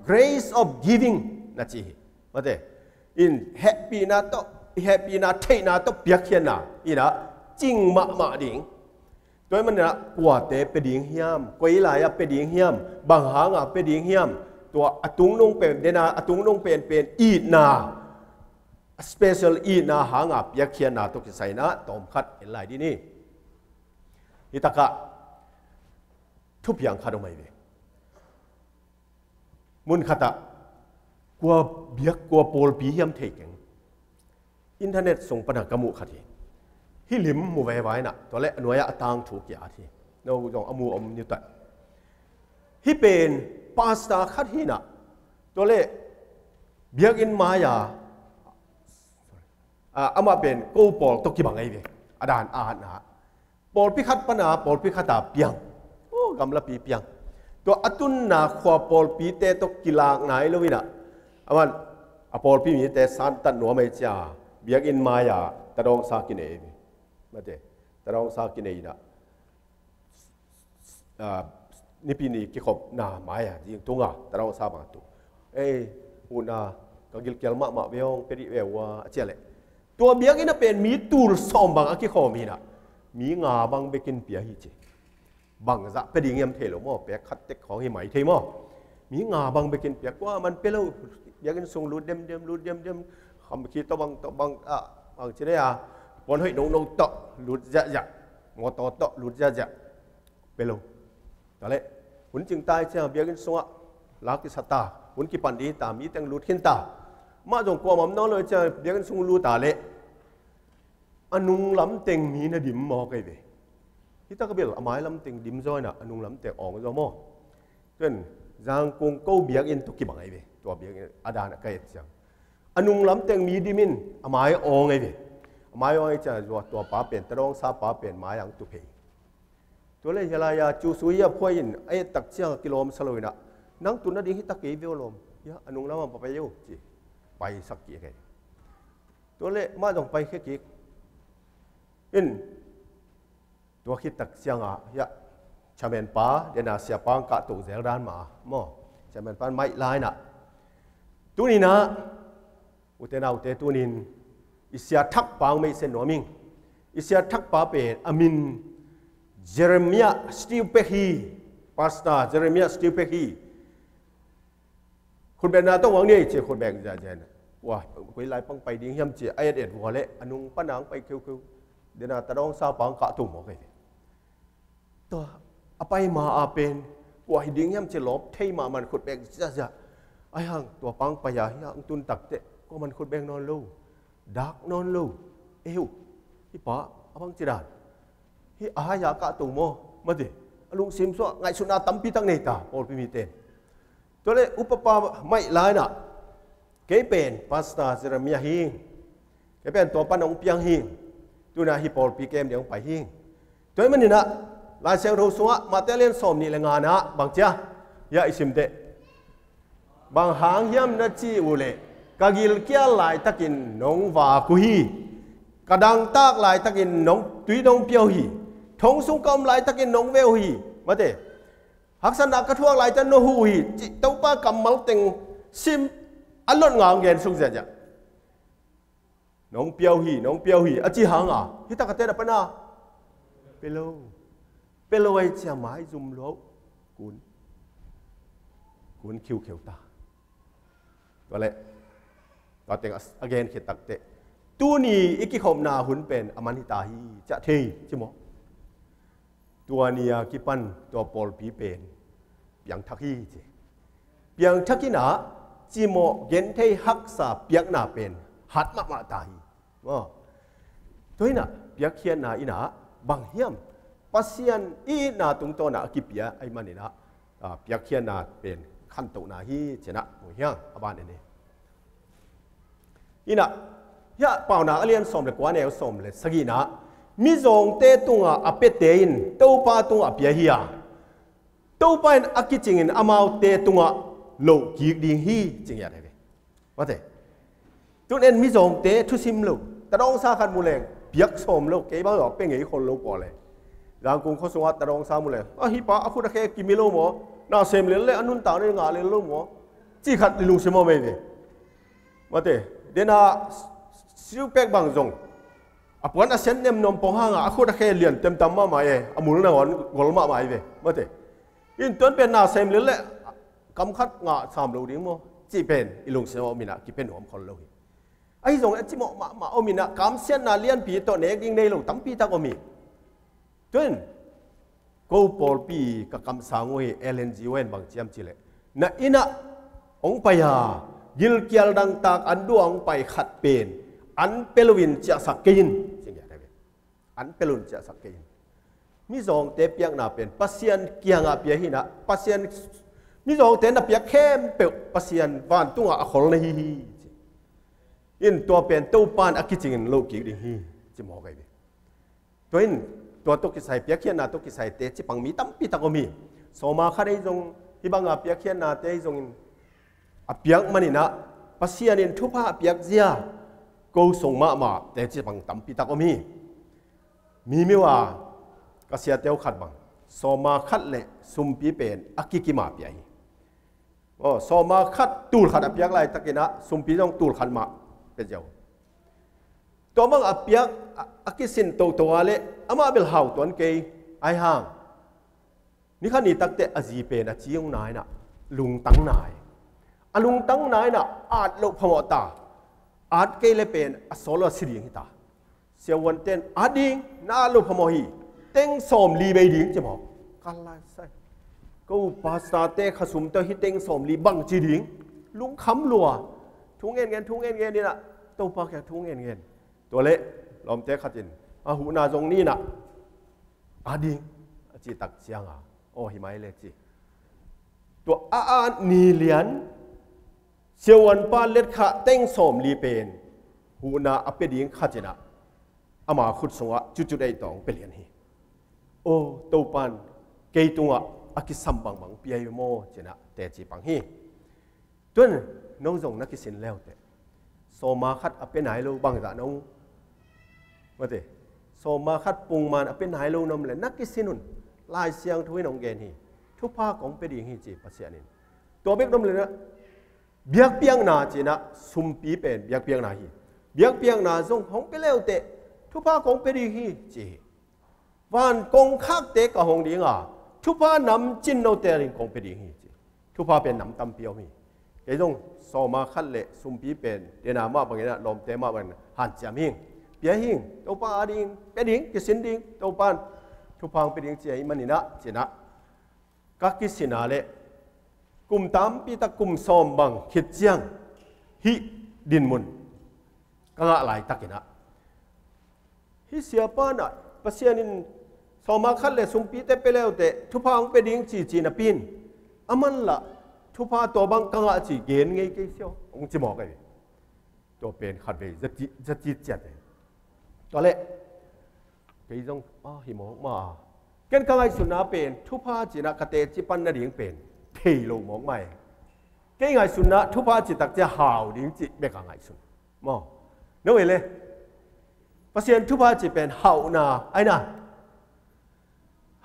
grace of giving นัดจีมาเตอิน happy นาเทนาโตเปียกเขียนนาอีนะจิงมาดิ่งตัวมันนะกว่าเตเป็นดิ่งเฮียมกุยลายเป็นดิ่งเฮียมบางหางเป็นดิ่งเฮียมตัวอตุงนงเป็นเดนาอตุงนงเป็นอีนาspecial อีนาหางเปียกเขียนนาตุกใส่นะตอมคัดเห็นไรดีนี่ฮิตากะทุบอย่างขัดออกมาเลยมุนขัดอะกว่าเบียกกว่าโปลปีเฮียมเทกันอินเทอร์เน็ตส่งปัญหากระมุขัดทีฮิลิมมูไว้น่ะตัวเล็กหน่วยอะตังถูกยาทีเราลองอมูนิวตันฮิเป็นพาสต้าขัดฮิน่ะตัวเล็กเบียกอินมายาอามาเป็นกูปอลตกกี่บังไงเว้ยอาดานอาหารนะปอลพิคัดปนาปอลพิคัดตาเปียงโอ้กำลังปีเปียงตัวอตุนนาขวาปอลปีเตตกกีฬาไหนเลยวินะอามันปอลปีมีแต่สันตันหัวไม่จ้าเบียกอินมายาตะดองซากินเอวิมาเตตะดองซากินเอนะนี่ปีนี้กี่ขบนามายาจริงตัวงาตะดองซาบางตัวอุณาก็กิลเกลมาเวงเปริเววาเจเลตัวเบียกินเป็นมีตูร์สอมบางกี่ข้อมีนะมีงาบางเบกินเปียฮิเจบางจะเป็นยังเทลโมเปียคัดเต็กของหิมะเทมอมีงาบางเบกินเปียกว่ามันเป็นแล้วเบียกินทรงรูดเดมคำคิดตัวบางบางเช่นนี้วันให้น้องต่อรูดจะงอต่อรูดจะเป็นแล้วแต่เลยหุ่นจึงตายเจ้าเบียกินทรงลักกิสตาหุ่นกี่ปันดีตามมีแต่รูดขึ้นตามาจงกลัวมันน้องเลยจะเบียกันส่งรูตาเละอนุงล้ำเต็งมีนะดิมมอไกเวที่ตากระเบลอไม้ล้ำเต็งดิมจ้อยน่ะอนุงล้ำเต็งออกจ้อมอจนจางกงเก้าเบียกินตุกกี่บังไงเวตัวเบียกินอาดานไกเจังอนุงล้ำเต็งมีดิมินอไม้ออกไงเวอไม้ออกจะตัวป้าเปลี่ยนตรองซาป้าเปลี่ยนไม้อย่างตุกเพยตัวเลยยาลายาจูซุยพ่อยินไอ้ตักเชียงกิโลมสลอยน่ะนั่งตุนนั่นดีที่ตะเกียบลมยาอนุงล้ำมันไปอยู่จีไปสักกี่ไงตัวเล็กมาต้องไปแค่กี่อินตัวคิดตักเสียงยะชาเมนป้าเดน่าเสียปังกะตุเซลดานมาหม้อชาเมนป้าไม่ลายน่ะตัวนี้นะอุเทนาอุเทตัวนี้อิเสียทักปังไม่เส้นหัวมิงอิเสียทักป้าเป็นอามินเจเรมียสติวเปฮีพาสต้าเจเรมียสติวเปฮีคนแบบนั้นต้องหวังนี่เจ้าคนแบบนี้จะนะว่าคุยไล่ปังไปดิ้งย่ำเจ้าไอ้เด็ดหัวเละอนุงป้านังไปคิวเดี๋ยวน่ะตะดองซาปังกะตุ่มโอเคตัวเอาไปมาอาเป็นว่าดิ้งย่ำเจ้าลบเทมามันคนแบบจะไอ้ห่างตัวปังไปยาห่างตุนตักเตะก็มันคนแบบนอนลู่ดักนอนลู่ที่ป้าเอาบังจีดานที่อาหยากะตุ่มโมมาดิลุงซิมส์ไงสุนัขตั้มปีตั้งเนตาโอลพิมิเตนตัวเลอุปปาไม่ลายนะเก็เป็นพาสต้าเซรามิยาหิงเก็เป็นตัวปนองเปียงหิงตัวน่ะฮิปโปลปีเกมเดี๋ยวไปหิงตัวมันนี่นะลายเซลล์รู้สัวมาเตเลียนสมนี่แหละงานนะบางเจ้ายาอิสิมเตบางหางยำนัดจีอุเลกากิลเกียลายตะกินน้องวากุฮีกระดังตากลายตะกินน้องตุยน้องเปียวฮีทงสุงกอมลายตะกินน้องเวลฮีมาเตหักษณะกระทั่วลายจันโนหูฮีจิตป้ากำมัลเต็งซิมอันลดงางเงินสุงเสียจ้ะน้องเปียวฮีอจิหังฮิตากระเตะปนาเปโลไอเจ้าไม้ซุ่มโลกุนคิวเขียวตาตัวเล็กตัวเต็งอเกนเขียตักเตะตัวนี้อีกกี่ขมนาหุ่นเป็นอมันฮิตาฮีจะเทใช่ไหมตัวนี้กี่ปันตัวปอลปีเป็นอย่างทักฮีเจอย่างทักฮีนะจีโมเย็นเทฮักษาเปียกนาเป็นหัดมาตาฮีว่าตัวนี้นะเปียกเขียนนาอีนะบางเฮียมปัสยันอีนาตุงโตนากิเปียไอมันนี่นะเปียกเขียนนาเป็นขั้นตุนาฮีเจนะโอ้ยยังบ้านนี่อีนะยะเป่านาเลียนสมเลยกว่าแนวสมเลยสกีนะมิจงเตตุงอาเปเตอินเต้าปาตุงอาเปียฮีย ตู้ไปอักกิจิงินอามาวเตตุงะโลกีดีฮีจิงยาได้ว่าแต่จุดเอ็นมิจงเตทุสิมโลตะรองซาขันมูเลงเปียกสมโลเก็บบ้างหรอเป็นไงคนโลปอเลยร่างกงเขาสงฆ์ตะรองซามูเลงฮิปะอาคุตะแค่กิมิโลหมอน่าเซมเลนเลยอันนู้นต่างเลยงาเลยโลหมอจีขัดลุงเสมอไม่ได้ว่าแต่เดน่าซิวเป็กบางจงอปวันอาเซนเนมนมปองห่างอาคุตะแค่เลียนเต็มตำมาไม่อามูลน่ะวันกอลมาไม่ได้ว่าแต่ยินต้นเป็นน่าเซมเลนเลยกำคัดงาสามโลดิ้งมั้งจีเป็นอีลุงเสมอมีนะกี่เป็นหัวคนเลยไอ้ส่งจีมาเอามีนะกำเสียนน่าเลี้ยนปีตัวเน็กดิ้งในโลตั้มปีตะก็มีจนกูปอลปีกับกำสังเวเอเลนจีเวนบางเจียมจีเลยน่ะอินะองไปหายิลเกียลดังตากอันดวงไปขัดเป็นอันเปลวินจะสักกินจริงอย่างไรอันเปลุนจะสักกินมิจงเตเปียงน่าเป็นปัสเซียนเกียงอาเปียหินะปัสเซียนมิจงเตน่าเปียเข้มเปลปัสเซียนวันตัวอคนเลยฮีอินตัวเป็นตู้ปานอักกิจิงโลกิดิฮีจะมองไงตัวอินตัวตุกิใส่เปียเขียนน่ะตุกิใส่เตจิปังมีตั้มปีตะก็มีสมาคาได้จงที่บางอาเปียเขียนน่ะเตจงอาเปียกมันนี่นะปัสเซียนินทุพาอาเปียกเสียกูส่งมาเตจิปังตั้มปีตะก็มีมิว่ากเสียเตียวขัดบังสมาคัดเละซุมปีเป็นอักกิมาเปียสมาคัดตูดขัดอาเปียกไรตะกินะซุมปีต้องตูดขัดมาเป็นเจ้าตัวมังอาเปียกอักกิสินตัวเละอามาเบลหาวตัวนี้ไอห่างนี่ขันนี่ตักเตะอจีเป็นอาจียงนายน่ะลุงตั้งนายลุงตั้งนายน่ะอาจโลภมตาอาจเกลเป็นอโซลสิริหิตาเสียวันเต้นอาดิงน่าโลภมหีเต็งสมลีไปดิงจะบอกกันไรใส่กูภาษาเตะขสุมเตะฮิเต็งสมลีบังจีดิงลุงคำลัวทุ่งเงินทุ่งเงินนี่น่ะตัวปากแค่ทุ่งเงินตัวเละลมเตะขัดจินอาหูนาจงนี่น่ะอาดิงจีตักเสียงโอ้หิมายเลยจีตัวนีเลียนเสียวันป้าเล็ดขะเต็งสมลีเป็นหูนาอเปดิงขัดจินะอามาขุดสงะจุดๆไอ้ตองเปลี่ยนฮีโอ้ตัวปันเกยตัวอากิสัมบังบังเปียยโมจินะแต่จีปังฮีตัวน้องจงนักกิสินแล้วแต่โซมาคัดอเปไหนเราบังจะน้องว่าแต่โซมาคัดปุงมันอเปไหนเรานำเลยนักกิสินุนลายเสียงทุยน้องเกนฮีทุกภาคของเปดีฮีจีปัสเซียนินตัวเบกนำเลยนะเบียกเปียงนาจีนะซุมปีเป็นเบียกเปียงนาฮีเบียกเปียงนาจงของไปแล้วแต่ทุกภาคของเปดีฮีจีวันกงคักเตะกับหงดีงาทุกภาคนำจินโนเตริงของเปดีฮีจีทุกภาเป็นนำตั้มเปียวมีไอ้จงโซมาคัดเละซุมปีเป็นเดนามาบางอย่างลมเตมาบางหันจามิงเปียหิงตัวปาดิงเปดิงกิสินดิงตัวปานทุกพังเปดิงเจียมันนี่นะเจนะกักกิสินาเละกุมตามปีตะกุมซอมบังขิดเจียงฮิดินมุนกังอะไรตักินะฮิเสียปานะปัสยานินโซมาคัดเละซุมปีเตไปแล้วแต่ทุกพังเปดิงจีนะปินอามันละทุพาตัวบางกังอาจีเกณฑ์ไงกี่เชียวองค์จิบอกไงตัวเป็นขัดไปจะจีเจ็ดเลยตัวเละกี่จงหิมอกมาเกณฑ์กังไอสุนัขเป็นทุพาจีนักเตจิปันนาดิ่งเป็นเที่ยวมองไม่เกณฑ์ไอสุนัขทุพาจีตักจะหาวดิ่งจีเบกังไอสุนมอนึกไว้เลยปัสยานทุพาจีเป็นหาวนาไอ้น่ะ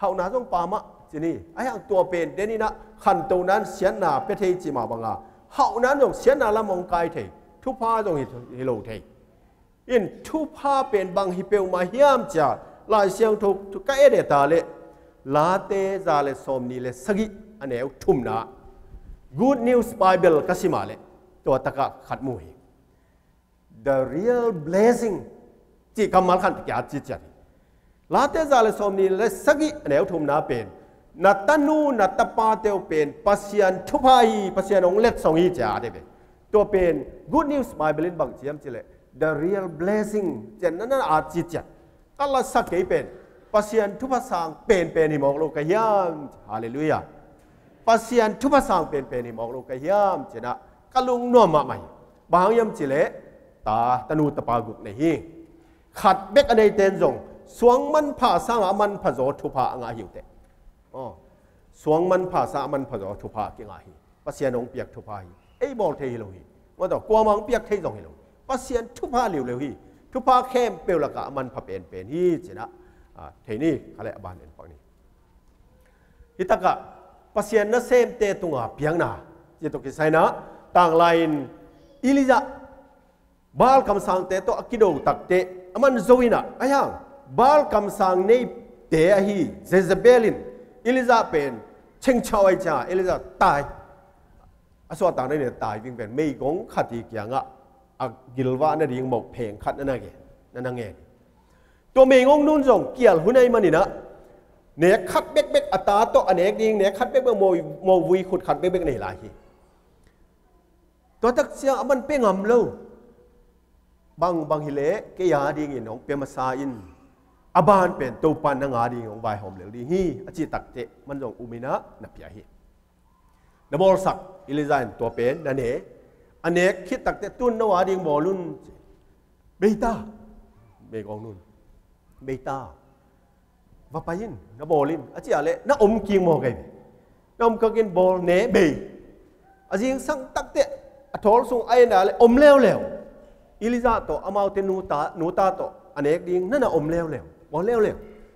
หาวนาต้องปามะจีนี่ไอ้อย่างตัวเป็นเดนี่นะขันตัวนั้นเสียนาเปเทจิมาบังอาเฮานั้นต้องเสียนาละมองกายเททุพาต้องฮิโลเทอินทุพาเป็นบางฮิเปลมาเฮียมจ่าลายเสียงทุกกะเอเดตาเลลาเตซาเลสอมนีเลสกิอันเอวทุ่มนา Good News Bible กัสิมาเลตัวตะกะขัดมุย The real blessing จีกำมัลขันติกาจิจัดลาเตซาเลสอมนีเลสกิอันเอวทุ่มนาเป็นนัตนูนัตปาเตวเป็นปัสยานทุพายปัสยานองเล็ดสองฮีจ่าเดเบตัวเป็น Good News Bible บางเจียมจิเล The real blessing เจนนั้นอาจิจัดกัลสักเกเป็นปัสยานทุพสางเป็นหิมอกโลกยามฮาเลลูยาปัสยานทุพสางเป็นหิมอกโลกยามเจนะกัลุงนัวมาใหม่บางยามจิเลตาตนูตปากุกในฮีขัดเบกอันใดเตนจงสวงมันผ่าสร้างมันผโจทุพาอ่างหิวเต สวงมันภาษามันพอจะทุพากิงาฮีปัสยานองเปียกทุพาฮีไอ้บอลเทฮิโลฮีว่าต่อกลัวมังเปียกเทจงฮิโลปัสยานทุพาเหลวฮีทุพาเข้มเปลวละกะมันพะเป็นฮีจีนะเทนี่อะไรบ้านเอ็นฟังนี้ฮิตากะปัสยานนั่นเซมเตตุงาเปียงนาเจตุกิไซนะต่างไลน์อิลิซาบาลคำสั่งเตตัวกิโดตักเตมันโจวินะไอ้ยังบาลคำสั่งในเตะฮีเซซเบลินอิลิซาเป็นเชิงชาวไอ้จ้าอิลิซาตายอาสวะต่างเนี่ยตายวิ่งเป็นไม่กงขัดอีกอย่างอ่ะกิลวานั่นเองหมกเพลงขัดนั่นไงนั่นไงตัวเมงงนุ่นส่งเกี่ยวหุ่นไอ้มันนี่นะเนี่ยขัดเบ๊กอัตราตัวอันเอกดิงเนี่ยขัดเบ๊กโมวุยขุดขัดเบ๊กในหลายทีตัวตักเสียมันเป็นงำเล่าบางฮิเลเกียร์ดีงี้น้องเปียมาซาอินอบานเป็นตัวปันนางาดีของใบหอมเหลวดีฮีอจิตักเจมันส่งอุมินะนับยาฮีนบอลสักอิลิซานตัวเป็นนั่นเองอันเอกคิดตักเตตุนนวาดีบอลุนเบต้าเบกองนุนเบต้าว่าไปยินนบอลินอจิอะไรน่าอมกิงโมกันน่าอมกินบอลเนเบย์อจิงสังตักเตอทอลส่งไอ้น่ะเลยอมเล้วอิลิซาโตอามาเตนูตาโตอันเอกดิงนั่นน่ะอมเล้วบอลเล้ว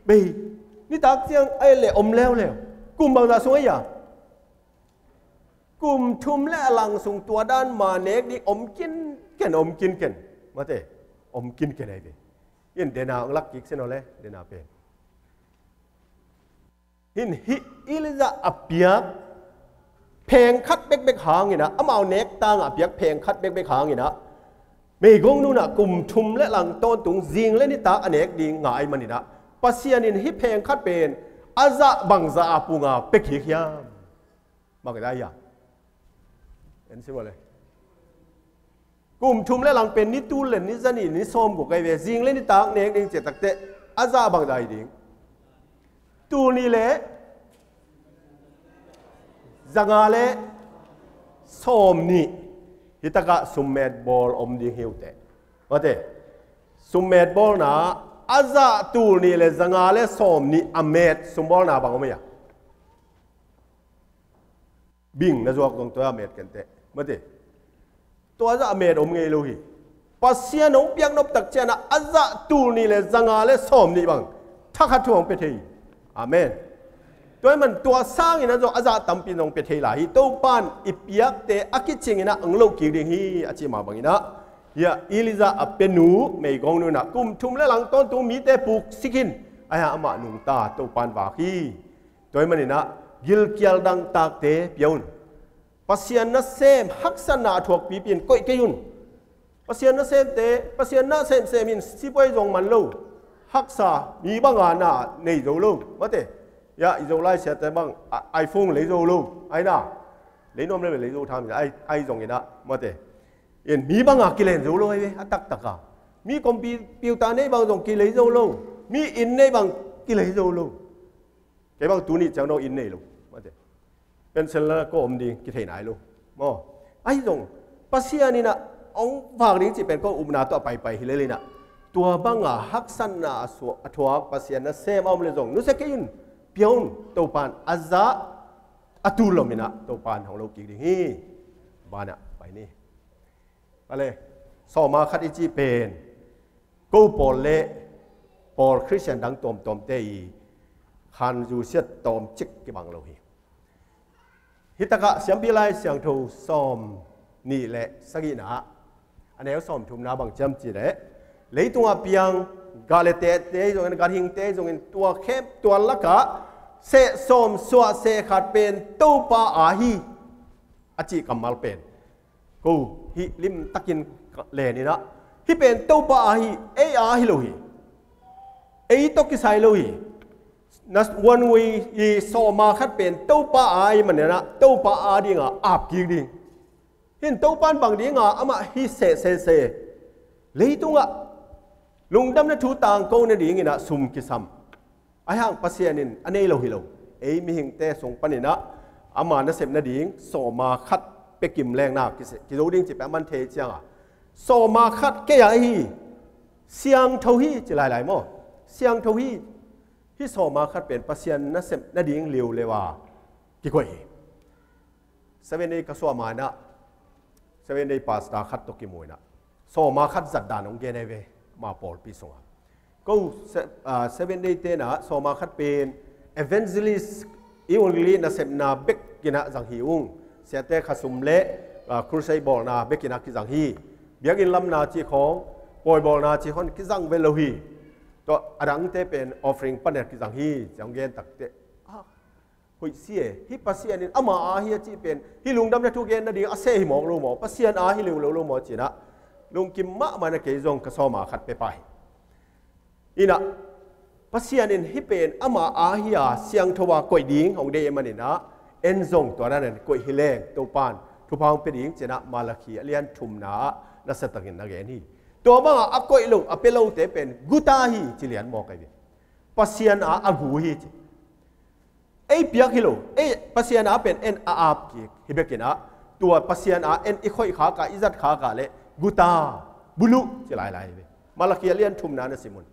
เบย์นี่ตักเสียงไอ้เลยอมเล้วกุมบางตาส่งไอ้ยากลุ่มทุมและหลังส่งตัวด้านมาเนกดิอมกินกันมาเตะอมกินกันไอ้เบย์ยินเดนาอังลักกิกเสนอเลยเดนาเป็นหินอิลิซาอับเปียกเพลงคัดเบ๊กหางงี้นะเอาเนกตางอับเปียกเพลงคัดเบ๊กหางงี้นะไม่กงนู่นน่ะกลุ่มทุมและหลังต้นตุงจิงและนิตาอเนกดิงง่ายมันนี่นะปัสยานินฮิเพลงคัดเป็นอาซาบังซาปุงาเป็กเฮียมมากได้ยังเห็นใช่ไหมเลยกลุ่มทุมและหลังเป็นนิตูเลนนิซานีนิซอมกุกไอเวจิงและนิตาอเนกดิงเจตักเตอาซาบังได้ดิงตูนี่แหละจังอะไรสมนี่ฮิตากะสุมเมดบอลอมดิฮิวเตว่าเตสุมเมดบอลนะอาซาตูนี่เลยจังอะไรสมนี่อเมดสุมบอลนะบังไม่ยาบิงนะจวกตรงตัวอเมดกันเตว่าเตตัวอาซาอเมดอมไงลูกปัสเซียนองเปียกนบตักเจนะอาซาตูนี่เลยจังอะไรสมนี่บังทักขัดทวงไปทีอาเมนตัวมันตัวสร้างอินะจงอาจารย์ตั้มปีนองเปเทลาฮิตัวปานอิปยักเตอคิชิงอินะอังโลกิริงฮีอาจิมาบังอินะยาอิลิซาอัปเปนูไม่กองนูนะกุมทุมและหลังต้นตัวมีแต่ปุกสิกินอายะอามานุงตาตัวปานวาฮีตัวมันอินะกิลเกียลดังตากเตเปียนปัสยานนัสเซมฮักษณะถวกปีเปียนก้อยเกยุนปัสยานนัสเซมเตปัสยานนัสเซมินสิบวยจงมันโลฮักษามีบางงานน่ะในโจโลมาเตยาอิโซไลเสียแต่บางไอโฟนเลยโจโลไอ้น่ะเลยน้อมเลยเลยโจทำไอจงยินะมาเตยันมีบางงานกิเลนโจโลไอ้เว้ยตักกะมีคอมพิวเตอร์ในบางจงกิเลนโจโลมีอินในบางกิเลนโจโลแกบางตัวนี้จะเอาอินในโลมาเตเป็นเซลล์ก็อมดีกิเทไหนโลมั้งไอจงปัสยานี่นะองฝากนี้จะเป็นก็อุปนาตัวไปฮิเลเลยนะตัวบางฮักสันนาสวอัทวาปัสยานะเซมเอาเลยจงนุสเกยุนเปียนตัวปานอาซาอัตุลมินะตัวปานของเรากิริฮีบ้านอ่ะไปนี่อะไรสอมาคัดอิจิเป็นกูปอลเล่ปอลคริสเตียนดังตอมเตยคันจูเซียตอมจิกกิบังเราฮีฮิตากะเสียงพิไลเสียงทูซอมนี่แหละสกินะอันนี้ซอมทุมนาบังจำจีเล่เลยตัวเปียงกาเลเตเตจงการหิงเตจงตัวเข้มตัวลักกะเสสมสวเสขัดเป็นตู้ปาอาฮีอจิกัมมัลเป็นกูฮิลิมตะกินเลนี่นะฮิเป็นตู้ปาอาฮีเออาฮิโลฮีเอตกิไซโลฮีนัสวันวีอีโซมาขัดเป็นตู้ปาอาฮีมันเนี่ยนะตู้ปาอาดีงะอาบกิงดิเห็นตู้ปานบางดีงะอามาฮิเสเลยตัวลุงดำนัทูต่างโกนดีงี้นะซุ่มกิซัมไอ้ห่างปัสยานินอันนี้เราฮิโลมีหิงเตส่งปนินะอามานะเสพนาดีงโซมาคัดเปกิมแรงนักกิโลดิ้งจิบแบบมันเทเจียงโซมาคัดแก่ยังฮีเสียงเท่าฮีจะหลายๆมั้งเสียงเท่าฮีที่โซมาคัดเป็นปัสยานะเสพนาดีงเลียวเลยว่า กี่กว่า7 day ก็สวมานะ7 day ปัสตาขัดตกิมวยนะสวมาขัดจัดดานองเกเนเวมาปอลปีสงะก็7 day เตนะสวมาขัดเป็น evangelist อีวันลีนะเซมนาเบกกินะจังฮีอุงเสียแต่ขัดสุมเละครูใช้บอลนาเบกกินะกิจังฮีเบียกินลำนาจีของปอยบอลนาจีคนกิจังเวลฮีตัวอรังเตเป็น offering ปันเนกิจังฮีจังเกนตักเตหุยเสียฮิปัสเซียนินอามาอาฮีจีเป็นฮิลุงดำเนี่ยทุกเกนนั่นดีอาเซฮิมองลูหมอปัสเซียนอาฮิลุงลูหมอจีนะลุงกิมมะมันเกยจงกระสอมาขัดไปไปอีน่ะปัสเซียนินฮิเป็นอามาอาฮีอาเสียงทว่ากวยดิ้งของเดมันนี่นะเอ็นจงตัวนั้นกวยฮิเลงตัวปานทุพางเป็นดิ้งจีนะมาลาคีเลียนทุมนานัสตักินนักเกนี่ตัวบ้างอ่ะกวยลุงอ่ะเป็นเราเตเป็นกุตาฮีจีเลียนมอกันดิปัสเซียนอากูฮีจีไอ้เปียกฮิโลไอ้ปัสเซียนอาเป็นเอ็นอาบกีฮิเบกินะตัวปัสเซียนอาเอ็นอีค่อยขากาอิจัดขากาเลกุตาบุลุจะหลายๆไปมาลาคีเลียนทุมนานะสิมุน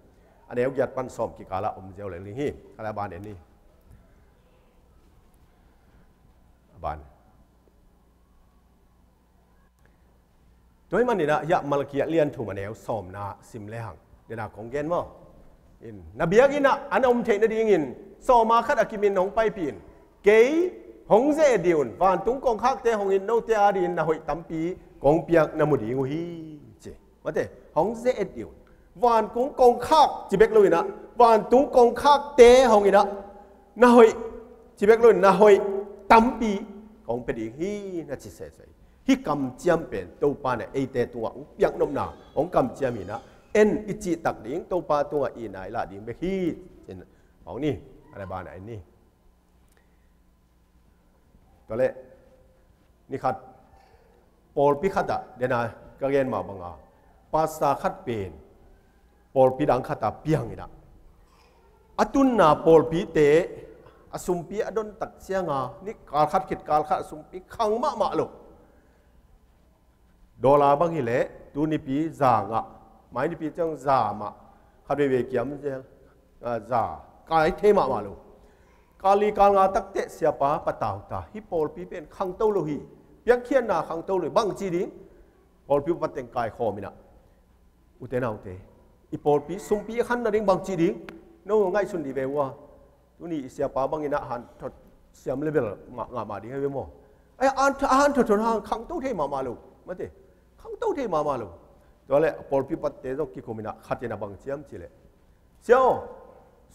อันนี้เอาหยัดปันสอมกิกาละเจ้าเลยลิฮีคาราบานเอ็นนี่บานโดยมันนี่นะยะมาลาคีเลียนทุมอันนี้สอมนาสิมเลหังเดี๋ยวนะของเกนมั้งอินนบีกินะอันอมเทนดีงินสอมาขัดอากิมินหงไปปีนเกยหงเจดิวนวันตุงกองคักเตหงอินโนเตอาดินนะหอยตั้มปีกองเปียกนามุดีงูฮีเจมาเตหงเจดิวนวันตุงกองคักจิเบกลุยนะวันตุงกองคักเตหงอินะนะหอยจิเบกลุยนะหอยตั้มปีกองเป็นอีฮีนะจิเสยฮิกำเจียมเป็นตัวปานเนี่ยไอเตตัวเปียกนมนาองกำเจียมีนะเอ็นอิจิตักดิ้งตัวปาตัวอีนายละดิ้งเบกฮีเจนของนี่อะไรบ้านไหนนี่ตัวเล่นี่ขัดปอลพิขัดเดนากระเกนมาบังอาภาษาขัดเป็นปอลพิดังขัดเปียงนี่นะอตุนนาปอลพิเตอสุมปีอดนตักเสียงานี่การขัดขิดการขัดสุมปีขังมะลูกดอลลาร์บางทีเละตูนี่ปีจางะหมายนี่ปีจังจามะขัดไปเวกียมเจ้าจากายเทมาลูกาลีกาลงาตักเตะเสียป้าปะตาวตาฮิปอลปีเป็นขังเต้าโลหีเปียกเขียนนาขังเต้าเลยบังจีดิ้งปอลปีปัตเต็งกายคอมินะอุเตนาอุเตอีปอลปีสุมปีขันนาดิ้งบังจีดิ้งโน้ง่ายสุดดีเวว่าตัวนี้เสียป้าบังอินะหันทดเสียมเลเวลงามาดิ้งให้เวโมไอ้อันทดทนหันขังเต้าเทมาลูมาเตขังเต้าเทมาลูตัวเล่ปอลปีปัตเตจงกิโคมินะขัดเจนาบังเจียมจีเล่เสียว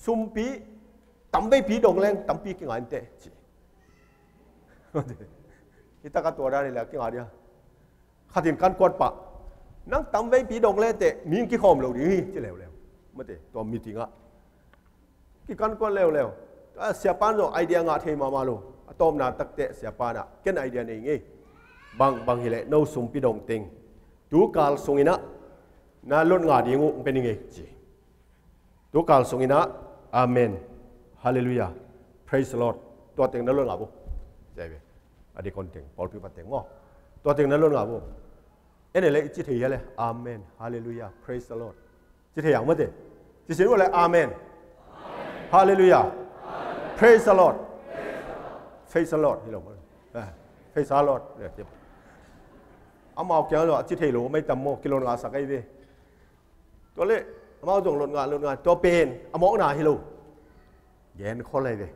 สุมปีตั้มไปปีดงแรงตั้มปีกี่งานเตะจีฮิตากัตัวได้เลยกี่งานเดียวขัดถึงการกวาดปะนั่งตั้มไปปีดงแรงเตะมีกี่ข้อมเราดีจีเร็วมาเตะตัวมีติงะกี่การกวาดเร็วเสียปานเราไอเดียงาเทมาลูตอมนาตักเตะเสียปานะเก็นไอเดียนี่ไงบางฮิเล่โนสุมปีดงติงดูกาลสงินะน่าล้นงาดีงูเป็นยังไงจีดูกาลสงินะอาเมนฮาเลลูยา praise the Lord ตัวเต็งนั่นล้นงาบุใช่ไหมอดีตคนเต็งปอลพิบัติเต็งมั้งตัวเต็งนั่นล้นงาบุเอ็นเลยจิตเฮียเลยอาเมนฮาเลลูยา praise the Lord จิตเฮียอย่างเมื่อเดจิตเฮียว่าอะไรอาเมนฮาเลลูยา praise the Lord praise the Lord ที่เราpraise the Lord เนี่ยเจ็บเอามาเอาแก้วเลยจิตเฮียรู้ไม่จำโมกิโลงาสักไอ้เว้ตัวเล่มาเอาจงล้นงาตัวเป็นเอาหมอกหนาฮิโลแย่นข้ออะไรเลย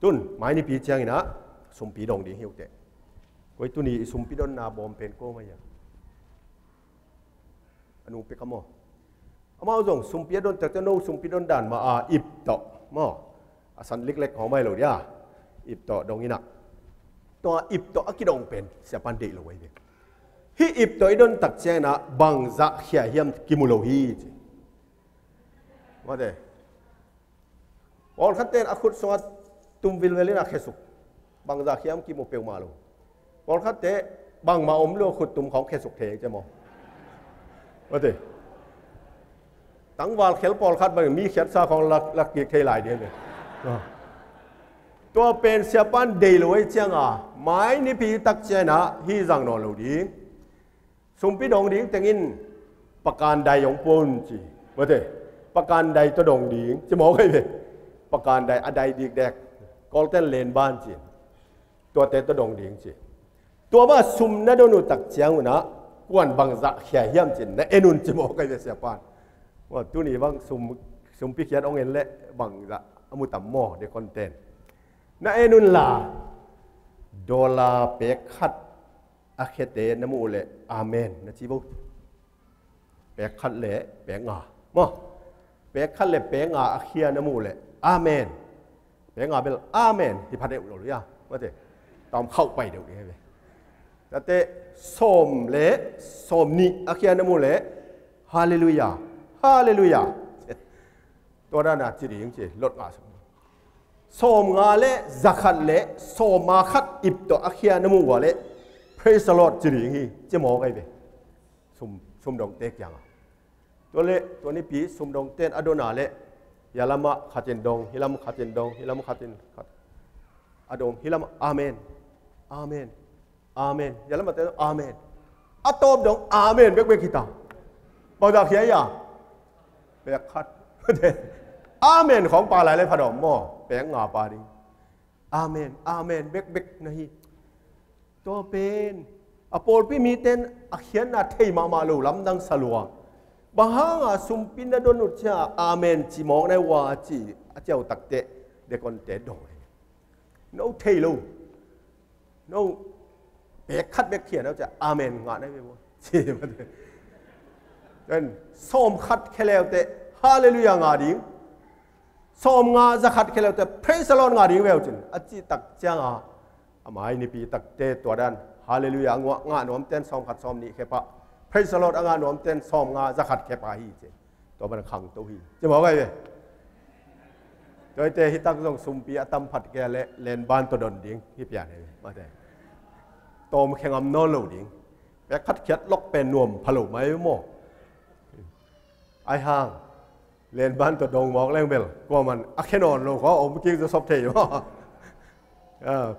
ตุนไม้นี่ปีเจียงนะสมปีดงดีเหี่ยวเตะไว้ตุนี่สมปีดนนาบอมเป็นโก้มาอย่างอนุเป็กมอเอามาส่งสมปีดนจากเจ้าโน้สมปีดนด่านมาอิบต่อมอสันเล็กๆของไม่หรอกย่าอิบต่อดงนี่นะตัวอิบต่อกี่ดงเป็นเสียปันเดลไว้เลยฮิอิบต่อดนตักเจียงนะบังจะเขียเฮียมกิมุโลฮีว่าเดพอขันเตนอาคุดสวัสตุมวิลเวลินาเคสุกบางจากเขียมกิโมเปลมาลูพอขันเตบางมาอมโลขุดตุมของเคสุกเทจะมองว่าเดตั้งวาลเคลปอลขัดบางมีเขียนซาของลักเกียเทหลายเดียวเลยตัวเป็นเสียปันเดลไว้เจียงไม้นิพีตักเจนะฮีจังนอนลูดีสมพิดงดิ้งแต่งินประการใดของปนจีว่าเดประการใดตัวดงดิ้งจะมองให้เว้ประการใดอะไรดีแดกกอลเทนเลนบ้านจี ตัวเตตัวดงดิ่งจีตัวว่าซุมนั่นโดนุตักเจียงนะกวนบังจะเขียเยี่ยมจินนะเอ็นุนจิโมกันเสียปานว่าตัวนี้บางซุมพิเขียนองเงินเละบังจะอมุตัมโมเดคอนเทนนะเอ็นุนลาดอลาเปกขัดอาเคเตนมูเละอาเมนนะจิบุเปกขัดเละเปกงาโมเปกขัดเละเปกงาอาเคียนมูเละอาเมนเปกงาเป็นอาเมนที่พัดเดอุหรือยังว่าเตตอมเข้าไปเดี๋ยวนี้ไปแต่ส้มเละส้มนี่อาเคียนมูเละฮาเลลูยาฮาเลลูยาตัวนั้นจีดีจริงๆลดงาสมส้มงาเละจักรเละส้มมาขัดอิบตัวอาเคียนมูวะเละเพรสลอดจีดีงี้จะมองไงไปซุ่มดงเตกยังตัวเละตัวนี้ปีซุ่มดงเต้นอโดนาเละยาลามะขัดเจนดงฮิลามขัดเจนดงฮิลามขัดเจนขัดอดงฮิลามอาเมนอาเมนอาเมนยาลามะเต้นอาเมนอัตโตบดงอาเมนเบกเบกขิตาบอกจากเฮียยาเบกขัดอาเมนของปลาไหลเลยผดมหม้อแปลงงาปลาดิอาเมนอาเมนเบกเบกนะฮีตัวเป็นอโปลพี่มีเต้นอักเขียนนาเทมาลูลำดังสลัวบางห้างสุมปินดนุชาอาเมนจีมองในว่าจีเจ้าตักเตะเด็กคนเตะดงโน้เทลูโน้เบกคัดเบกเขียนแล้วจะอาเมนงานได้ไหมวะจีมันเป็นส้มคัดแค่แล้วเตะฮาเลลูยางาดิงส้มงาจะคัดแค่แล้วเตะเพรสลอนงาดิงเวลจินอจีตักจ้างอาหมายนิปีตักเตะตัวดันฮาเลลูยางานวมเต้นส้มขัดส้มนี่แค่ปะเพรสลอนงานวมเต้นส้มงาจะขัดแค่ปะฮีเจตัวมันขังตัวฮีจะบอกไงเว้ยโดยเตะฮิตักส่งซุมปีอัตมผัดแกเลนบ้านตัวดนดิ้งที่เปียนี่มาแต่โตมแข่งอำนอลลูดิ้งแบกคัดเขียดล็อกเป็นนวมผลุไหมโม่ไอห่างเลนบ้านตัวดงมองแรงเบลก็มันอักแค่นอนลงเขาเอาเมื่อกี้จะซบเทอยู่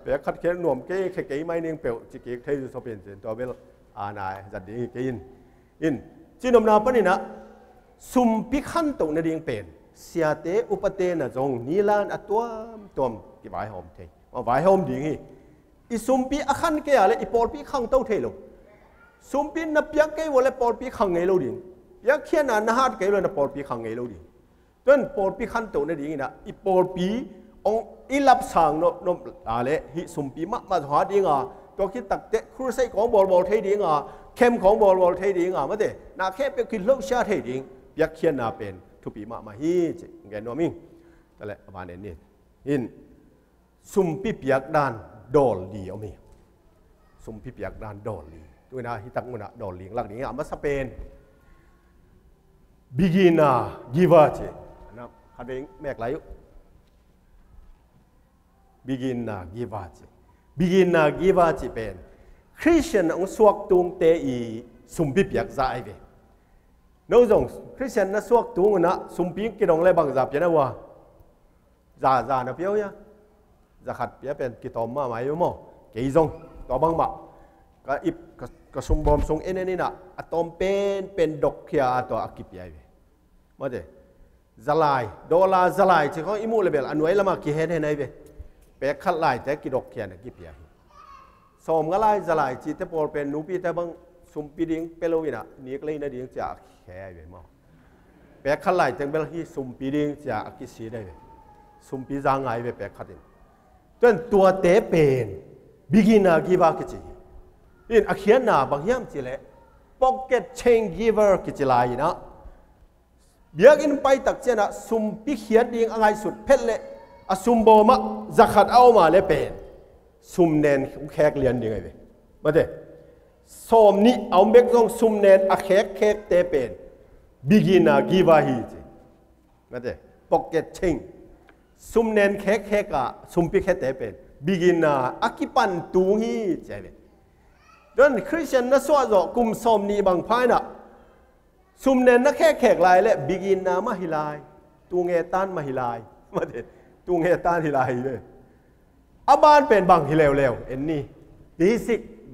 เปียคัดเขียนนวมเก๋แค่เก๋ไม่เนียงเปลวจิเก๋เทจะซบเป็นเส้นตัวเบลอานายจัดดิ้งเก๋อินจีนอมนาปนี่นะซุมพิขันตรงในดิ้งเป็นเสียเตอุปเตนะจงนิลานอัตัวมกี่ใบหอมเทว่าใบหอมดิ้งฮีอิซุมปีอักขันเกอะไรอีปอลปีขังเต้าเทโลซุมปีนับยักเกวอะไรปอลปีขังไงโลดิ้งยักเขียนนาฮัดเกวเลยนะปอลปีขังไงโลดิ้งจนปอลปีขันตรงในดิ้งนะอีปอลปีองอิลับสังโนอะไรฮิซุมปีมาหาดิ้งตัวคิดตักเตะครูใส่ของบอลเทดิ้งเข้มของบอลเทดิ้งไม่ได้นาแค่เป็นคิดเลิกชาเทดิ้งยักเขียนนาเป็นทุปีมาฮีจิเงนว่ามิงแต่ละวันนี้หินซุมปีเปียกดานดอลลีเอามีซุมปีเปียกดานดอลลีด้วยนะฮิตักมุนะดอลลีหลังนี้มาสเปนบิกินากิวาจินะคันเป็นแม่กลายบิกินากิวาจิบิกินากิวาจิเป็นคริสเตียนองสวกตุงเตอีซุมปีเปียกใจเวน้องจงคริสเตียนนักสวกตุงนะซุมปีกิดองเลยบางจับยังไงวะจ่านะเปียวยะจะขัดเปียเป็นกิตอมมาไหมอยู่มั้งกี่จงต่อบางมาก็อิบก็ซุมบอมซุงเอ็นนี่นะอะตอมเป็นดอกเขียตัวอักกิเปียมาเดจลายดอลลาร์จลายที่เขาอิมูเลเบลอันไว้ละมากี่เห็นไหนเว้เปียขัดลายแต่กิดอกเขียนะกิเปียสมก็ลายจลายจีเตปอลเป็นนูปีแต่บางซุมปีดิ้งเปโลวินะนี่ก็เลยนะดิ้งจะแค่เว้มั้งเปียขัดลายแต่เบลที่ซุมปีดิ้งจะอักกิสีได้เว้ซุมปีจางไงเว้เปียขัดจนตัวเตะเป็นบิกินากิวากิจิอินอักเขียนนาบางยามจิเล่พ็อกเก็ตเชนกิเวอร์กิจิลายนะเบียกินไปตักเจนะซุมพิเขียนดิ้งอะไรสุดเพชรเล่อซุมโบมะจักขัดเอามาเล่เป็นซุมเนนแขกเรียนยังไงเว้มาเด้สมนี่เอาเบกต้องซุมเนนอักแขกเตะเป็นบิกินากิวาฮีจิมาเด้พ็อกเก็ตเชนซุมเนนแขกอะซุมพิเขียนเตะเป็นบิกินาอักกิปันตูฮีใช่ไหมดังนั้นคริสเตียนนักสวดกลุ่มสมนีบางพายนะซุมเนนนักแขกลายและบิกินามาฮิลายตูเงตันมาฮิลายมาเด็ดตูเงตันฮิลายเลยอาบานเป็นบางฮิเลวเอ็นนี่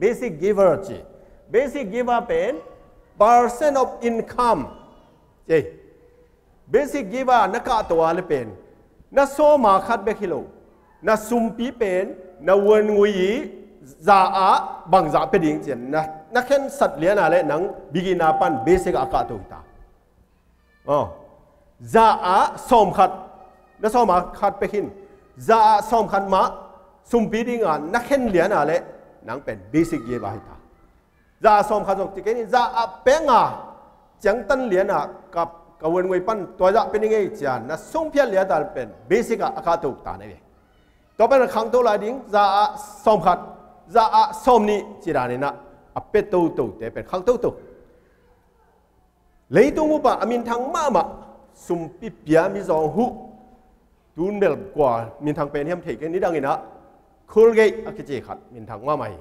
basic giver จี basic giver เป็น percent of income เจ้ basic giver นักตัวเลยเป็นนักโซมาคัดเบคิโลนักซุมปีเป็น na wen ngui za a bang za pe ding chen na khen sat lian a le nang bigina pan basic aka to ta za a som khat na som khat pe hin za a som khat ma sum pi ding a na khen lian a le nang pen basic ye ba ta za som khat jok ti ke ni za a pe nga chang tan lian a kap ka wen ngui pan to za pe ni nge cha na sum phia lia dal pen basic aka to ta ne ve to pa na khang to la ding za a som khat za a som ni chi ra ni na a pe to to te pen khang to to lấy tung ba amin thang ma sum pi pia mi zong hu tun bel kwa min thang pen hem thei ke ni dang ina khul ge a ke che khat min thang ma mai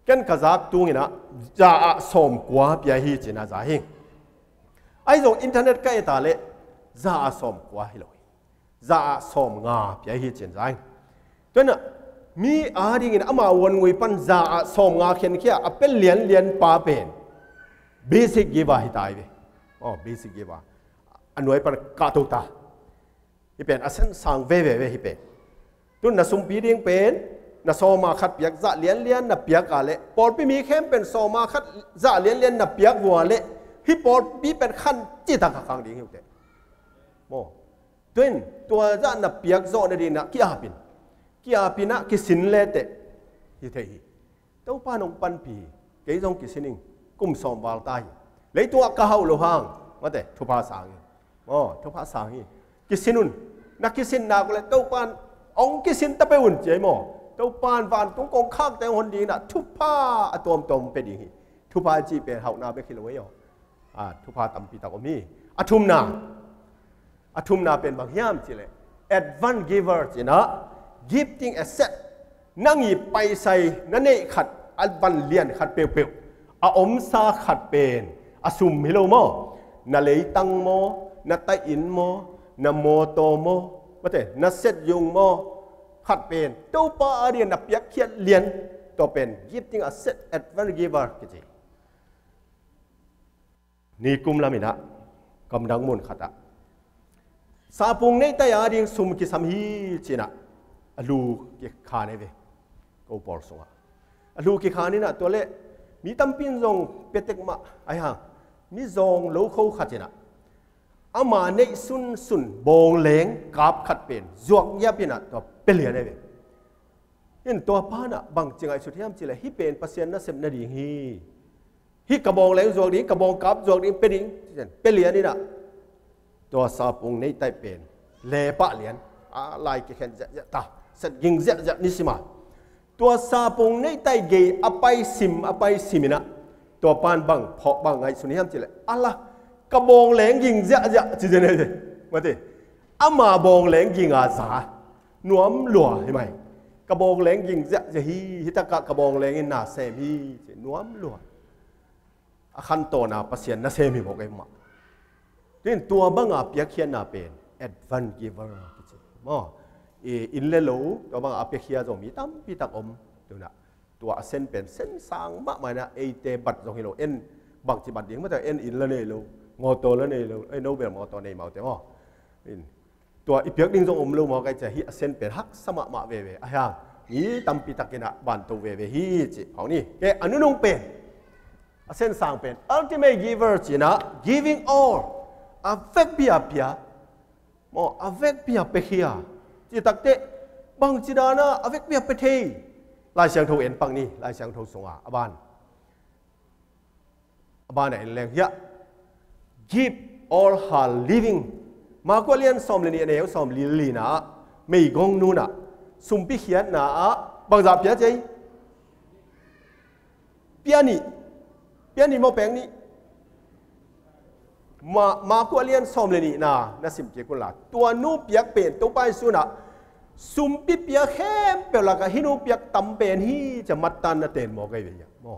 ken kazak tung ina za a som kwa pia hi china za hi ai zong internet ka eta le za a som kwa hi loi za a som nga pia hi chen zai to na mi a ding ina ama won ngui pan za a som nga khen khia a pel lian pa pen basic ge ba hi tai ve basic ge ba anoi par ka to ta hi pen asen sang ve hi pen tun na sum pi ding pen na so ma khat piak za lian na piak ka le por pi mi khem pen so ma khat za lian na piak wa le hi por pi pen khan chi ta ka khang ding hi te mo tun tua za na piak zo na di na ki a pin na ki sin le te hi the hi to pa nong pan pi ke jong ki sining kum som wal tai lấy tua cá hậu lô hàng mà để thu phá sáng thu phá sáng cái xin un na cái xin nào cũng là tàu pan ông cái xin tậpไปอุ่น chế mò tàu pan van cũng còn khácแต่คนดีน่ะthu phá tômไปดีthu pháจีเป็นhậuนาไปคิดเลยthu pháตำปีตากมีทุ่มนาเป็นบางย่ามจีเลย advance giver จีนะ gifting asset นั่งหยิบไปใส่นั่นเองขัดอันบันเลียนขัดเปลวอมซาขัดเป็นasum hello mo na leitang mo na tain mo na moto mo mate na set yung mo khat pen to pa arian na piak khiat lian to pen gifting a set advance giver ke ni kum lamina kam dang mun khata sa pung nei ta ya ding sum ki sam hi china alu ki kha ne ve ko por so alu ki kha ni na to le mi tam pin zong petek ma ai ha mi zong lo khâu khát china ama nei sun bong leng kap khat pen zuak ya pina to pelia ne ve in to pa na bang chingai suthiam chile hi pen pasien na sem na ding hi ka bong leng zuak ding ka bong kap zuak ding pe ding pelia ni na to sa pung nei tai pen le pa lian lai ki khen ja ta set ging ja ni sima to sa pung nei tai ge apai siminaตัวปานบังพอบางไงสุนิยามจิเลยAllahกระบองแหลงยิงเจะจิเจเนยมาดิอามาบองแหลงยิงอาสาหนวมหลัวใช่ไหมกระบองแหลงยิงเจะฮีฮิตะกระบองแหลงอินนาเซมีหนวมหลัวขั้นตอนน่ะปัสยันนาเซมีบอกไอ้มานี่ตัวบังอาเปียเขียนน่ะเป็น advance giver จิมาอินเลโลตัวบังอาเปียเขียนจงมีตั้มปีตักอมตัวน่ะตัวเส้นเป็นเส้นสร้างมากมายนะไอเตบัดตรงนี้เราเอ็นบังจีบัดเดียงไม่แต่เอ็นอินละเนี่ยเรางอโตละเนี่ยเราไอโนเบลงอโตเนี่ยมาแต่ว่าตัวอีเปียกดิ้งตรงอมเรามาไกลจะฮิเส้นเป็นฮักสมัครมาเว่ไอ้ห่างนี่ตั้มปีตักกินะบันตัวเว่ฮิจิของนี่แกอนุนงเป็นเส้นสร้างเป็น ultimate giver จีนะ giving all avec pia pia mo avec pia pehia จีตักเตบังจีดานะ avec pia petheiลายเสียงโทเอ็นปังนี่ลายเสียงโทสงอาบานไหนแรงเยอะ give all her living มากว่าเลียนสอมเลนี่เนี่ยสอมลีนะไม่กงนูน่ะสุมพิเขียนนะบางจับเปียใจเปียนี่โมแปงนี่มากว่าเลียนสอมเลนี่นะสิมเกี่ยกุลาตัวนูเปียกเป็นตัวไปสุนะซุมปิเปียเข้มเปล่าก็ฮินุเปียกตำเป็นฮีจะมัดตันนะเต็นหมอไกเวียหมอ